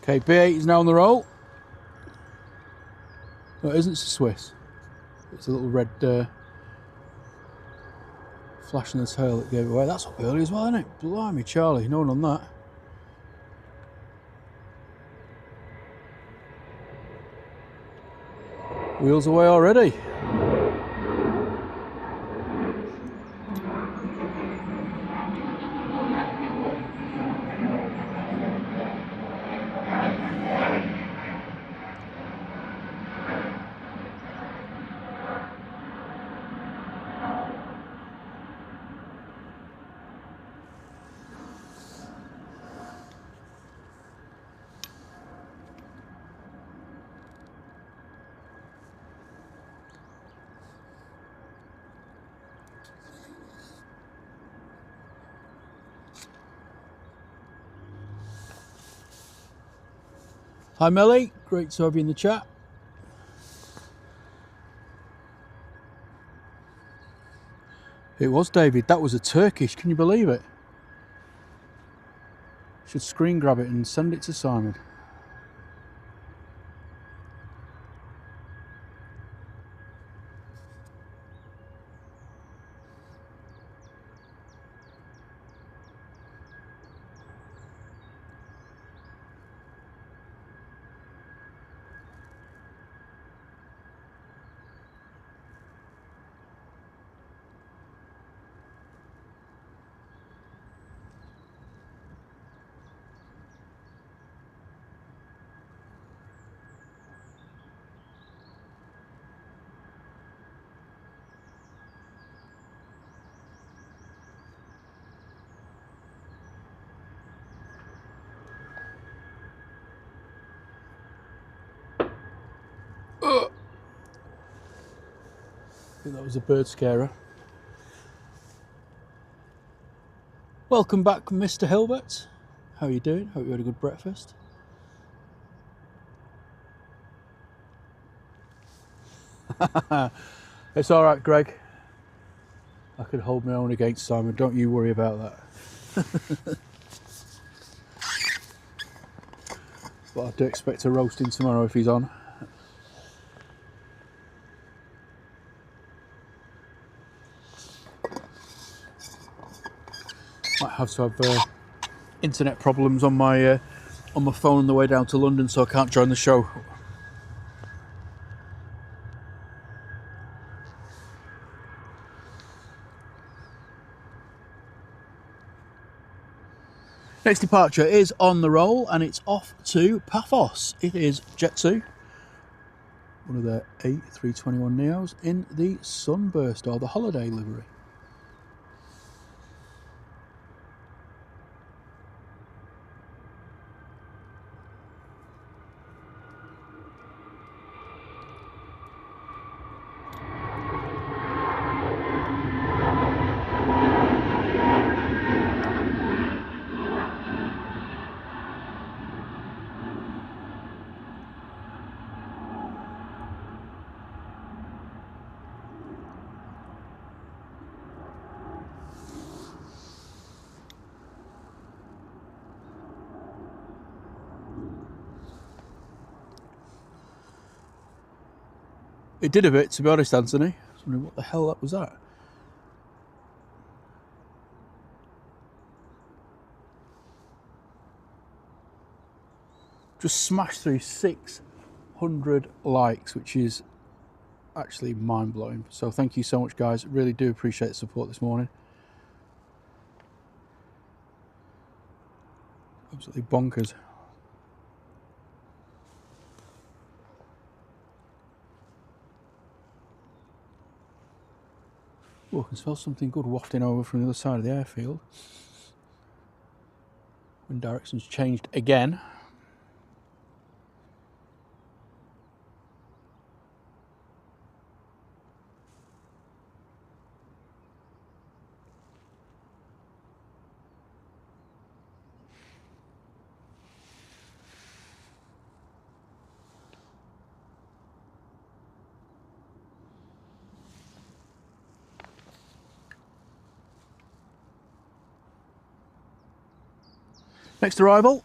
Okay, B8 is now on the roll. No, it isn't Swiss. It's a little red flash in the tail that gave it away. That's up early as well, isn't it? Blimey, Charlie, no one on that. Wheels away already. Hi Melly, great to have you in the chat. It was David, that was a Turkish, can you believe it? Should screen grab it and send it to Simon. I think that was a bird scarer. Welcome back, Mr. Hilbert. How are you doing? Hope you had a good breakfast. It's all right, Greg. I could hold my own against Simon. Don't you worry about that. But I do expect a roasting tomorrow if he's on. Might have to have internet problems on my phone on the way down to London, so I can't join the show. Next departure is on the roll and it's off to Paphos. It is Jet2, one of their A321neos in the Sunburst or the holiday livery. It did a bit, to be honest, Anthony. I was wondering what the hell that was that. Just smashed through 600 likes, which is actually mind-blowing. So thank you so much, guys. Really do appreciate the support this morning. Absolutely bonkers. Oh, I can smell something good wafting over from the other side of the airfield. Wind direction's changed again. Next arrival,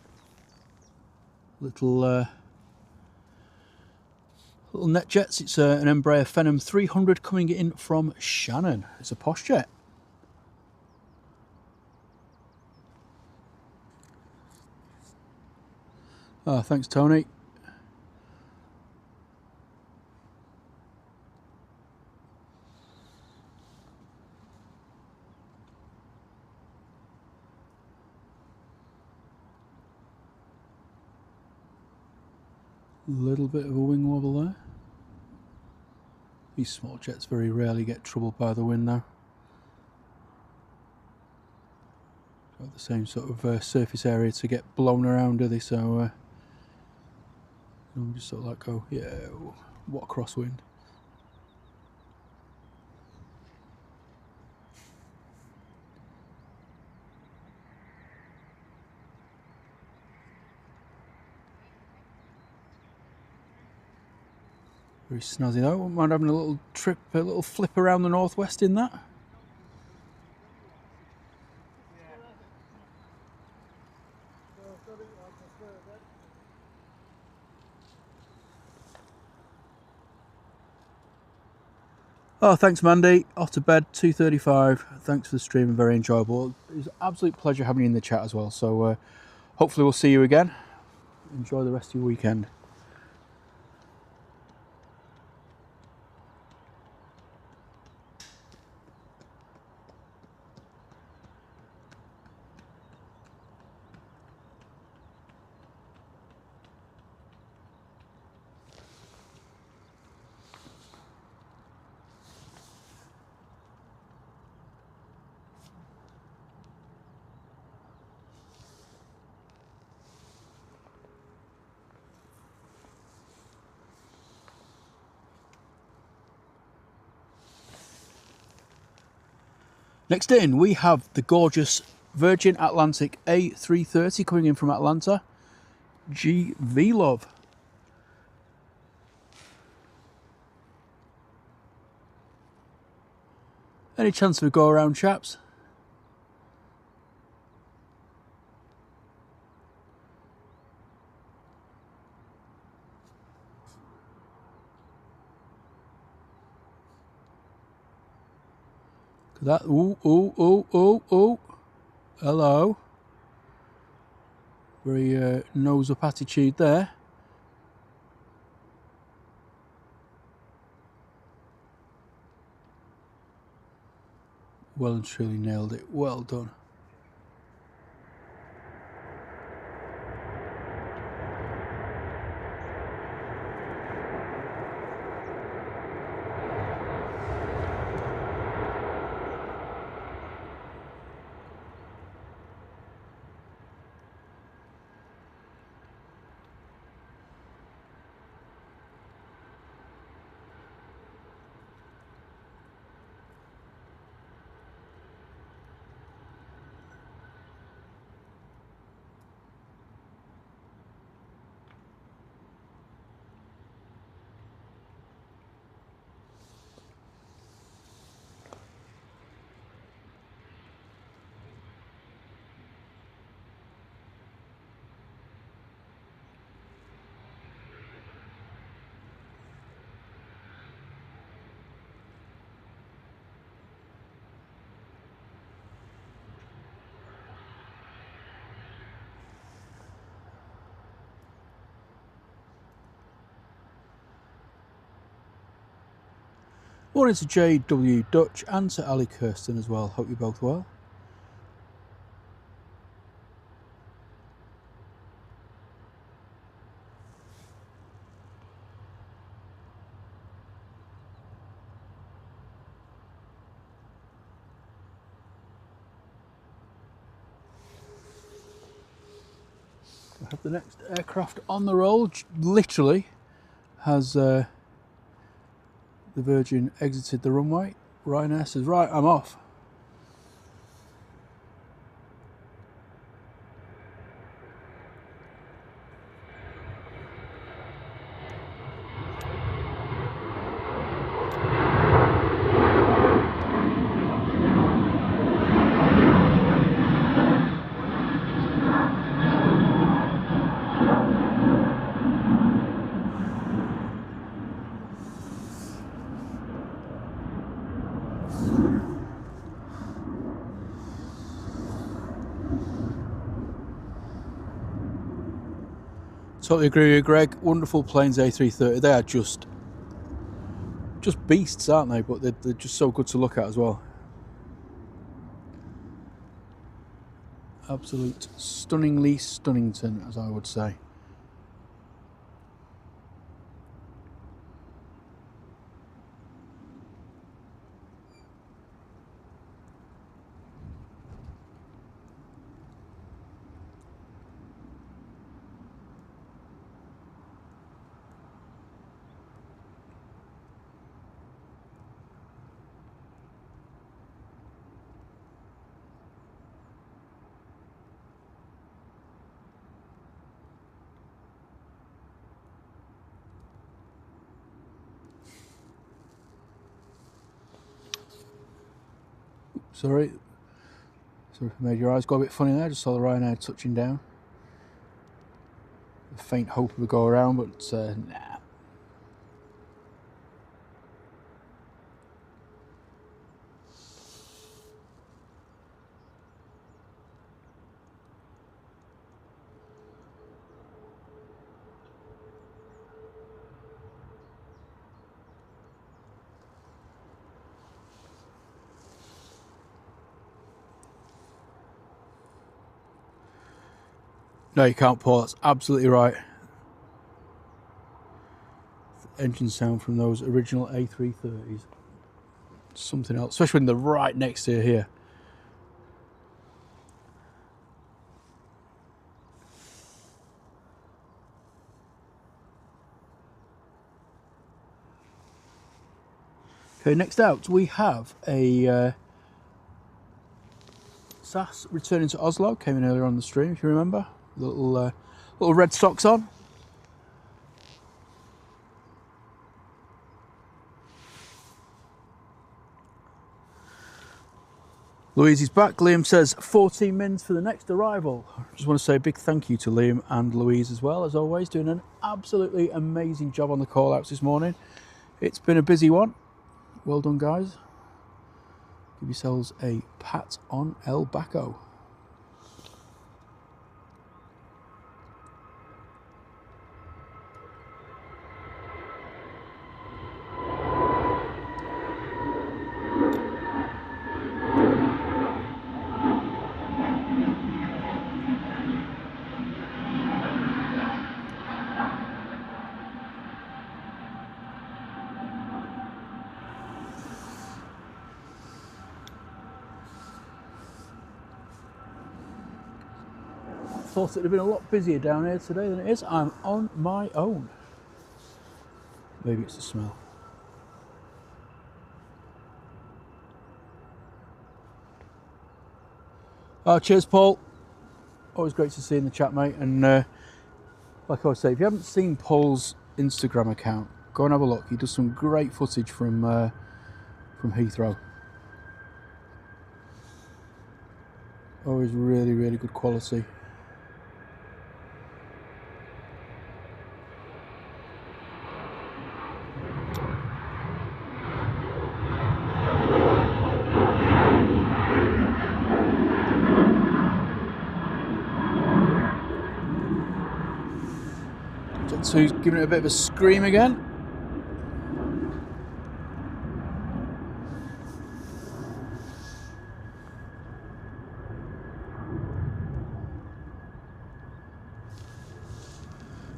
Little net jets. It's an Embraer Phenom 300 coming in from Shannon. It's a posh jet. Oh, thanks, Tony. A little bit of a wing wobble there. These small jets very rarely get troubled by the wind though. Got the same sort of surface area to get blown around, do they? So just sort of like go, yeah, what a crosswind. Very snazzy though. Wouldn't mind having a little trip, a little flip around the northwest in that. Oh, thanks, Mandy. Off to bed, 2:35. Thanks for the stream, very enjoyable. It was an absolute pleasure having you in the chat as well. So hopefully we'll see you again. Enjoy the rest of your weekend. Next in, we have the gorgeous Virgin Atlantic A330 coming in from Atlanta. GV love. Any chance of a go around, chaps? That, ooh. Hello. Very nose up attitude there. Well and truly nailed it. Well done. Morning to JW Dutch and to Ali Kirsten as well. Hope you're both well. I have the next aircraft on the roll. Literally has the Virgin exited the runway. Ryanair says, right, I'm off. Totally agree with you, Greg. Wonderful planes, A330. They are just beasts, aren't they? But they're just so good to look at as well. Absolute stunningly Stunnington, as I would say. Sorry if I made your eyes go a bit funny there. Just saw the Ryanair touching down. A faint hope of a go around, but nah. No, you can't, Paul. That's absolutely right. Engine sound from those original A330s. Something else, especially when they're right next to you here. Okay, next out we have a SAS returning to Oslo. Came in earlier on the stream, if you remember. Little red socks on. Louise is back. Liam says 14 minutes for the next arrival. I just want to say a big thank you to Liam and Louise as well, as always, doing an absolutely amazing job on the call outs this morning. It's been a busy one. Well done, guys. Give yourselves a pat on el bacco. Thought it'd have been a lot busier down here today than it is. I'm on my own. Maybe it's the smell. Oh, cheers, Paul. Always great to see you in the chat, mate. And like I always say, if you haven't seen Paul's Instagram account, go and have a look. He does some great footage from Heathrow. Always really, really good quality. So he's giving it a bit of a scream again.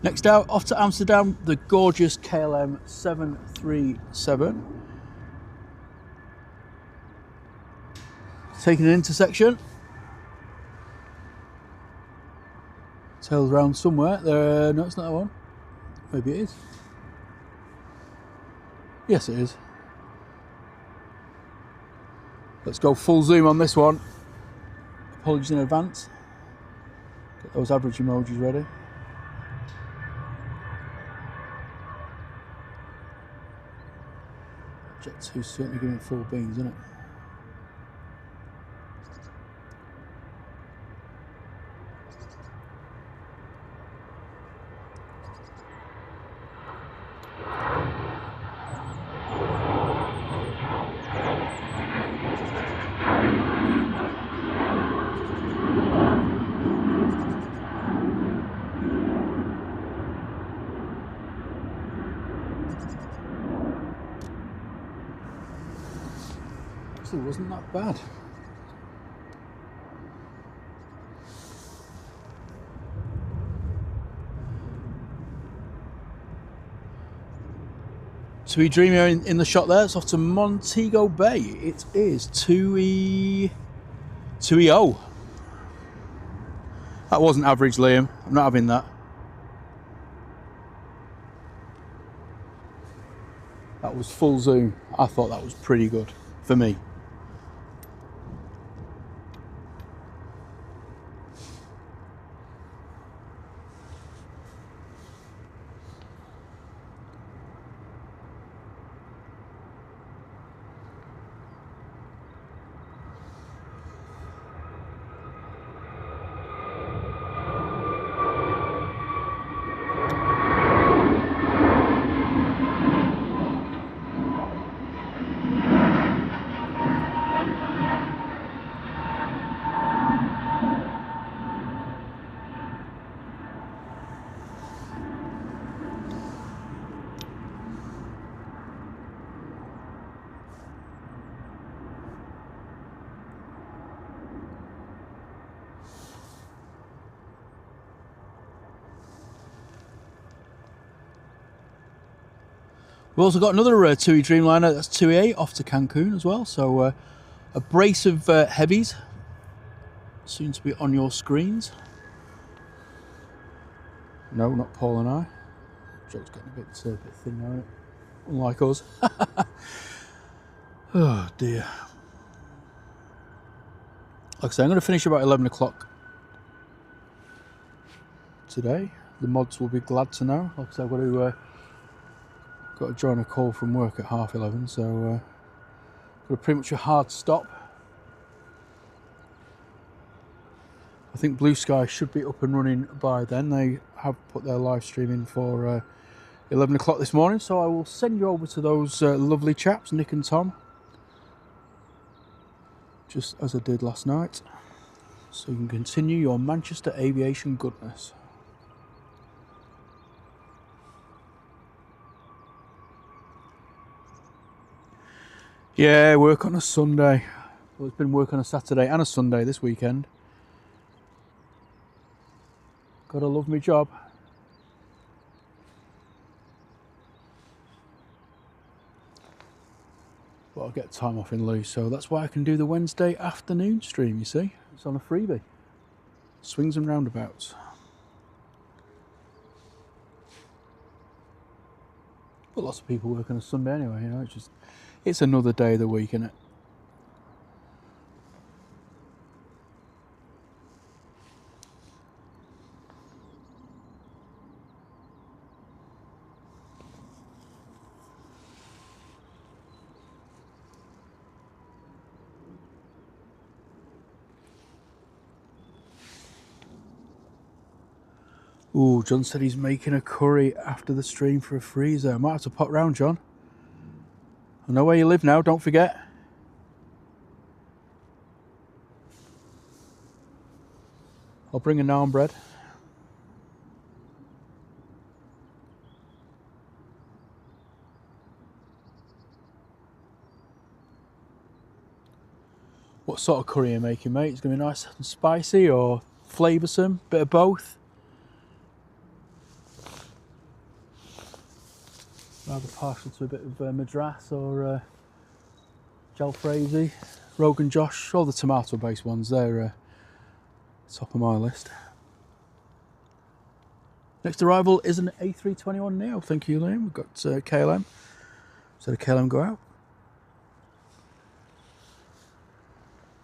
Next out, off to Amsterdam, the gorgeous KLM 737. Taking an intersection. Tails round somewhere. No, it's not that one. Maybe it is. Yes, it is. Let's go full zoom on this one. Apologies in advance. Get those average emojis ready. Jet 2's certainly giving it full beans, isn't it? wasn't that bad. TUI Dreamliners in the shot there. It's off to Montego Bay. It is TUI 2EO. That wasn't average, Liam. I'm not having that. That was full zoom. I thought that was pretty good for me. We've also got another TUI Dreamliner, that's 2A, off to Cancun as well. So a brace of heavies soon to be on your screens. No, not Paul and I. Joke's getting a bit thin now, isn't it? Unlike us. Oh dear. Like I say, I'm going to finish about 11 o'clock today. The mods will be glad to know. Like I say, I've got to join a call from work at 11:30, so got a pretty much a hard stop. I think Blue Sky should be up and running by then. They have put their live stream in for 11 o'clock this morning, so I will send you over to those lovely chaps, Nick and Tom, just as I did last night, so you can continue your Manchester aviation goodness. Yeah, work on a Sunday. Well, it's been work on a Saturday and a Sunday this weekend. Gotta love my job. But I'll get time off in lieu, so that's why I can do the Wednesday afternoon stream, you see. It's on a freebie. Swings and roundabouts. But lots of people work on a Sunday anyway, you know, it's another day of the week, isn't it? Ooh, John said he's making a curry after the stream for a freezer. I might have to pop round, John. I know where you live now, don't forget. I'll bring a naan bread. What sort of curry are you making, mate? It's going to be nice and spicy or flavoursome? Bit of both? Rather partial to a bit of Madras or Jalfrezi, Rogan Josh, all the tomato based ones, they're top of my list. Next arrival is an A321 Neo, thank you Liam. We've got KLM, so the KLM go out.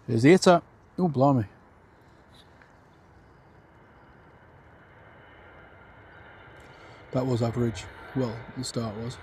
Here's the Etihad, oh blimey. That was average. Well, the start was.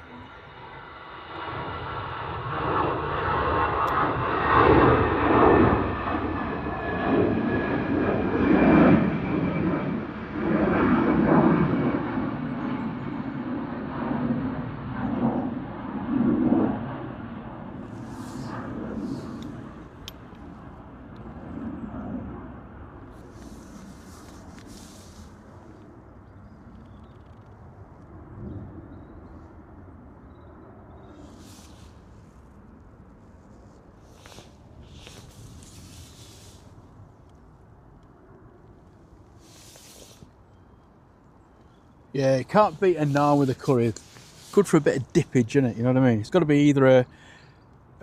Yeah, you can't beat a naan with a curry. Good for a bit of dippage, isn't it? You know what I mean? It's got to be either a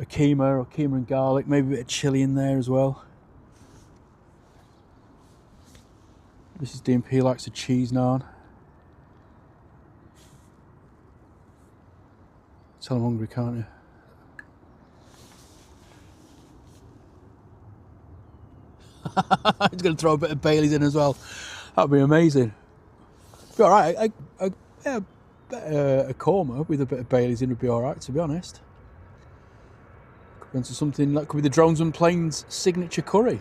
keema or keema and garlic, maybe a bit of chilli in there as well. Mrs. DMP likes a cheese naan. Tell I'm hungry, can't you? He's going to throw a bit of Baileys in as well. That'd be amazing. Be all right. A korma with a bit of Baileys in would be all right, to be honest. Could be into something that could be the Drones and Planes signature curry.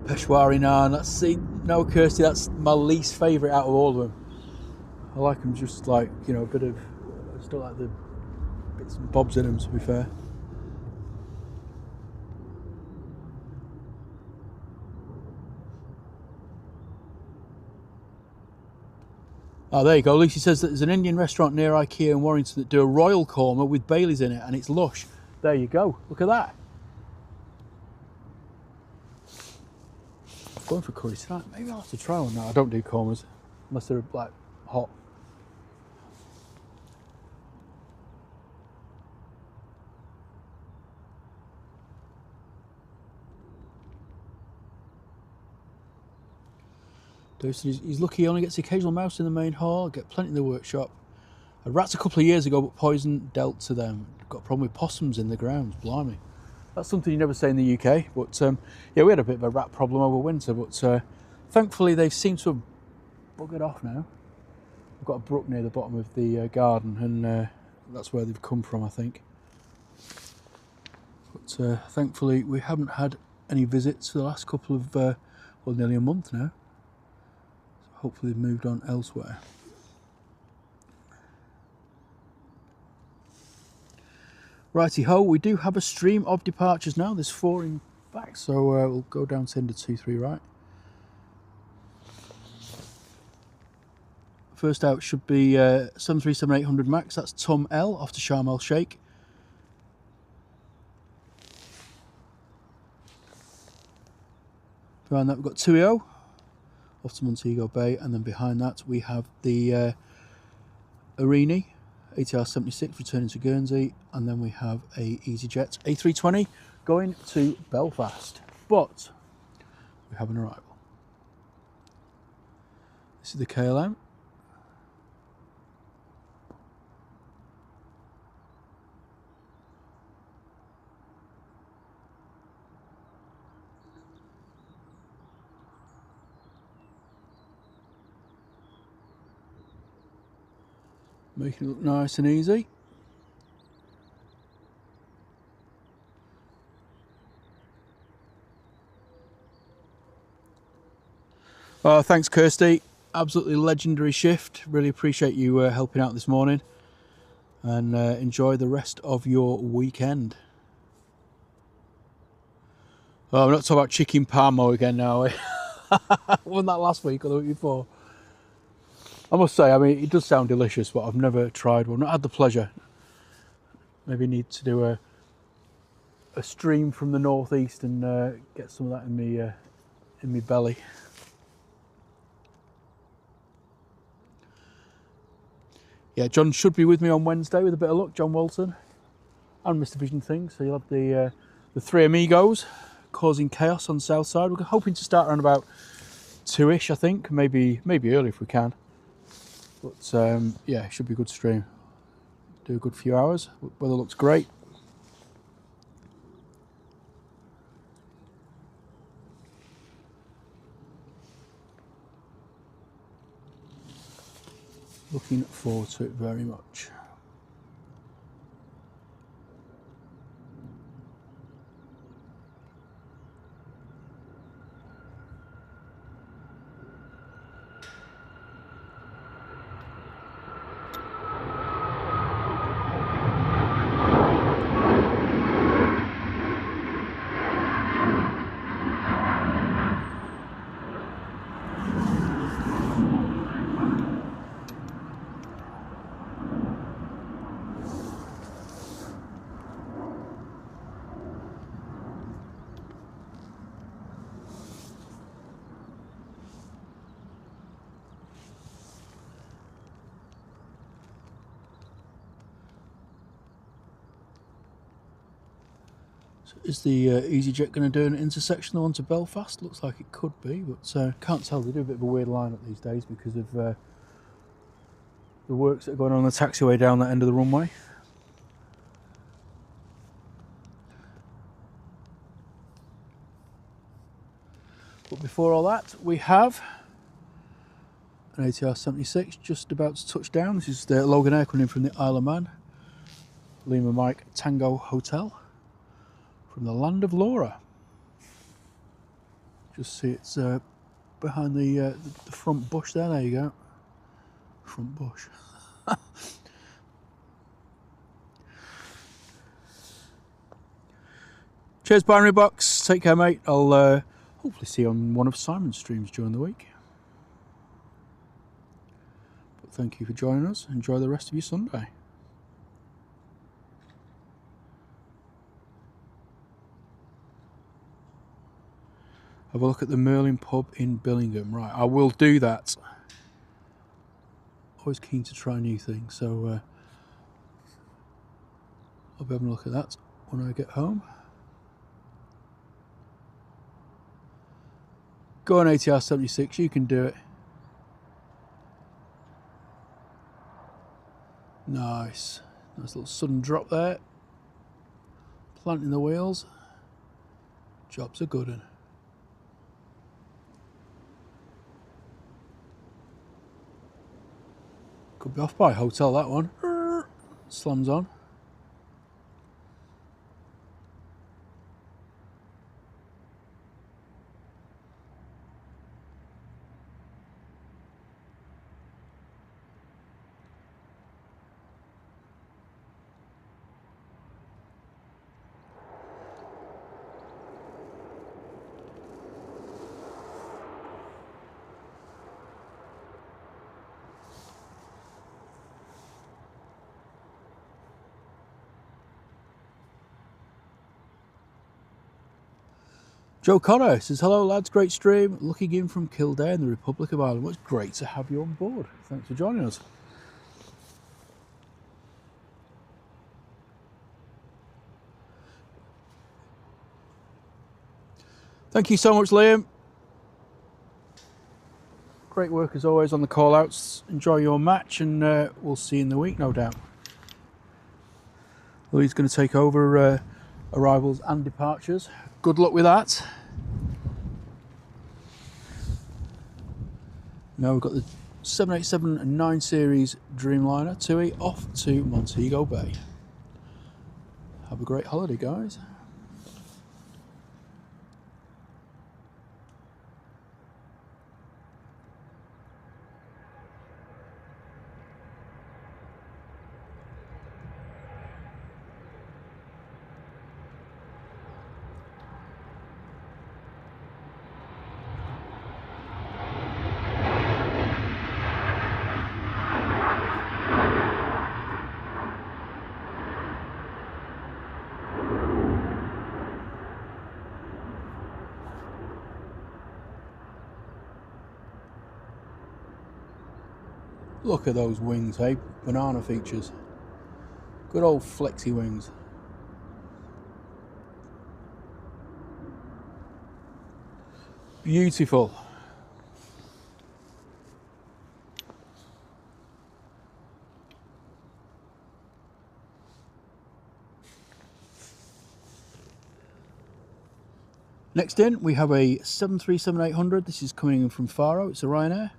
Peshwari naan, no Kirsty, that's my least favourite out of all of them. I like them just like, you know, a bit of, I just don't like the bits and bobs in them, to be fair. Oh, there you go. Lucy says that there's an Indian restaurant near IKEA in Warrington that do a royal korma with Baileys in it, and it's lush. There you go. Look at that. I'm going for curry tonight. Maybe I'll have to try one now. I don't do kormas unless they're like hot. He's lucky he only gets the occasional mouse in the main hall, get plenty in the workshop. Had rats a couple of years ago, but poison dealt to them. Got a problem with possums in the grounds, blimey. That's something you never say in the UK, but yeah, we had a bit of a rat problem over winter, but thankfully they seem to have buggered off now. We've got a brook near the bottom of the garden, and that's where they've come from, I think. But thankfully we haven't had any visits for the last couple of, well, nearly a month now. Hopefully they've moved on elsewhere. Righty ho, we do have a stream of departures now. There's 4 in fact, so we'll go down to end of 23 right. First out should be 737-800 MAX. That's Tom L off to Sharm el Sheikh. Behind that we've got 2EO off to Montego Bay, and then behind that we have the Aurigny ATR 76 returning to Guernsey, and then we have a EasyJet A380 going to Belfast. But we have an arrival. This is the KLM. Making it look nice and easy. Thanks, Kirsty. Absolutely legendary shift. Really appreciate you helping out this morning. And enjoy the rest of your weekend. Oh, we're not talking about chicken parmo again now. Wasn't that last week or the week before? I must say, I mean, it does sound delicious, but I've never tried one. Not had the pleasure. Maybe need to do a stream from the northeast and get some of that in me belly. Yeah, John should be with me on Wednesday with a bit of luck. John Walton and Mr. Vision Thing. So you'll have the 3 amigos causing chaos on the south side. We're hoping to start around about 2ish, I think. Maybe early if we can. But yeah, it should be a good stream. Do a good few hours. Weather looks great. Looking forward to it very much. Is the EasyJet going to do an intersectional onto Belfast? Looks like it could be, but can't tell. They do a bit of a weird lineup these days because of the works that are going on the taxiway down that end of the runway. But before all that, we have an ATR 76 just about to touch down. This is the Loganair coming in from the Isle of Man. Lima Mike Tango Hotel from the land of Laura. Just see it's behind the front bush there. There you go. Front bush. Cheers, Binary Box. Take care, mate. I'll hopefully see you on one of Simon's streams during the week. But thank you for joining us. Enjoy the rest of your Sunday. Have a look at the Merlin pub in Billingham. Right, I will do that. Always keen to try new things, so I'll be having a look at that when I get home. Go on ATR 76, you can do it. Nice. Nice little sudden drop there. Planting the wheels. Job's a good one. Could be off by a hotel, that one. Slams on. Joe Connor says, hello lads, great stream. Looking in from Kildare in the Republic of Ireland. Well, it's great to have you on board. Thanks for joining us. Thank you so much, Liam. Great work as always on the call outs. Enjoy your match and we'll see you in the week, no doubt. Louis going to take over arrivals and departures. Good luck with that. Now we've got the 787 and 9 Series Dreamliner 2E off to Montego Bay. Have a great holiday, guys. Look at those wings, hey? Banana features. Good old flexi wings. Beautiful. Next in, we have a 737-800. This is coming in from Faro. It's a Ryanair.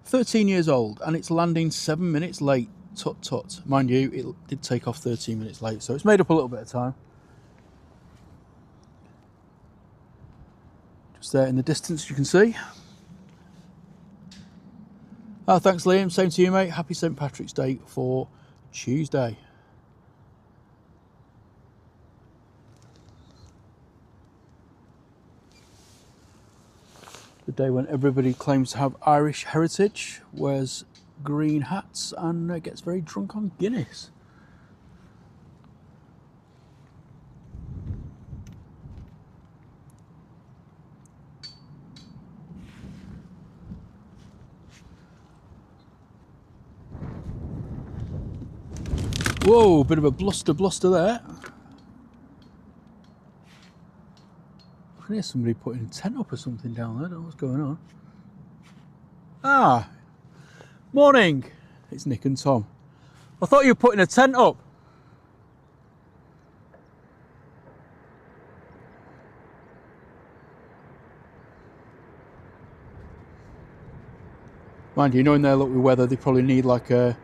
13 years old, and it's landing 7 minutes late. Tut tut. Mind you, it did take off 13 minutes late, so it's made up a little bit of time. Just there in the distance, you can see. Oh, thanks, Liam. Same to you, mate. Happy St. Patrick's Day for Tuesday. The day when everybody claims to have Irish heritage, wears green hats and gets very drunk on Guinness. Whoa, bit of a bluster there. can hear somebody putting a tent up or something down there. I don't know what's going on. Ah, morning. It's Nick and Tom. I thought you were putting a tent up. Mind you, knowing their luck with weather, they probably need like a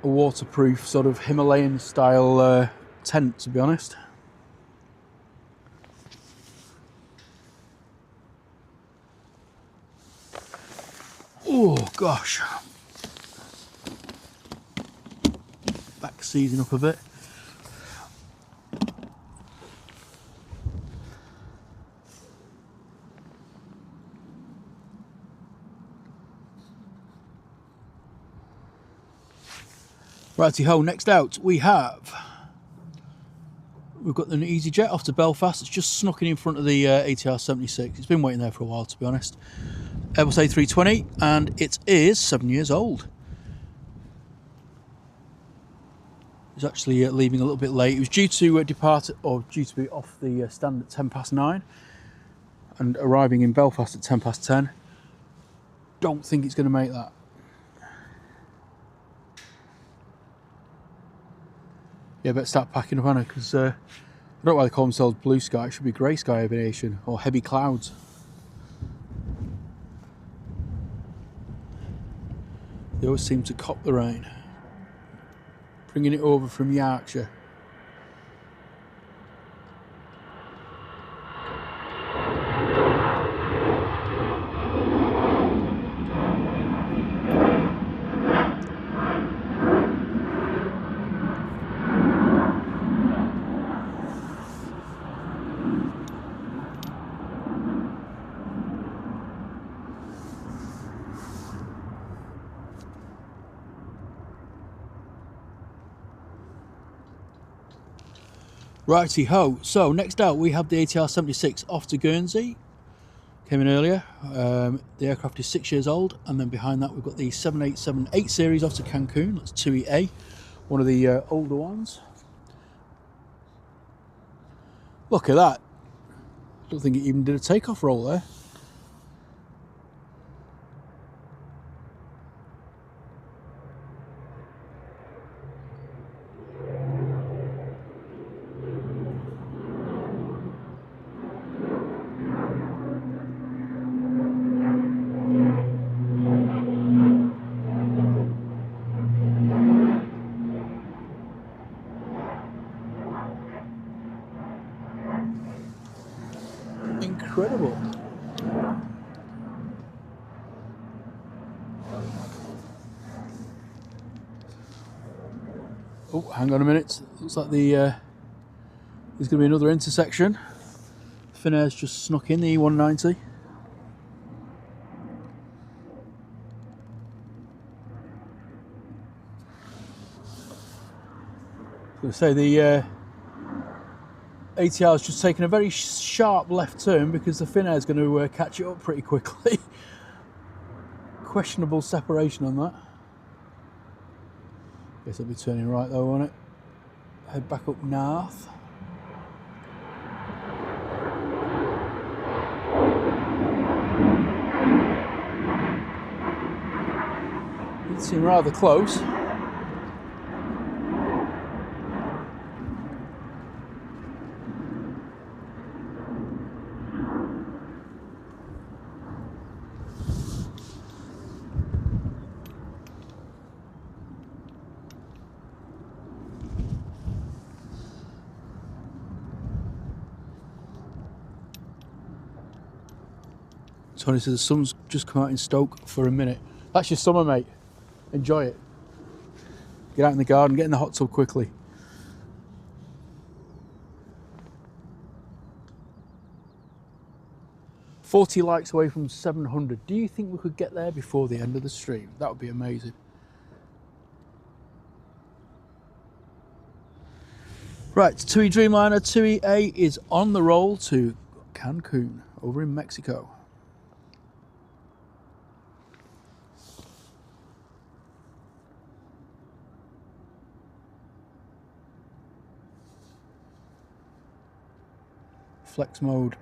waterproof sort of Himalayan style tent, to be honest. Oh gosh, back seizing up a bit. Righty ho, next out we've got an EasyJet off to Belfast. It's just snuck in front of the ATR 76. It's been waiting there for a while, to be honest. Airbus A320, and it is 7 years old. It's actually leaving a little bit late. It was due to depart, or due to be off the stand at 9:10, and arriving in Belfast at 10:10. Don't think it's going to make that. Yeah, better start packing up, Anna, because I don't know why they call themselves Blue Sky. It should be Grey Sky Aviation, or Heavy Clouds. They always seem to cop the rain. Bringing it over from Yorkshire. Righty ho, so next out we have the ATR 76 off to Guernsey. Came in earlier. The aircraft is 6 years old, and then behind that we've got the 787-8 series off to Cancun. That's 2EA, one of the older ones. Look at that. I don't think it even did a takeoff roll there. Incredible. Oh, hang on a minute. Looks like there's going to be another intersection. Finnair's just snuck in, the E190. I was going to say the ATR's just taken a very sharp left turn because the Finnair's going to catch it up pretty quickly. Questionable separation on that. Guess I'll be turning right though, won't it? Head back up north. It seemed rather close. Tony says the sun's just come out in Stoke for a minute. That's your summer, mate. Enjoy it. Get out in the garden, get in the hot tub quickly. $40 likes away from 700. Do you think we could get there before the end of the stream? That would be amazing. Right, TUI Dreamliner 2EA is on the roll to Cancun over in Mexico. flex mode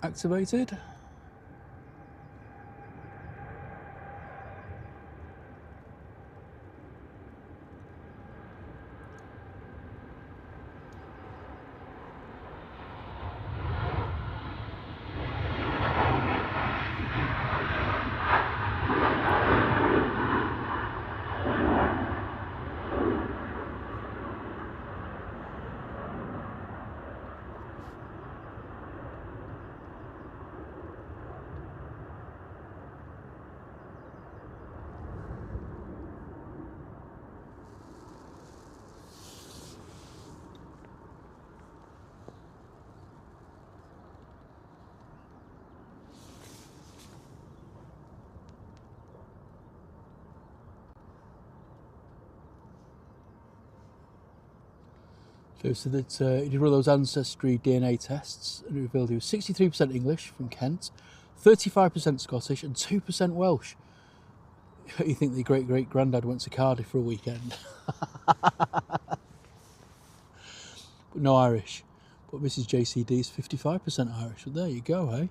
activated. So that he did one of those ancestry DNA tests and it revealed he was 63% English from Kent, 35% Scottish and 2% Welsh. You think the great-great-granddad went to Cardiff for a weekend? But no Irish. But Mrs. JCD is 55% Irish. Well, there you go, eh?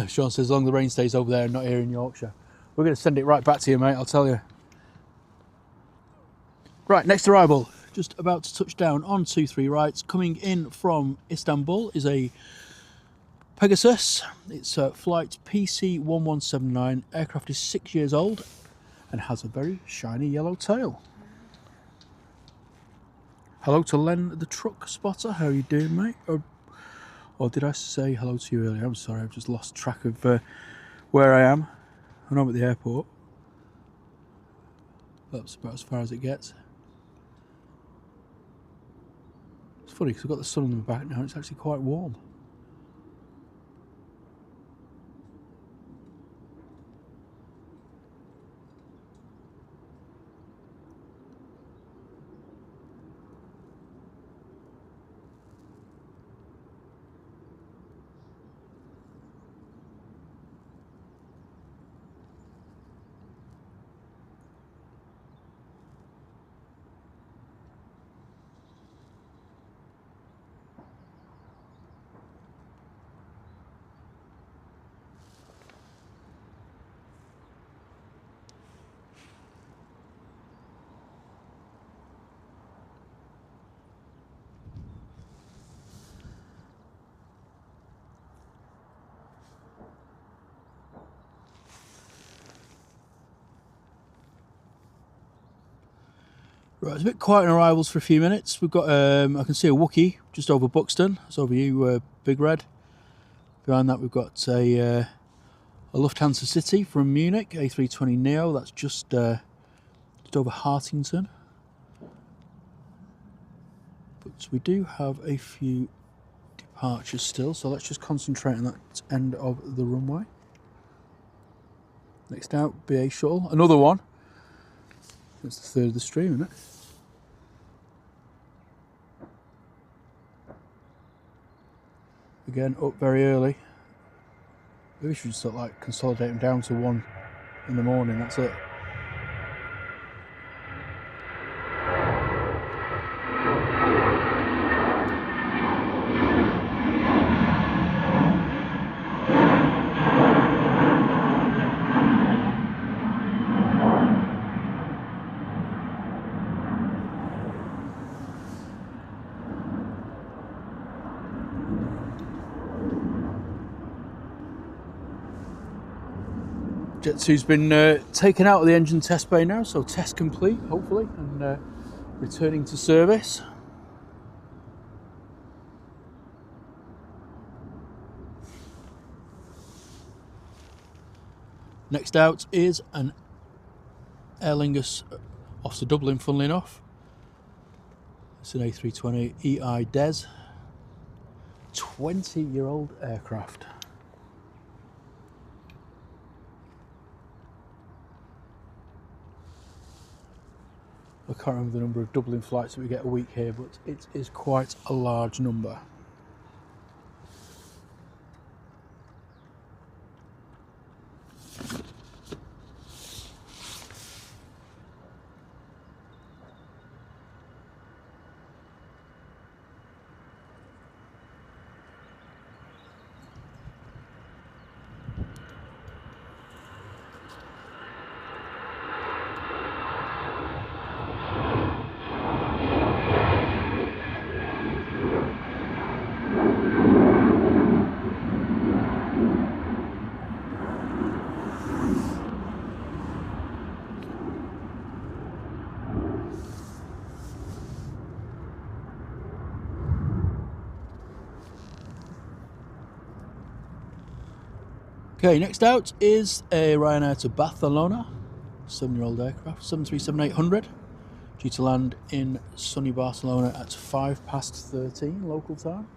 Sean says, as long as the rain stays over there and not here in Yorkshire. We're going to send it right back to you, mate, I'll tell you. Right, next arrival. Just about to touch down on 23 rights. Coming in from Istanbul is a Pegasus. It's a flight PC1179. Aircraft is 6 years old and has a very shiny yellow tail. Hello to Len the truck spotter. How are you doing, mate? Or did I say hello to you earlier? I'm sorry, I've just lost track of where I am. I know I'm at the airport. That's about as far as it gets. It's funny because I've got the sun on my back now. It's actually quite warm. Right, it's a bit quiet on arrivals for a few minutes. We've got, I can see a Wookiee just over Buxton. It's over you, Big Red. Behind that we've got a Lufthansa City from Munich, A320 Neo. That's just over Hartington. But we do have a few departures still, so let's just concentrate on that end of the runway. Next out, BA Shuttle. Another one. That's the third of the stream, isn't it? Again, up very early. Maybe we should just sort of like consolidate them down to one in the morning, that's it. Jet 2's been taken out of the engine test bay now, so test complete, hopefully, and returning to service. Next out is an Aer Lingus off to Dublin, funnily enough. It's an A320 EI Des, 20-year-old aircraft. I can't remember the number of Dublin flights that we get a week here, but it is quite a large number. Okay, next out is a Ryanair to Barcelona, 7-year-old aircraft, 737-800, due to land in sunny Barcelona at 13:05 local time.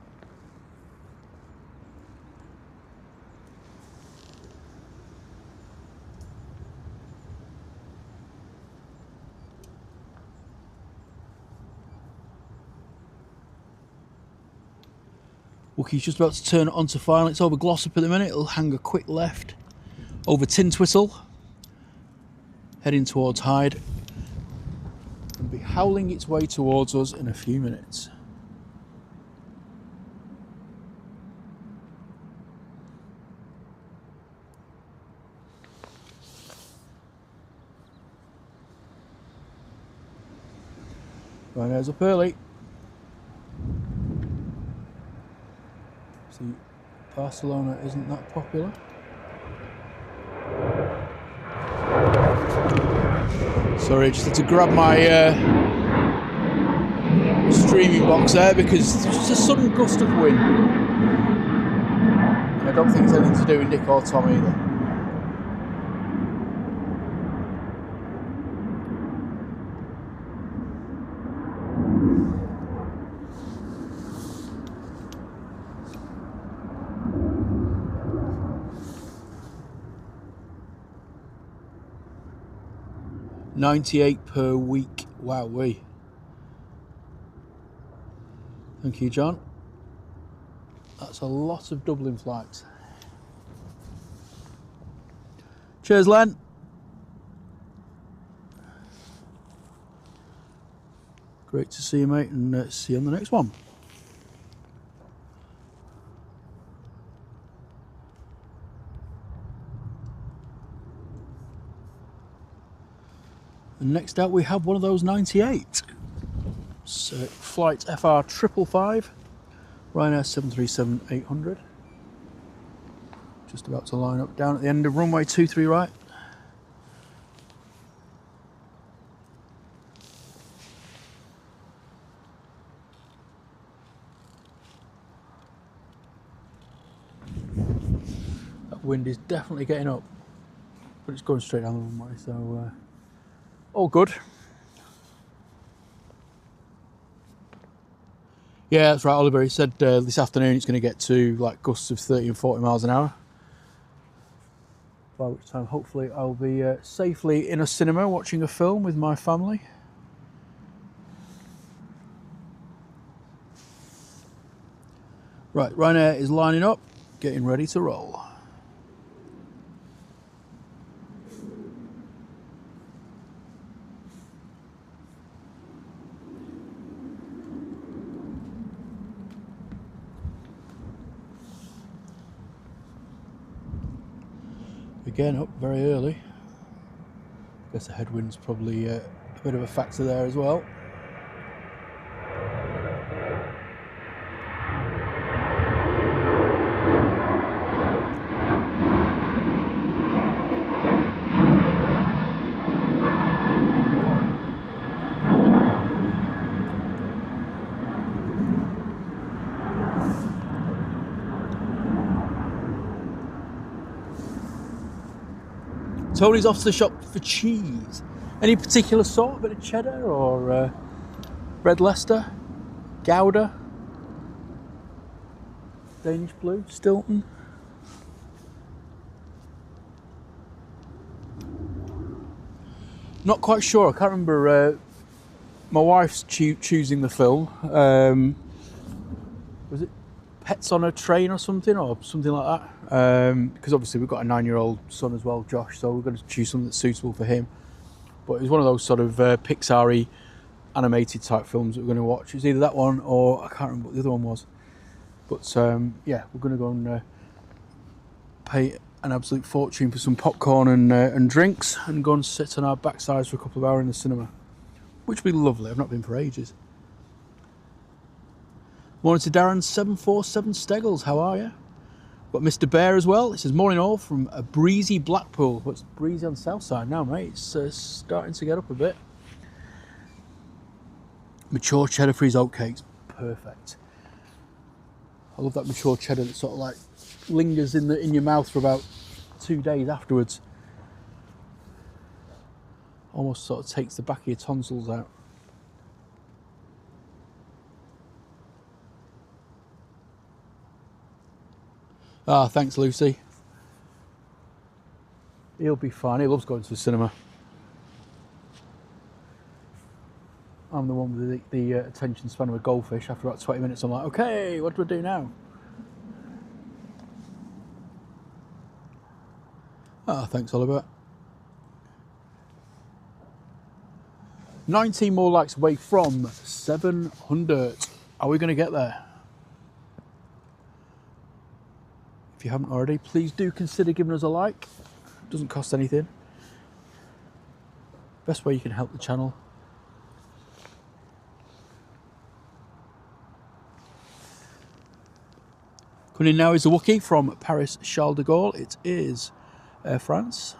Wookiee's just about to turn it onto final. It's over Glossop at the minute. It'll hang a quick left over Tintwistle, heading towards Hyde, and be howling its way towards us in a few minutes. Ryanair's up early. See, Barcelona isn't that popular. Sorry, just had to grab my streaming box there because there's just a sudden gust of wind. And I don't think it's anything to do with Nick or Tom either. $98 per week. Wowee. Thank you, John. That's a lot of Dublin flights. Cheers, Len. Great to see you, mate, and see you on the next one. And next out we have one of those 98. So flight FR 555, Ryanair 737-800. Just about to line up down at the end of runway 23 right. That wind is definitely getting up, but it's going straight down the runway, so all good. Yeah, that's right, Oliver. He said this afternoon it's going to get to like gusts of 30 and 40 miles an hour. By which time, hopefully, I'll be safely in a cinema watching a film with my family. Right, Ryanair is lining up, getting ready to roll. Again, up very early. Guess the headwind's probably a bit of a factor there as well. Tony's off to the shop for cheese. Any particular sort? A bit of cheddar or red Leicester, Gouda, Danish Blue, Stilton? Not quite sure. I can't remember. My wife's choosing the film. Was it Pets on a Train or something like that? Because obviously we've got a 9-year-old son as well, Josh, so we're going to choose something that's suitable for him. But it was one of those sort of Pixar-y animated type films that we're going to watch. It was either that one or I can't remember what the other one was. But yeah, we're going to go and pay an absolute fortune for some popcorn and drinks and go and sit on our backsides for a couple of hours in the cinema, which will be lovely. I've not been for ages. Morning to Darren 747 Steggles, how are you? Got Mr. Bear as well. It says morning all from a breezy Blackpool. Well, it's breezy on the south side now, mate. It's starting to get up a bit. Mature cheddar freeze oatcakes, perfect. I love that mature cheddar that sort of like lingers in your mouth for about 2 days afterwards. Almost sort of takes the back of your tonsils out. Ah, thanks, Lucy. He'll be fine. He loves going to the cinema. I'm the one with the attention span of a goldfish. After about 20 minutes, I'm like, okay, what do I do now? Ah, thanks, Oliver. 19 more likes away from 700. Are we going to get there? If you haven't already, please do consider giving us a like. It doesn't cost anything. Best way you can help the channel. Coming in now is the Wookiee from Paris Charles de Gaulle. It is Air France.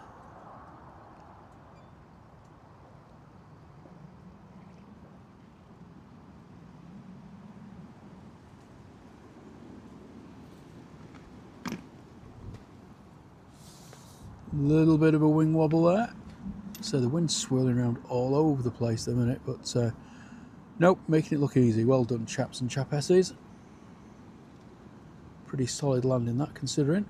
Little bit of a wing wobble there. So the wind's swirling around all over the place at the minute, but nope, making it look easy. Well done, chaps and chapesses. Pretty solid landing that, considering.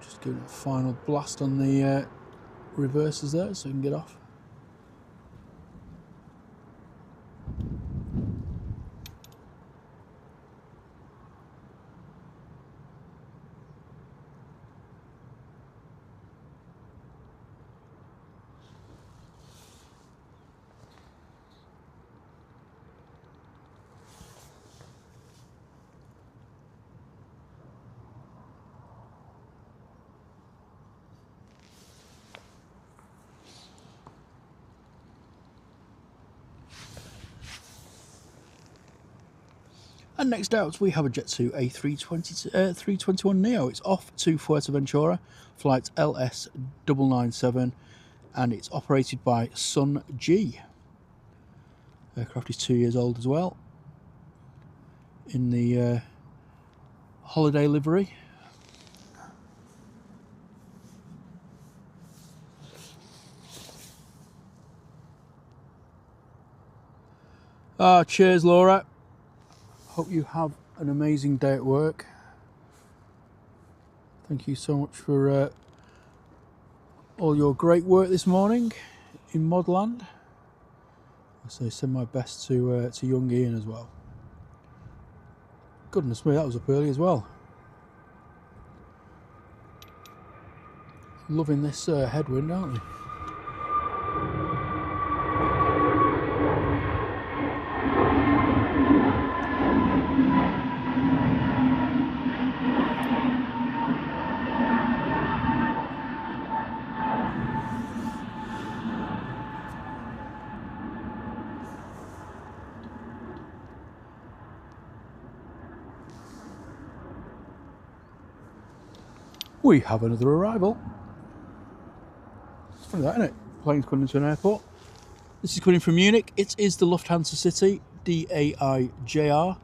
Just giving it a final blast on the reverses there so we can get off. And next out we have a Jet2 A321 Neo. It's off to Fuerteventura, flight LS997, and it's operated by Sun G. Aircraft is 2 years old as well, in the holiday livery. Ah, cheers, Laura. Hope you have an amazing day at work. Thank you so much for all your great work this morning in Modland. So send my best to young Ian as well. Goodness me, that was up early as well. Loving this headwind, aren't we? We have another arrival. It's funny that, isn't it? Plane's coming into an airport. This is coming from Munich. It is the Lufthansa City DAIJR,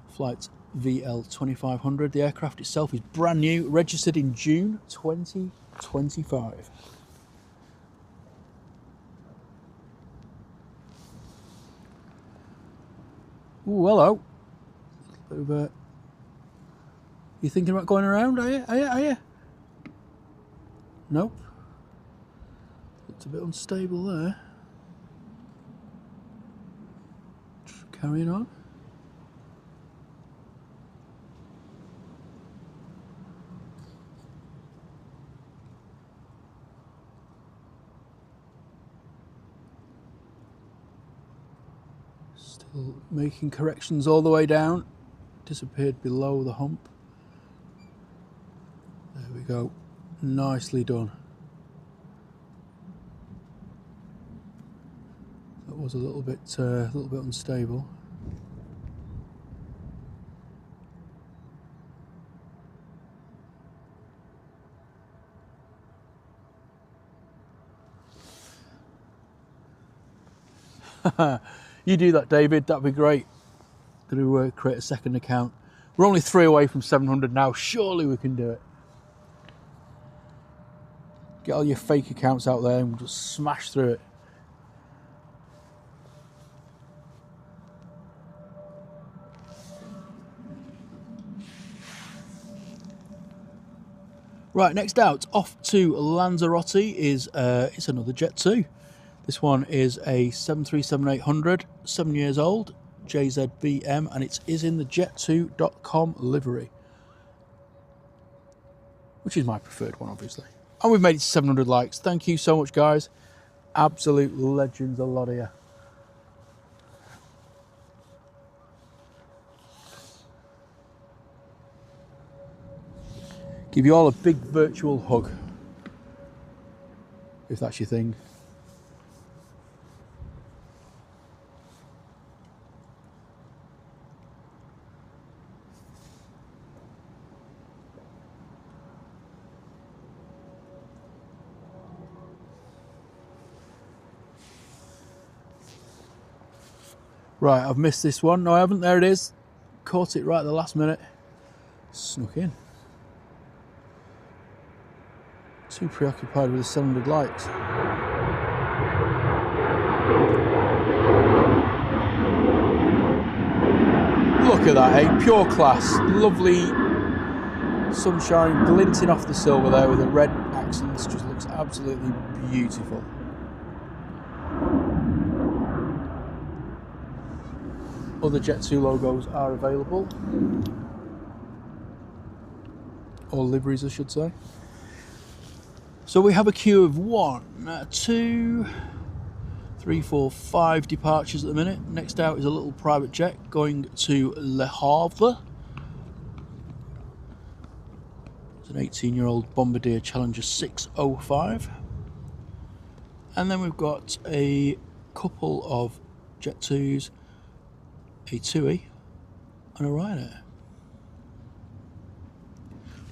flight VL2500. The aircraft itself is brand new, registered in June 2025. Ooh, hello. Bit of a... You thinking about going around, are you? Are you? Nope. It's a bit unstable there. Just carrying on. Still making corrections all the way down. Disappeared below the hump. There we go. Nicely done. That was a little bit unstable. – You do that, David, that'd be great. Going to create a second account. We're only 3 away from 700 now, surely we can do it. Get all your fake accounts out there and we'll just smash through it. Right, next out, off to Lanzarote is it's another Jet 2. This one is a 737-800, 7 years old, JZBM, and it is in the jet2.com livery, which is my preferred one, obviously. And we've made it to 700 likes. Thank you so much, guys. Absolute legends, a lot of you. Give you all a big virtual hug, if that's your thing. Right, I've missed this one. No, I haven't. There it is. Caught it right at the last minute. Snuck in. Too preoccupied with the 700 likes. Look at that, eh? Pure class. Lovely sunshine glinting off the silver there with the red accents. Just looks absolutely beautiful. Other Jet 2 logos are available. Or liveries, I should say. So we have a queue of 1, 2, 3, 4, 5 departures at the minute. Next out is a little private jet going to Le Havre. It's an 18-year-old Bombardier Challenger 605. And then we've got a couple of Jet 2s, a TUI and a Ryanair.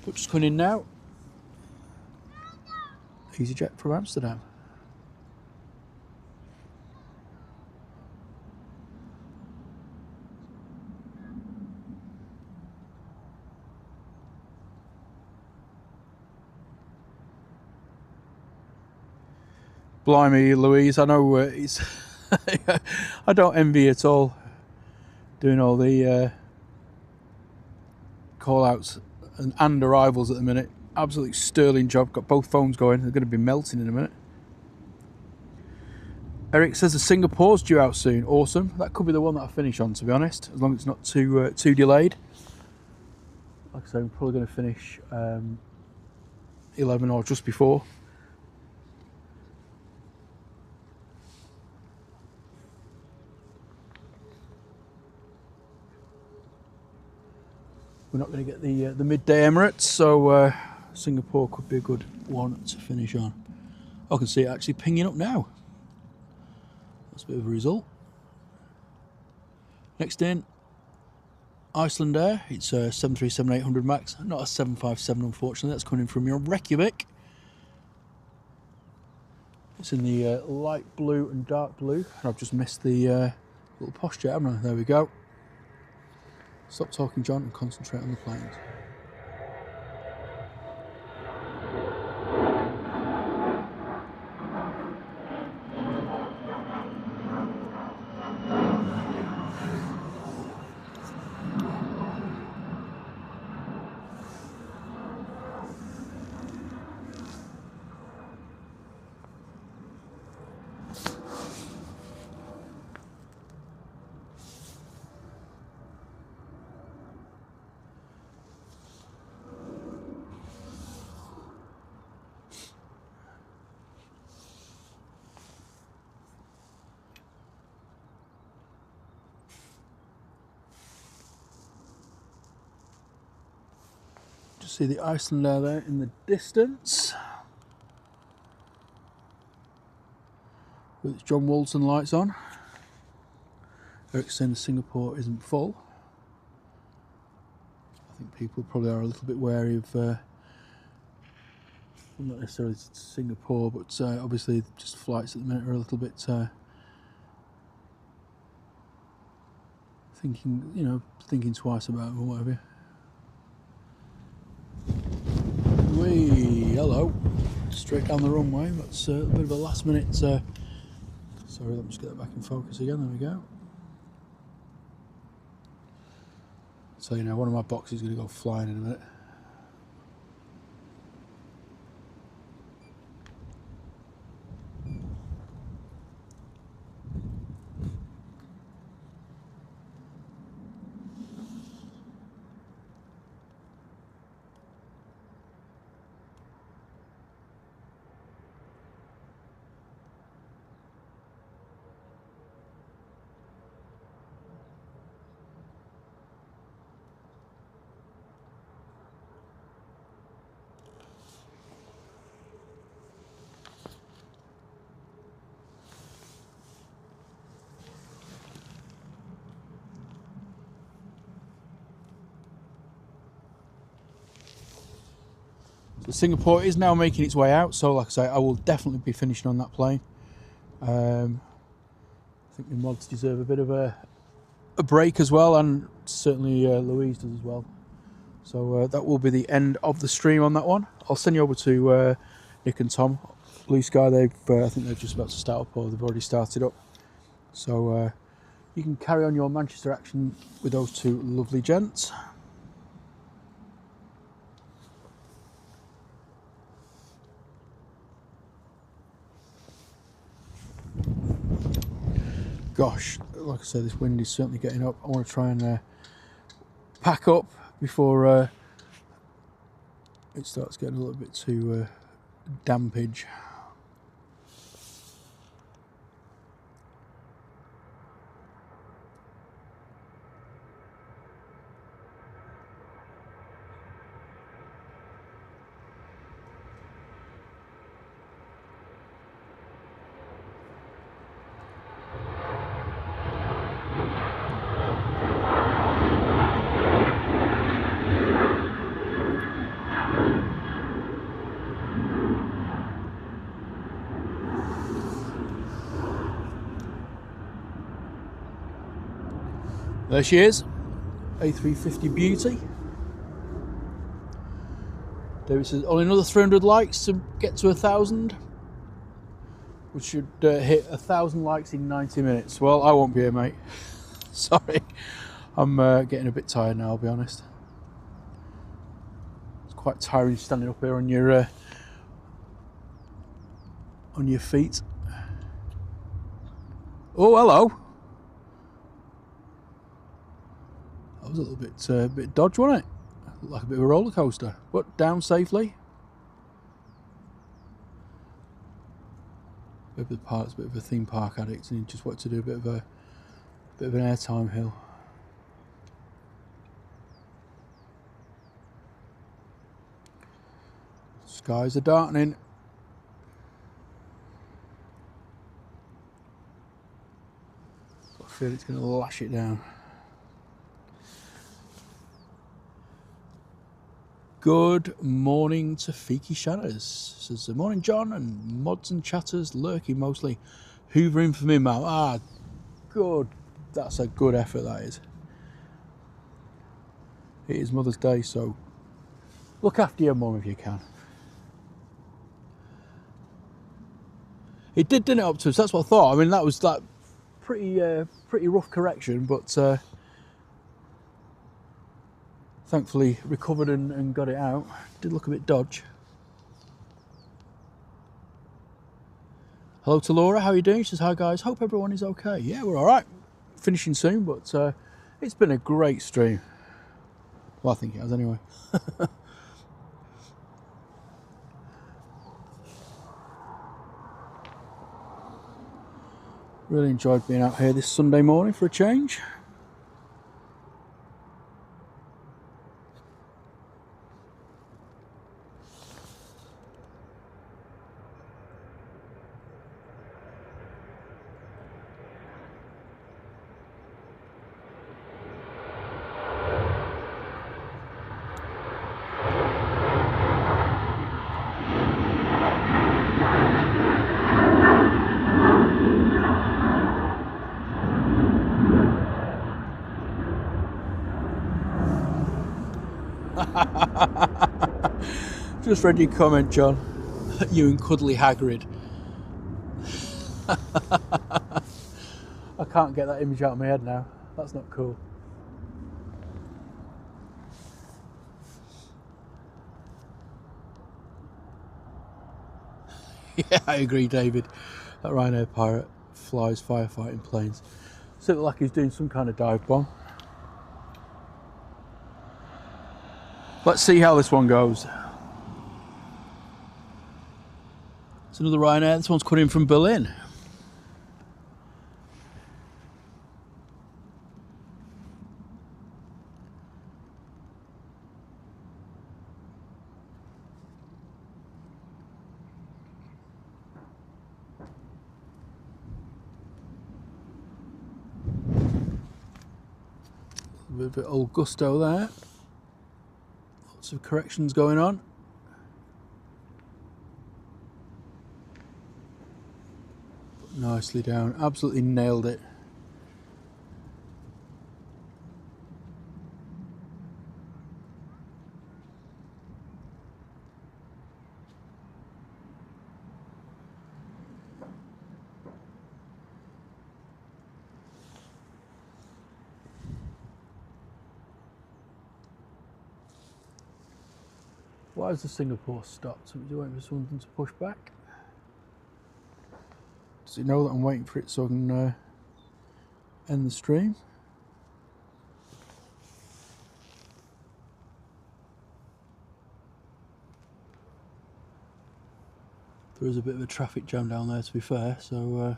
But just coming in now. EasyJet from Amsterdam. Blimey, Louise, I know it's I don't envy at all doing all the call outs and arrivals at the minute. Absolute sterling job. Got both phones going. They're going to be melting in a minute. Eric says the Singapore's due out soon. Awesome. That could be the one that I finish on, to be honest, as long as it's not too delayed. Like I say, I'm probably going to finish 11 or just before. We're not going to get the Midday Emirates, so Singapore could be a good one to finish on. I can see it actually pinging up now. That's a bit of a result. Next in, Icelandair. It's a 737-800 MAX, not a 757 unfortunately. That's coming from your Reykjavik. It's in the light blue and dark blue. And I've just missed the little posture, haven't I? There we go. Stop talking, John, and concentrate on the planes. See the Icelandair there in the distance with its John Walton lights on. Eric's saying Singapore isn't full. I think people probably are a little bit wary of not necessarily Singapore, but obviously just flights at the minute are a little bit thinking, you know, thinking twice about it or whatever. Whee, hello. Straight down the runway. That's a bit of a last minute. Sorry, let me just get that back in focus again. There we go. So, you know, one of my boxes is going to go flying in a minute. So Singapore is now making its way out, so like I say, I will definitely be finishing on that plane. I think the mods deserve a bit of a break as well, and certainly Louise does as well. So that will be the end of the stream on that one. I'll send you over to Nick and Tom. Blue Sky, I think they're just about to start up, or they've already started up. So you can carry on your Manchester action with those two lovely gents. Gosh, like I said, this wind is certainly getting up. I want to try and pack up before it starts getting a little bit too dampage. There she is, A350 Beauty. David says only another 300 likes to get to 1,000. We should hit 1,000 likes in 90 minutes. Well, I won't be here, mate. Sorry, I'm getting a bit tired now, I'll be honest. It's quite tiring standing up here on your feet. Oh, hello. That was a little bit dodge, wasn't it? Looked like a bit of a roller coaster, but down safely. Bit of the park's a bit of a theme park addict, and he just wanted to do a bit of an airtime hill. Skies are darkening. I feel it's going to lash it down. Good morning to Fiki Shadows. Says good morning, John, and mods and chatters lurking mostly. Hoovering for me, Mal. Ah, good. That's a good effort, that is. It is Mother's Day, so look after your mum if you can. It didn't it, up to us? That's what I thought. I mean, that was like pretty rough correction, but thankfully recovered and got it out. Did look a bit dodge. Hello to Laura, how are you doing? She says, hi guys, hope everyone is okay. Yeah, we're alright. Finishing soon, but it's been a great stream. Well, I think it has anyway. Really enjoyed being out here this Sunday morning for a change. Just read your comment, John. You and cuddly Hagrid. I can't get that image out of my head now. That's not cool. Yeah, I agree, David. That Ryanair pirate flies firefighting planes. So it looked like he's doing some kind of dive bomb. Let's see how this one goes. It's another Ryanair. This one's coming in from Berlin. A bit of old gusto there. Lots of corrections going on. Nicely down, absolutely nailed it. Why has the Singapore stopped? So we're waiting for something to push back. Does it know that I'm waiting for it so I can end the stream? There is a bit of a traffic jam down there, to be fair, so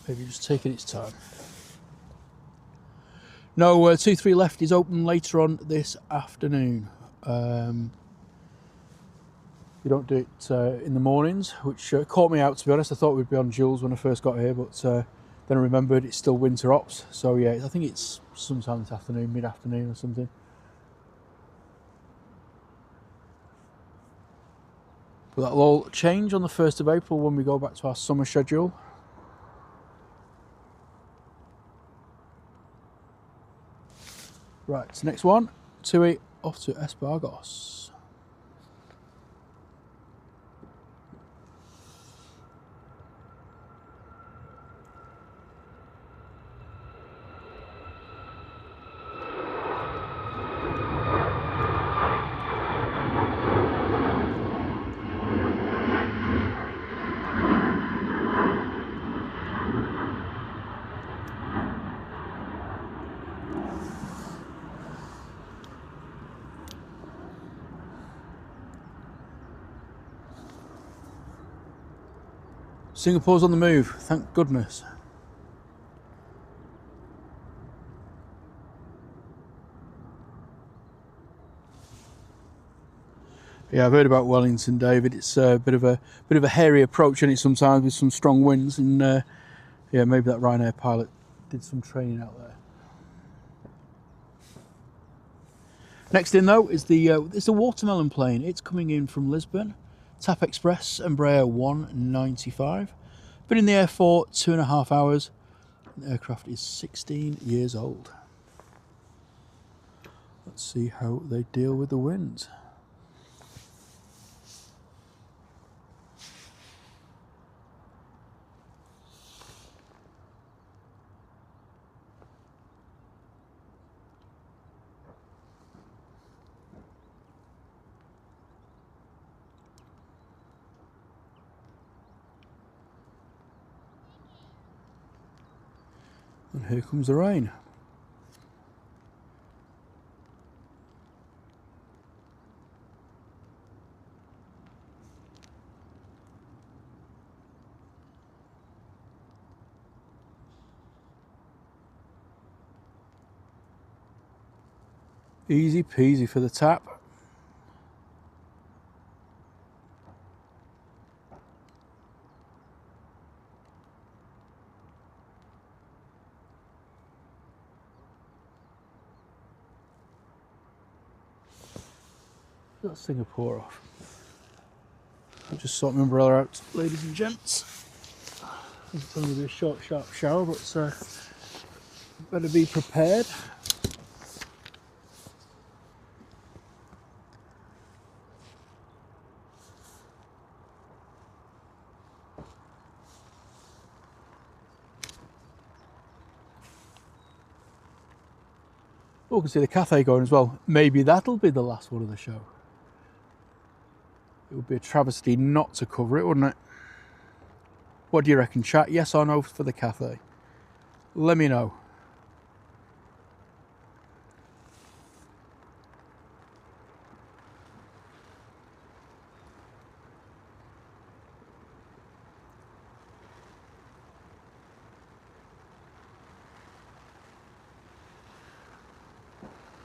maybe just taking its time. No, 2-3 left is open later on this afternoon. You don't do it in the mornings, which caught me out, to be honest. I thought we'd be on Jules when I first got here, but then I remembered it's still winter ops. So yeah, I think it's sometime this afternoon, mid-afternoon or something. But that'll all change on the 1st of April when we go back to our summer schedule. Right, next one, TUI off to Espargos. Singapore's on the move, thank goodness. Yeah, I've heard about Wellington, David. It's a bit of a hairy approach, isn't it, sometimes, with some strong winds, and yeah, maybe that Ryanair pilot did some training out there. Next in though is it's a watermelon plane. It's coming in from Lisbon. TAP Express, Embraer 195. Been in the air for 2.5 hours. The aircraft is 16 years old. Let's see how they deal with the winds. And here comes the rain. Easy peasy for the tap. Got Singapore off. I'll just sort my umbrella out, ladies and gents. It's only going to be a short, sharp shower, but Better be prepared. Oh, we can see the Cathay going as well. Maybe that'll be the last one of the show. It would be a travesty not to cover it, wouldn't it? What do you reckon, chat? Yes or no for the Cathay? Let me know.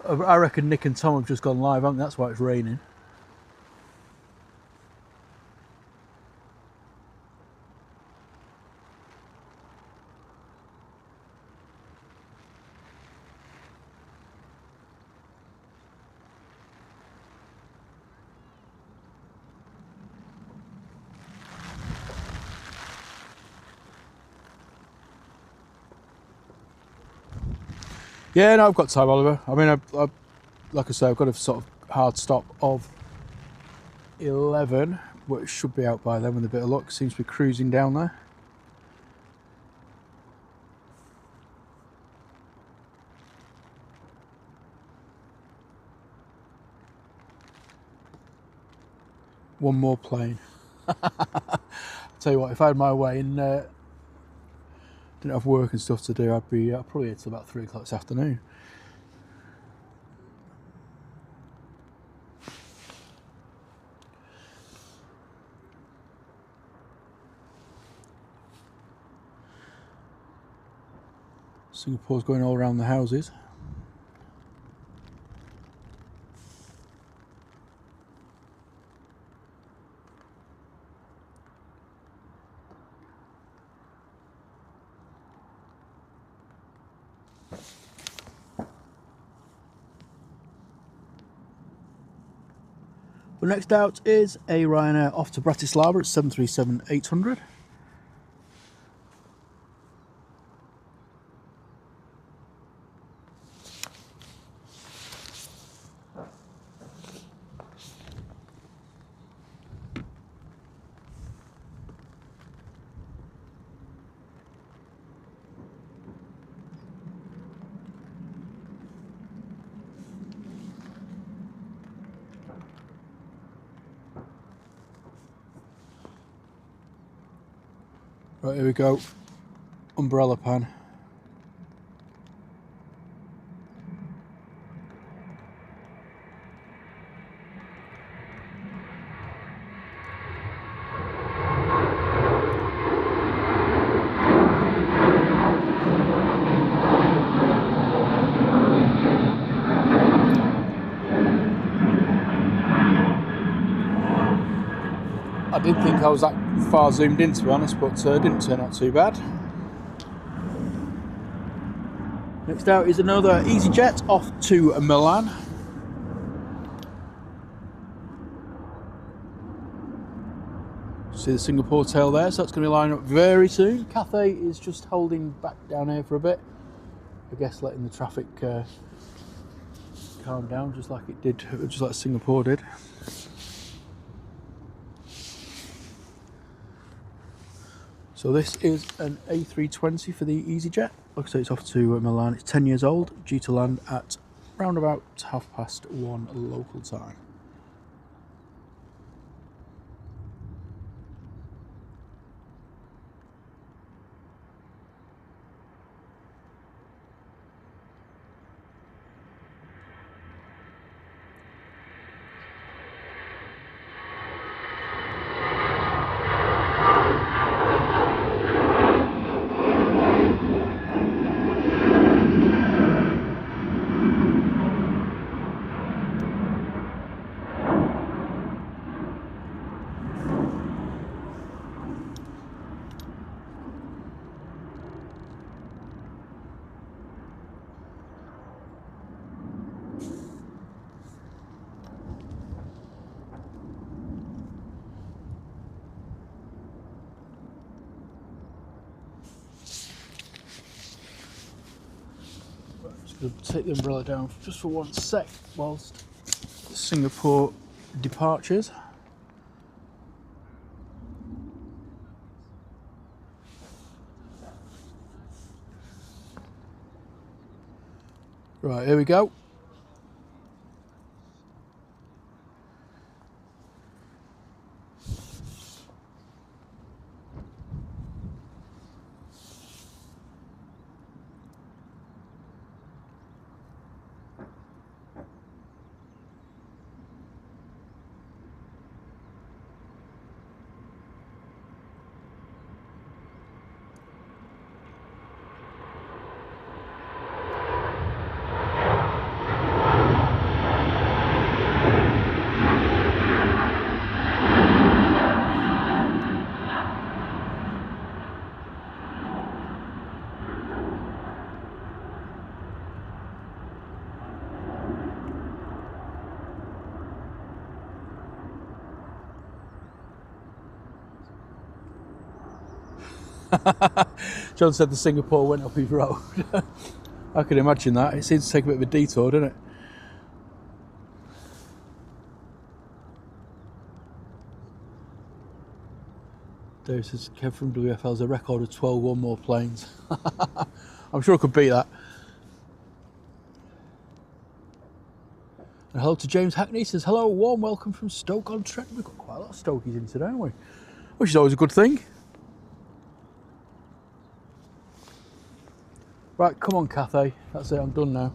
I reckon Nick and Tom have just gone live, haven't they? That's why it's raining. Yeah, no, I've got time, Oliver. I mean, I like I say, I've got a sort of hard stop of 11, but it should be out by then with a bit of luck. Seems to be cruising down there. One more plane. I'll tell you what, if I had my way and didn't have work and stuff to do, I'd probably here till about 3 o'clock this afternoon. Singapore's going all around the houses. The next out is a Ryanair off to Bratislava at 737-800. Right, here we go. Umbrella pan. I didn't think I was that far zoomed in, to be honest, but it didn't turn out too bad. Next out is another EasyJet off to Milan. See the Singapore tail there, so that's going to be lining up very soon. Cathay is just holding back down here for a bit. I guess letting the traffic calm down, just like it did, just like Singapore did. So this is an A320 for the EasyJet. Like I say, it's off to Milan. It's 10 years old, due to land at round about 1:30 local time. to take the umbrella down just for 1 sec whilst Singapore departures. Right, here we go. John said the Singapore went up his road. I can imagine that. It seems to take a bit of a detour, doesn't it? Dave says Kev from WFL's a record of 12 one more planes. I'm sure I could beat that. And hello to James Hackney, he says hello, warm welcome from Stoke-on-Trent. We've got quite a lot of Stokies in today, haven't we? Which is always a good thing. Right, come on Cathay, that's it, I'm done now.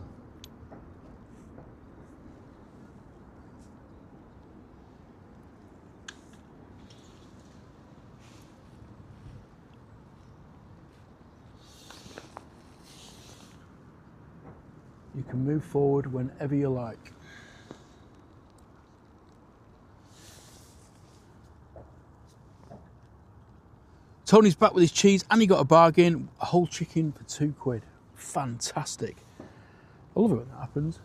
You can move forward whenever you like. Tony's back with his cheese and he got a bargain, a whole chicken for £2. Fantastic. I love it when that happens.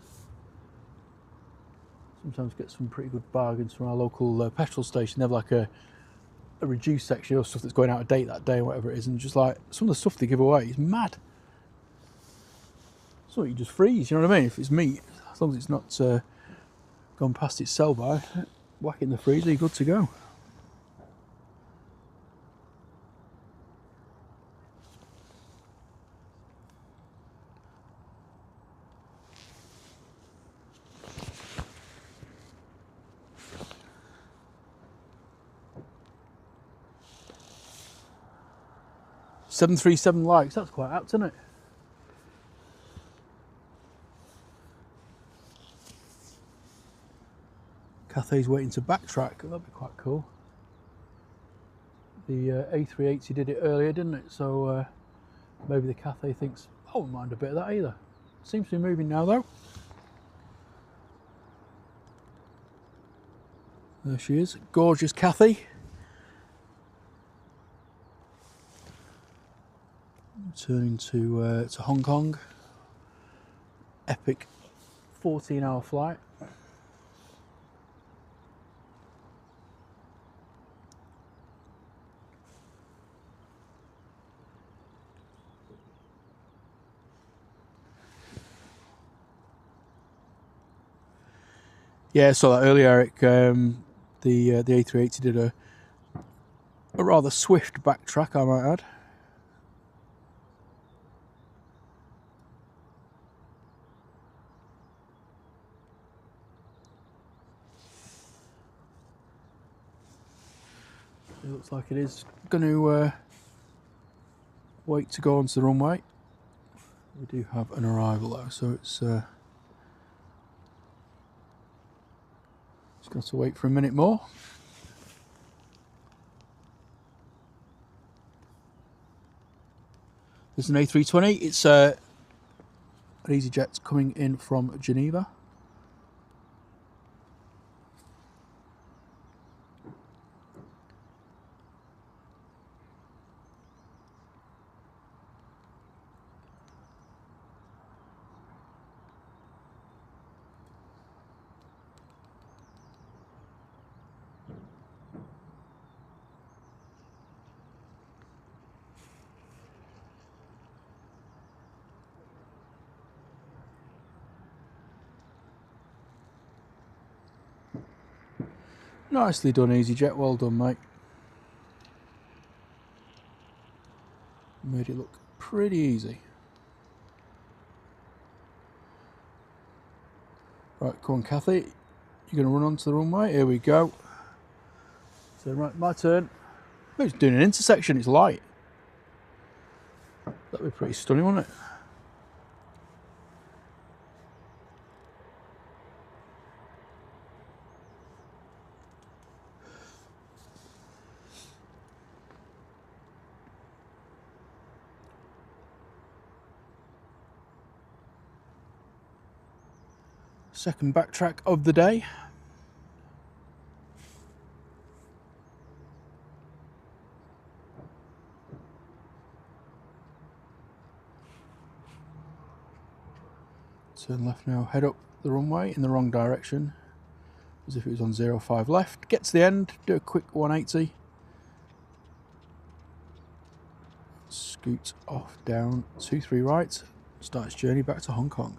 Sometimes get some pretty good bargains from our local petrol station. They have like a reduced section of stuff that's going out of date that day or whatever it is, and just like some of the stuff they give away is mad. So you just freeze, you know what I mean? If it's meat, as long as it's not gone past its sell by, whack it in the freezer, you're good to go. $737 likes, that's quite apt, isn't it? Cathay's waiting to backtrack, that'd be quite cool. The A380 did it earlier, didn't it? So maybe the Cathay thinks, I wouldn't mind a bit of that either. Seems to be moving now though. There she is, gorgeous Cathay. Returning to Hong Kong. Epic 14-hour flight. Yeah, I saw that earlier, Eric. The A380 did a rather swift backtrack, I might add. It looks like it is going to wait to go onto the runway. We do have an arrival though, so it's just got to wait for a minute more. There's an A320. It's an EasyJet coming in from Geneva. Nicely done, EasyJet. Well done, mate. Made it look pretty easy. Right, come on, Cathay. You're going to run onto the runway. Here we go. So, right, my turn. Oh, it's doing an intersection. It's light. That'd be pretty stunning, wouldn't it? Second backtrack of the day. Turn left now, head up the runway in the wrong direction, as if it was on 05 left. Get to the end, do a quick 180. Scoot off down 23 right, start its journey back to Hong Kong.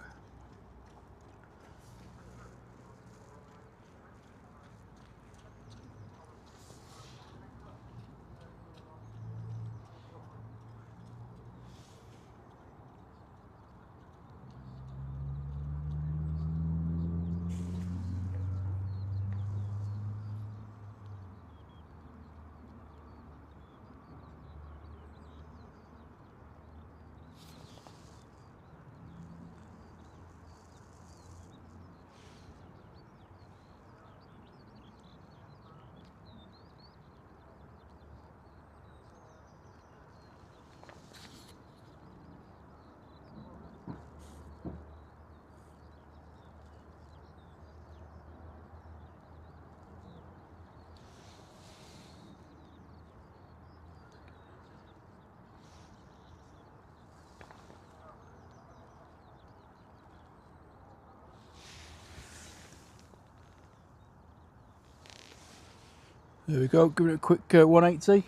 There we go, give it a quick 180.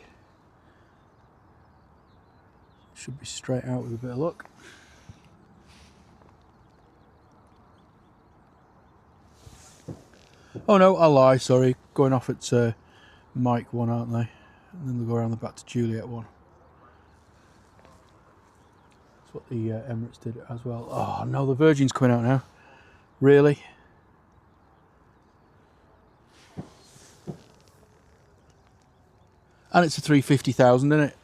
Should be straight out with a bit of luck. Oh no, I lie, sorry. Going off at Mike 1, aren't they? And then they'll go around the back to Juliet 1. That's what the Emirates did as well. Oh no, the Virgin's coming out now. Really? And it's a 350,000, isn't it?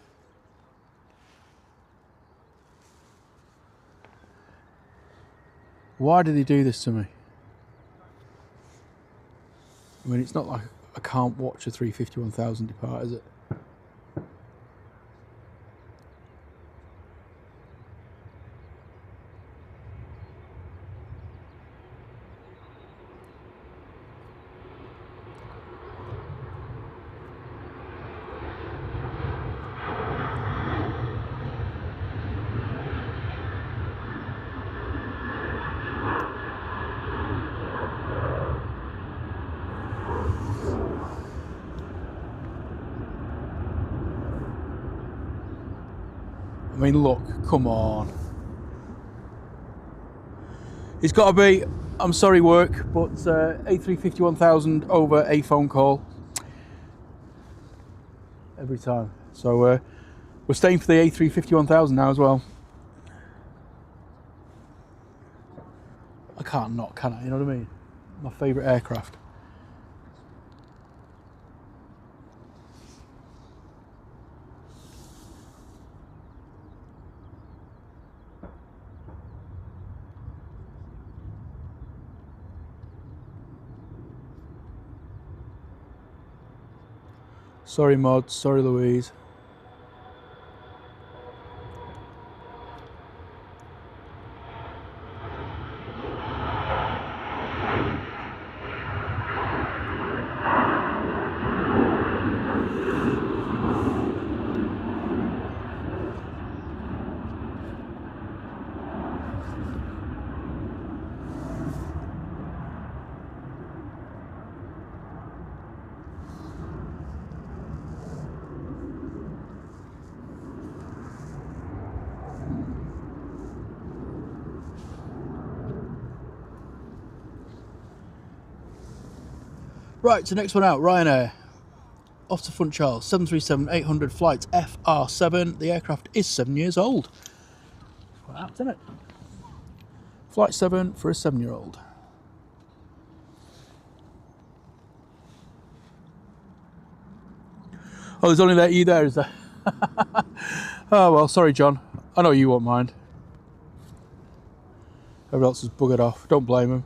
Why did they do this to me? I mean, it's not like I can't watch a 351,000 depart, is it? I mean, look, come on. It's got to be, I'm sorry work, but A351,000 over a phone call. Every time. So we're staying for the A351,000 now as well. I can't not, can I? You know what I mean? My favourite aircraft. Sorry, Mod. Sorry, Louise. Right, so next one out, Ryanair. Off to Funchal, 737-800 flight FR7. The aircraft is 7 years old. Quite apt, isn't it? Flight 7 for a 7-year-old. Oh, there's only you there, is there? Oh, well, sorry, John. I know you won't mind. Everyone else has buggered off. Don't blame him.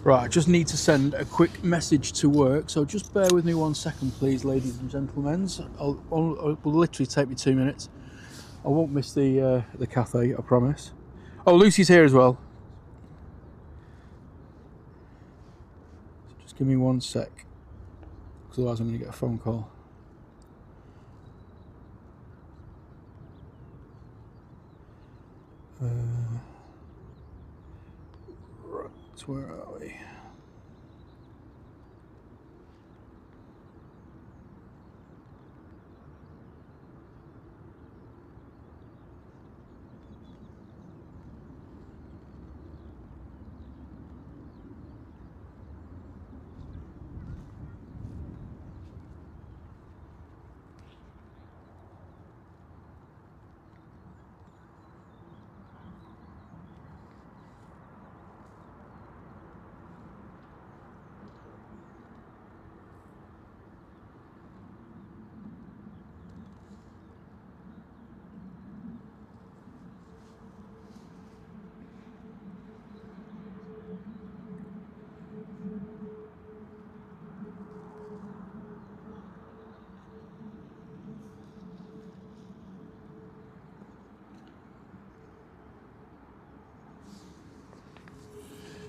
Right, I just need to send a quick message to work, so just bear with me 1 second, please, ladies and gentlemen. It will literally take me 2 minutes. I won't miss the Cathay, I promise. Oh, Lucy's here as well. So just give me 1 sec, because otherwise I'm going to get a phone call. Right, where are we?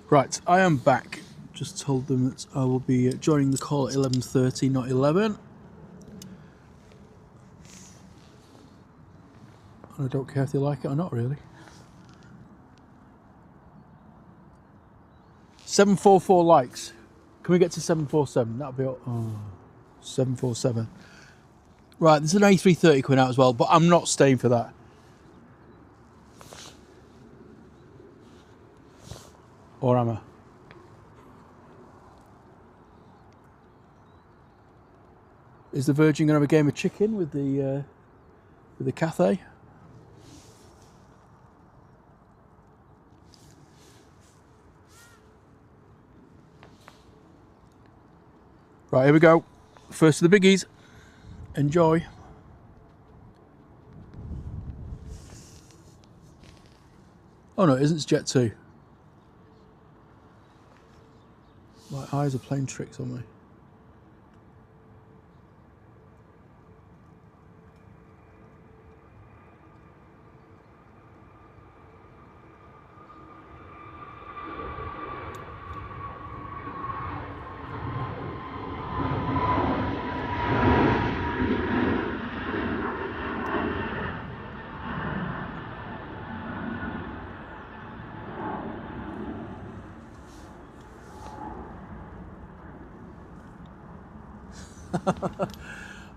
Right, I am back. Just told them that I will be joining the call at 11:30, not 11. And I don't care if they like it or not, really. 744 likes. Can we get to 747? That'll be all. Oh, 747. Right, there's an A330 coming out as well, but I'm not staying for that. Or am I? Is the Virgin going to have a game of chicken with the Cathay? Right, here we go. First of the biggies. Enjoy. Oh no, it isn't. It's Jet 2. My eyes are playing tricks on me.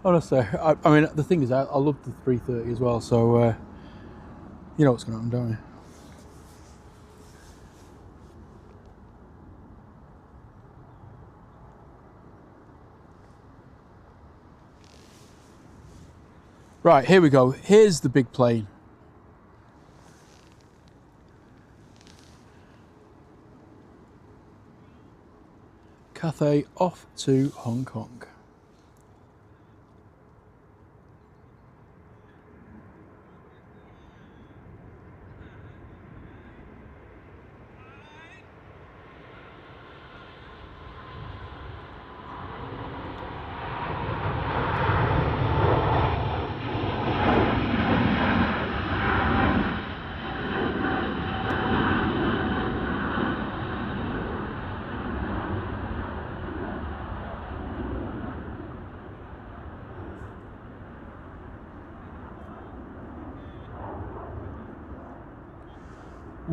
Honestly, I mean, the thing is, I love the 330 as well, so you know what's going to happen, don't you? Right, here we go. Here's the big plane. Cathay off to Hong Kong.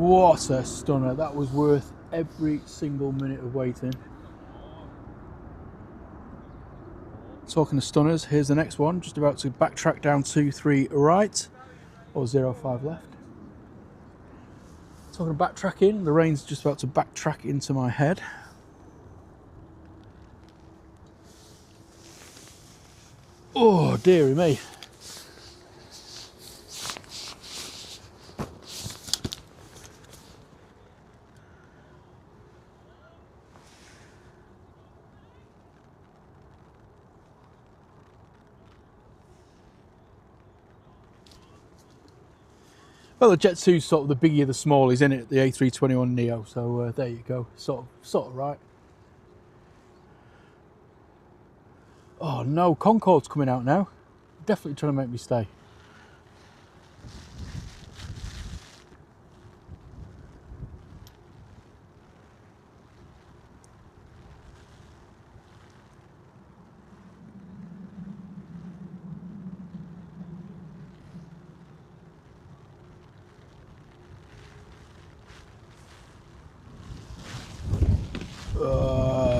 What a stunner. That was worth every single minute of waiting. Talking of stunners, here's the next one. Just about to backtrack down 2-3 right, or 0-5 left. Talking of backtracking, the rain's just about to backtrack into my head. Oh, dearie me. Well, the Jet 2's sort of the biggie of the small, isn't it? The A321neo, so there you go. Sort of right. Oh no, Concorde's coming out now. Definitely trying to make me stay.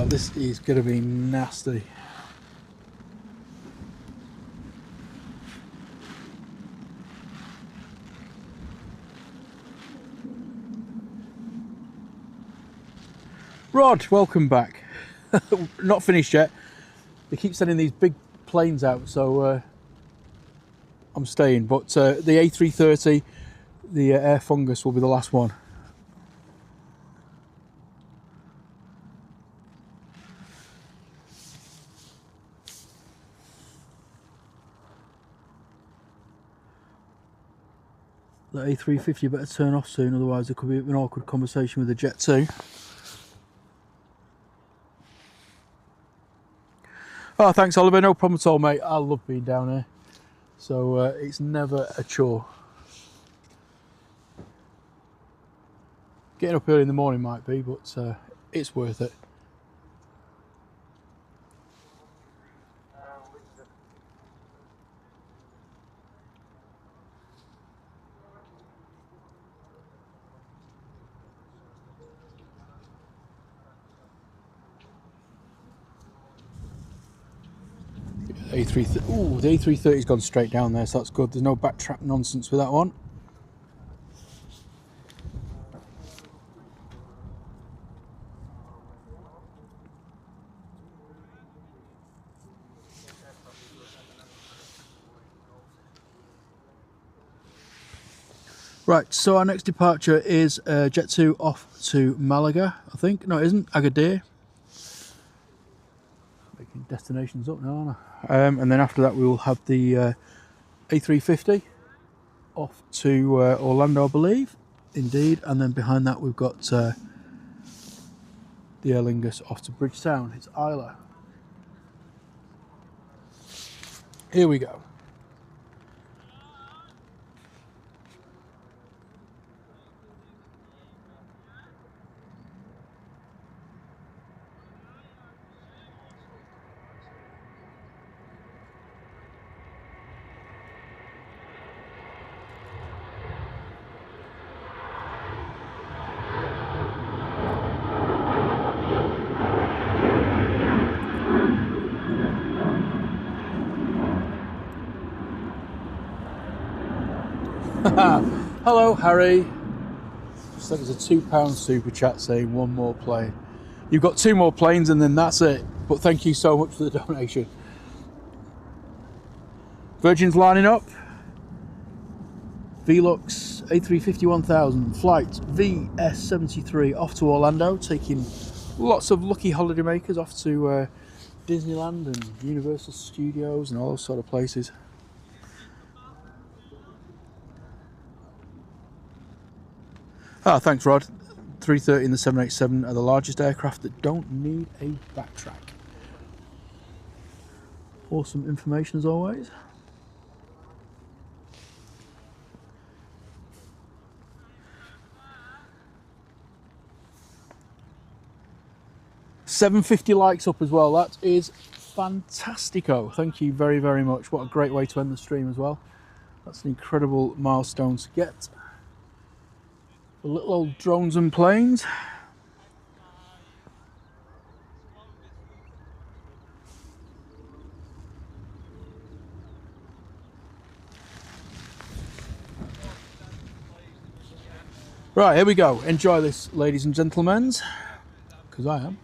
This is going to be nasty. Rod, welcome back. Not finished yet. They keep sending these big planes out, so I'm staying. But the A330, the Aer Lingus will be the last one. The A350 better turn off soon, otherwise there could be an awkward conversation with the Jet 2. Oh, thanks Oliver, no problem at all mate. I love being down here, so it's never a chore. Getting up early in the morning might be, but it's worth it. Ooh, the A330's gone straight down there, so that's good. There's no backtrack nonsense with that one. Right, so our next departure is Jet 2 off to Malaga, I think. No, it isn't. Agadir. Making destinations up now, aren't I? And then after that we will have the A350 off to Orlando, I believe. Indeed. And then behind that we've got the Aer Lingus off to Bridgetown. It's Isla. Here we go. Hello Harry, just think it's a £2 super chat saying one more plane. You've got 2 more planes and then that's it, but thank you so much for the donation. Virgin's lining up. Velux A350 1000 flight VS73 off to Orlando, taking lots of lucky holidaymakers off to Disneyland and Universal Studios and all those sort of places. Ah, thanks Rod. 330 and the 787 are the largest aircraft that don't need a backtrack. Awesome information as always. $750 likes up as well. That is fantastico. Thank you very, very much. What a great way to end the stream as well. That's an incredible milestone to get. The little old drones and planes. Right, here we go. Enjoy this, ladies and gentlemen, because I am.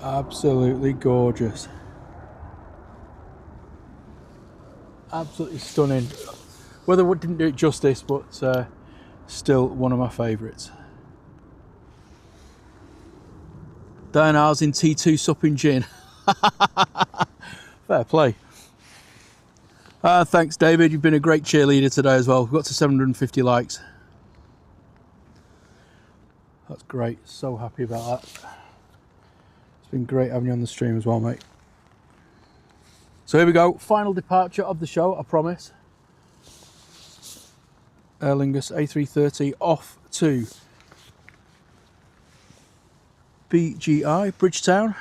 Absolutely gorgeous. Absolutely stunning. Weather didn't do it justice, but still one of my favourites. Diana's in T2 supping gin. Fair play. Thanks, David. You've been a great cheerleader today as well. We've got to 750 likes. That's great. So happy about that. It's been great having you on the stream as well, mate. So here we go. Final departure of the show, I promise. Aer Lingus A380 off to BGI, Bridgetown.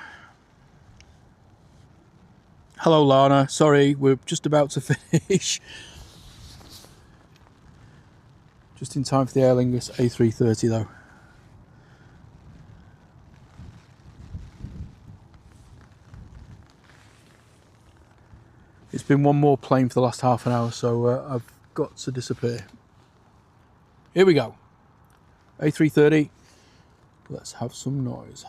Hello, Lana. Sorry, we're just about to finish. Just in time for the Aer Lingus A330, though. It's been one more plane for the last half an hour, so I've got to disappear. Here we go. A330. Let's have some noise.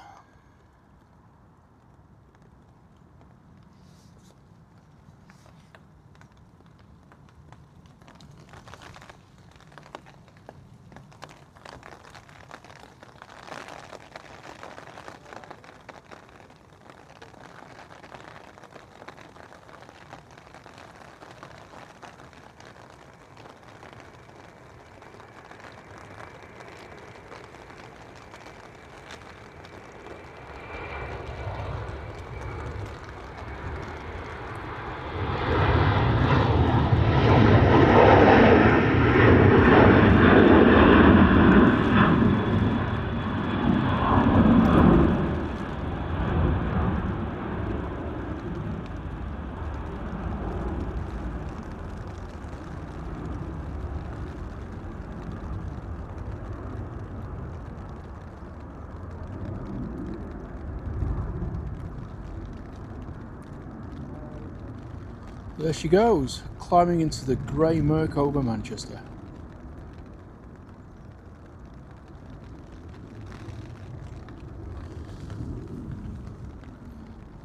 There she goes, climbing into the grey murk over Manchester.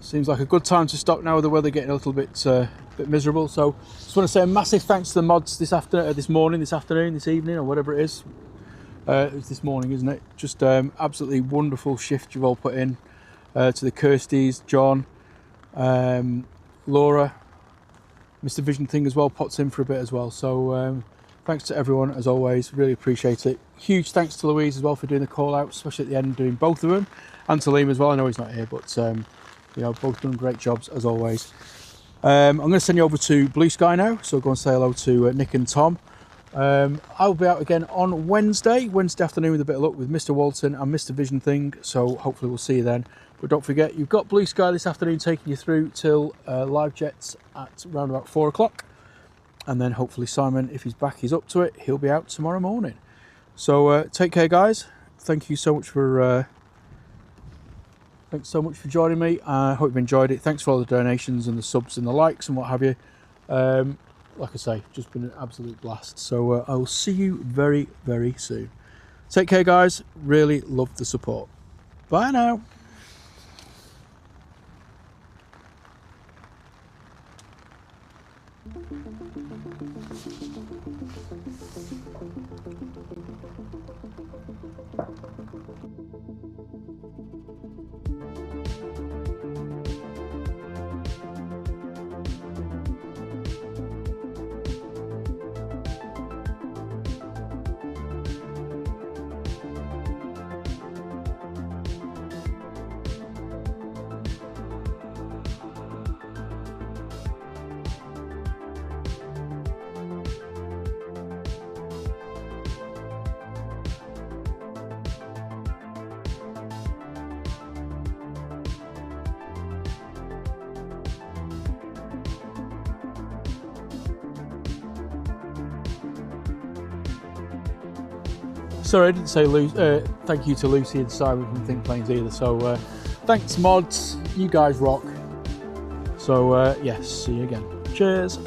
Seems like a good time to stop now with the weather getting a little bit miserable. So just want to say a massive thanks to the mods this afternoon, this evening, or whatever it is. It's this morning, isn't it? Just absolutely wonderful shift you've all put in. To the Kirstys, John, Laura, Mr. Vision Thing as well popped in for a bit as well. So thanks to everyone as always, really appreciate it. Huge thanks to Louise as well for doing the call out, especially at the end, doing both of them, and to Liam as well. I know he's not here, but you know, both done great jobs as always. I'm going to send you over to Blue Sky now, so go and say hello to Nick and Tom. I'll be out again on Wednesday afternoon with a bit of luck with Mr. Walton and Mr. Vision Thing, so hopefully we'll see you then. But don't forget, you've got Blue Sky this afternoon taking you through till live jets at around about 4 o'clock. And then hopefully Simon, if he's back, he's up to it. He'll be out tomorrow morning. So take care, guys. Thank you so much for thanks so much for joining me. I hope you've enjoyed it. Thanks for all the donations and the subs and the likes and what have you. Like I say, just been an absolute blast. So I will see you very, very soon. Take care, guys. Really love the support. Bye now. Sorry, I didn't say thank you to Lucy and Simon from Think Planes either. So thanks mods, you guys rock. So yes, see you again. Cheers.